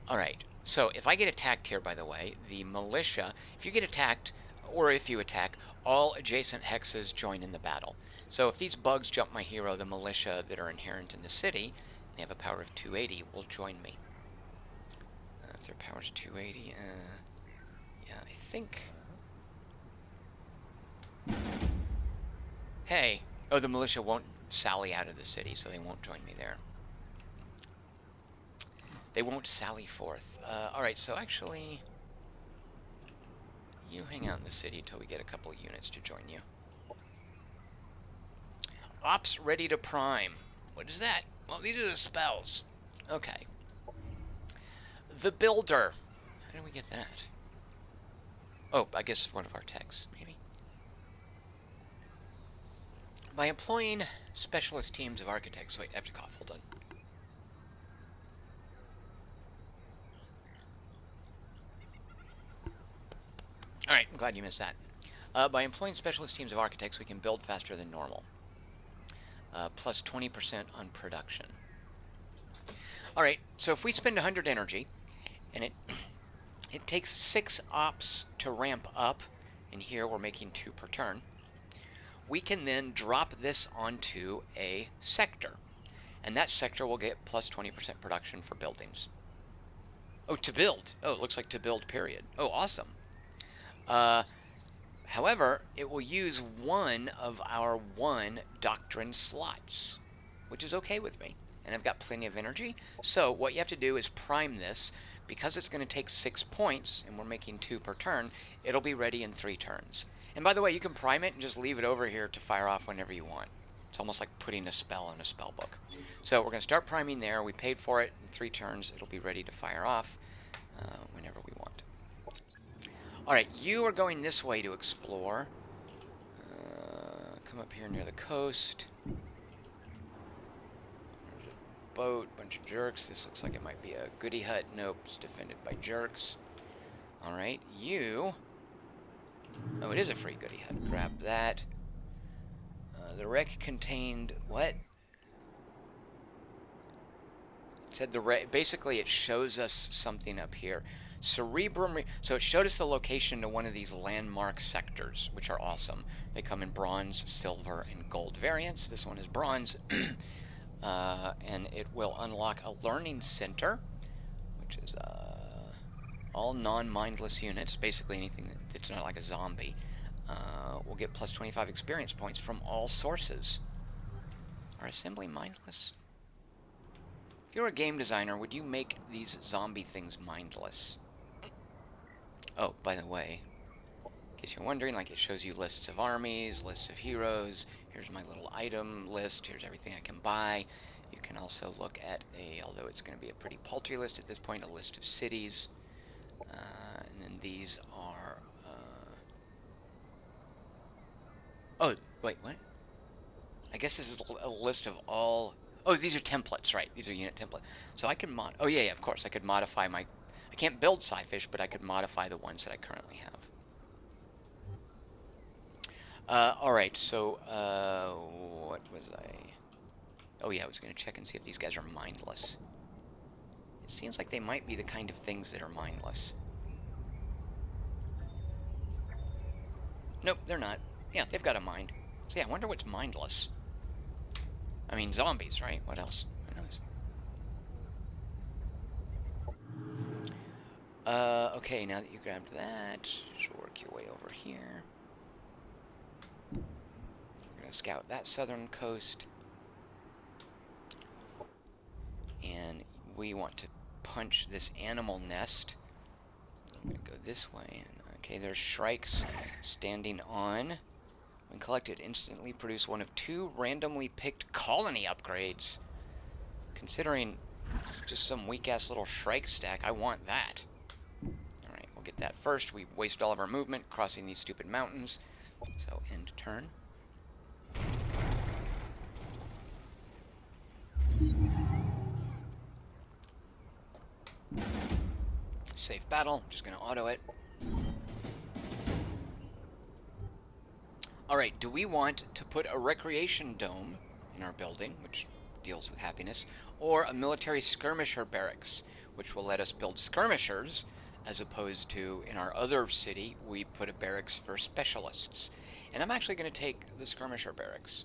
Alright, so if I get attacked here, by the way, the militia, if you get attacked, or if you attack, all adjacent hexes join in the battle. So if these bugs jump my hero, the militia that are inherent in the city, they have a power of 280, will join me. If their power's 280, yeah, I think... Hey! Oh, the militia won't sally out of the city, so they won't join me there. They won't sally forth. Alright, so actually... You hang out in the city until we get a couple of units to join you. Ops ready to prime. What is that? Well, these are the spells. Okay. The Builder. How do we get that? Oh, I guess one of our techs, maybe. By employing specialist teams of architects. Wait, I have to cough. Hold on. Alright, I'm glad you missed that. By employing specialist teams of architects, we can build faster than normal. Plus 20% on production. Alright, so if we spend 100 energy, and it takes 6 ops to ramp up, and here we're making 2 per turn, we can then drop this onto a sector. And that sector will get plus 20% production for buildings. Oh, to build. Oh, it looks like to build, period. Oh, awesome. However, it will use one of our 1 doctrine slots, which is okay with me. And I've got plenty of energy. So what you have to do is prime this. Because it's going to take 6 points, and we're making 2 per turn, it'll be ready in 3 turns. And by the way, you can prime it and just leave it over here to fire off whenever you want. It's almost like putting a spell in a spell book. So we're going to start priming there. We paid for it in 3 turns. It'll be ready to fire off whenever we want. Alright, you are going this way to explore. Come up here near the coast. There's a boat, bunch of jerks. This looks like it might be a goody hut. Nope, it's defended by jerks. Alright, you... Oh, it is a free goody hut. Grab that. The wreck contained... What? It said the wreck... Basically, it shows us something up here. Cerebrum... So it showed us the location to one of these landmark sectors, which are awesome. They come in bronze, silver, and gold variants. This one is bronze. And it will unlock a learning center, which is all non-mindless units. Basically anything that's not like a zombie. Will get plus 25 experience points from all sources. Are assembly mindless? If you were a game designer, would you make these zombie things mindless? Oh, by the way, in case you you're wondering, like, it shows you lists of armies, lists of heroes. Here's my little item list. Here's everything I can buy. You can also look at although it's going to be a pretty paltry list at this point, a list of cities. And then these are, oh, wait, what? I guess this is a list of all, oh, these are templates, right? These are unit templates. So I can oh yeah, of course, I could modify I can't build Sci-Fish, but I could modify the ones that I currently have. Alright, so, what was I? Oh yeah, I was going to check and see if these guys are mindless. It seems like they might be the kind of things that are mindless. Nope, they're not. Yeah, they've got a mind. So yeah, I wonder what's mindless. I mean, zombies, right? What else? Who knows? Okay, now that you grabbed that, just work your way over here. We're going to scout that southern coast. And we want to punch this animal nest. I'm going to go this way. Okay, there's shrikes standing on. When collected, instantly produce one of 2 randomly picked colony upgrades. Considering just some weak-ass little shrike stack, I want that. Alright, we'll get that first. We wasted all of our movement crossing these stupid mountains. So, end turn. Safe battle. I'm just going to auto it. Alright, do we want to put a recreation dome in our building, which deals with happiness, or a military skirmisher barracks, which will let us build skirmishers, as opposed to, in our other city, we put a barracks for specialists. And I'm actually going to take the skirmisher barracks.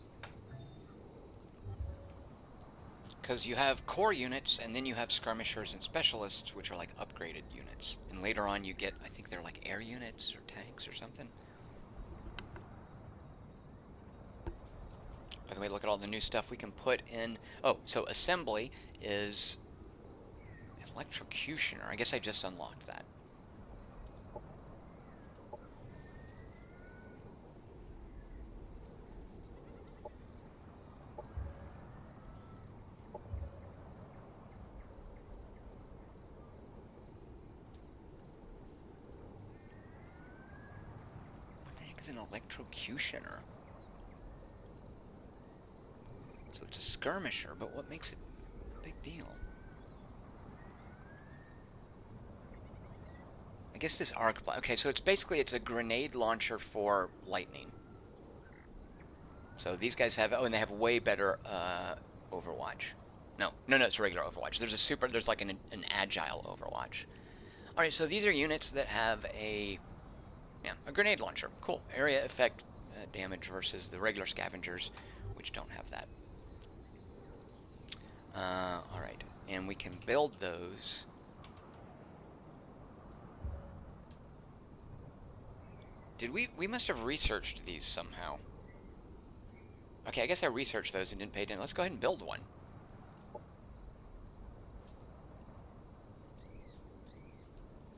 Because you have core units, and then you have skirmishers and specialists, which are like upgraded units. And later on you get, I think they're like air units or tanks or something. By the way, look at all the new stuff we can put in. Oh, so assembly is electrocutioner. I guess I just unlocked that. What the heck is an electrocutioner? So it's a skirmisher, but what makes it a big deal? I guess this arc blast. Okay, so it's basically a grenade launcher for lightning. So these guys have, oh, and they have way better Overwatch. No, it's a regular Overwatch. There's like an agile Overwatch. All right, so these are units that have a grenade launcher. Cool. Area effect damage versus the regular scavengers, which don't have that. All right, and we can build those. Did we must have researched these somehow. Okay, I guess I researched those and didn't pay attention. Let's go ahead and build one.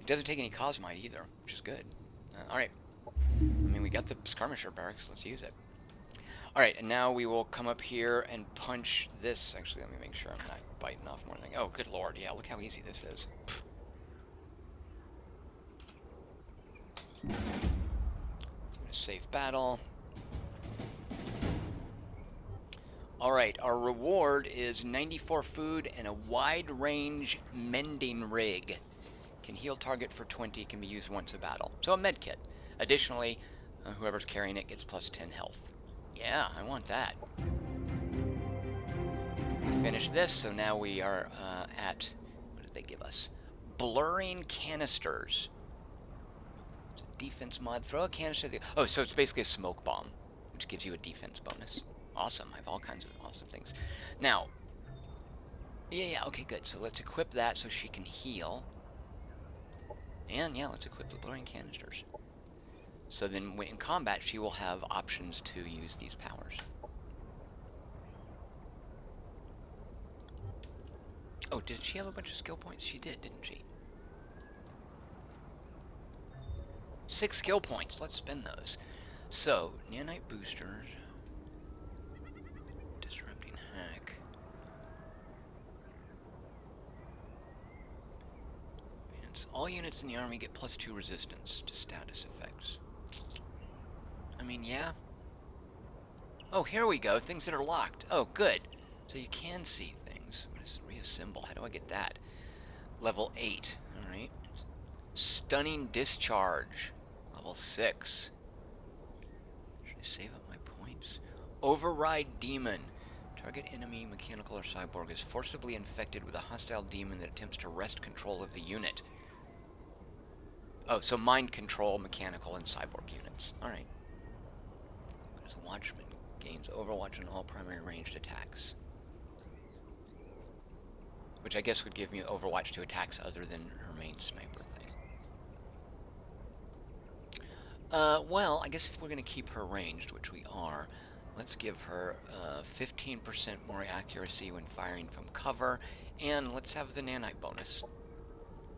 It doesn't take any cosmite either, which is good. Alright. I mean, we got the skirmisher barracks. Let's use it. Alright, and now we will come up here and punch this. Actually, let me make sure I'm not biting off more than... Oh, good lord. Yeah, look how easy this is. Safe battle. Alright, our reward is 94 food and a wide range mending rig. Can heal target for 20, can be used once a battle. So a med kit. Additionally, whoever's carrying it gets plus 10 health. Yeah, I want that. We finished this, so now we are at, what did they give us? Blurring canisters. It's a defense mod. Throw a canister. Oh, so it's basically a smoke bomb, which gives you a defense bonus. Awesome. I have all kinds of awesome things. Now, yeah, okay, good. So let's equip that so she can heal. And yeah, let's equip the blurring canisters. So then when in combat, she will have options to use these powers. Oh, did she have a bunch of skill points? She did, didn't she? 6 skill points. Let's spend those. So, nanite boosters. Disrupting hack. And all units in the army get +2 resistance to status effects. I mean, yeah. Oh, here we go. Things that are locked. Oh, good. So you can see things. What is reassemble? How do I get that? Level 8. Alright. Stunning discharge. Level 6. Should I save up my points? Override demon. Target enemy, mechanical or cyborg, is forcibly infected with a hostile demon that attempts to wrest control of the unit. Oh, so mind control, mechanical, and cyborg units. Alright. As a watchman, gains overwatch on all primary ranged attacks. Which I guess would give me overwatch to attacks other than her main sniper thing. Well, I guess if we're going to keep her ranged, which we are, let's give her 15% more accuracy when firing from cover, and let's have the nanite bonus.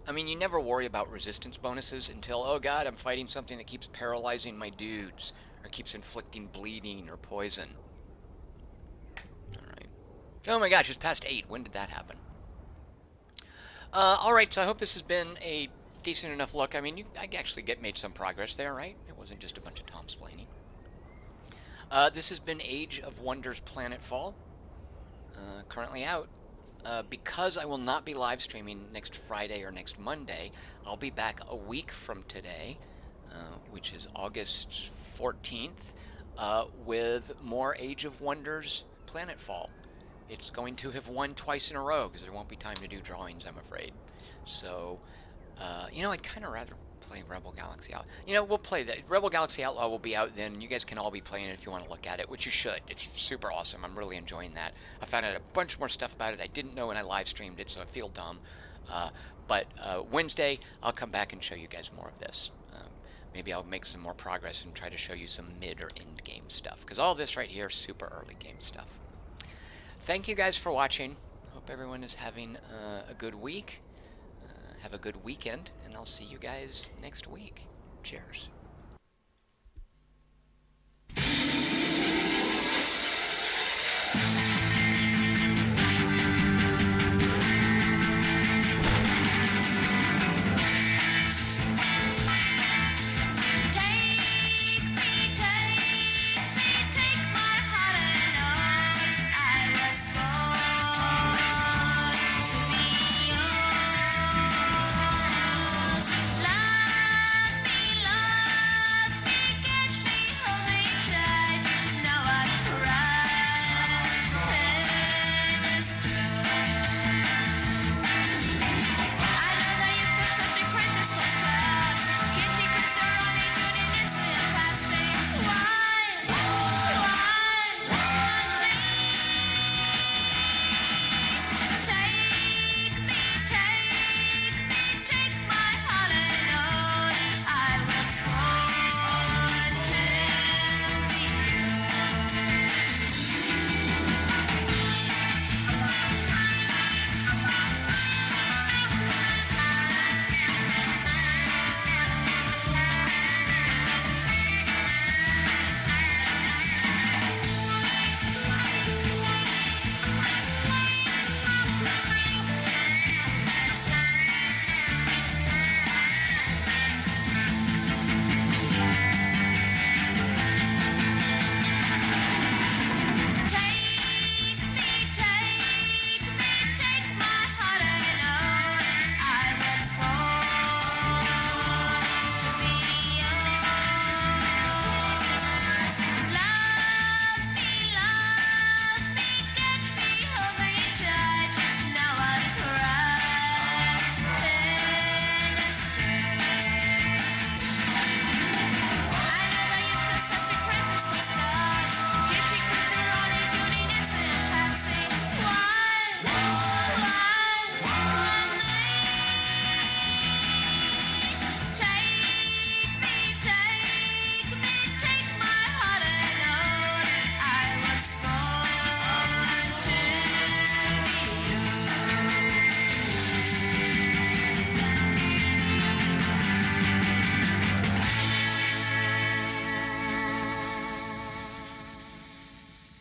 I mean, you never worry about resistance bonuses until, oh god, I'm fighting something that keeps paralyzing my dudes, or keeps inflicting bleeding or poison. Alright. Oh my gosh, it's past 8. When did that happen? Alright, so I hope this has been a decent enough look. I mean, I actually made some progress there, right? It wasn't just a bunch of Tom-splaining. This has been Age of Wonders Planetfall. Currently out. Because I will not be live streaming next Friday or next Monday, I'll be back a week from today, which is August 14th, with more Age of Wonders Planetfall. It's going to have won twice in a row because there won't be time to do drawings, I'm afraid. So, you know, I'd kind of rather play Rebel Galaxy Outlaw. You know, we'll play that. Rebel Galaxy Outlaw will be out then. You guys can all be playing it if you want to look at it, which you should. It's super awesome. I'm really enjoying that. I found out a bunch more stuff about it I didn't know when I live streamed it, so I feel dumb. But Wednesday, I'll come back and show you guys more of this. Maybe I'll make some more progress and try to show you some mid or end game stuff, because all this right here is super early game stuff. Thank you guys for watching. Hope everyone is having a good week. Have a good weekend, and I'll see you guys next week. Cheers.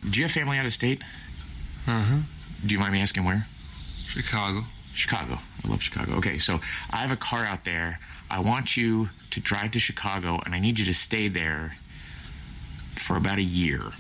Do you have family out of state? Uh-huh. Do you mind me asking where? Chicago. Chicago. I love Chicago. Okay, so I have a car out there. I want you to drive to Chicago, and I need you to stay there for about a year.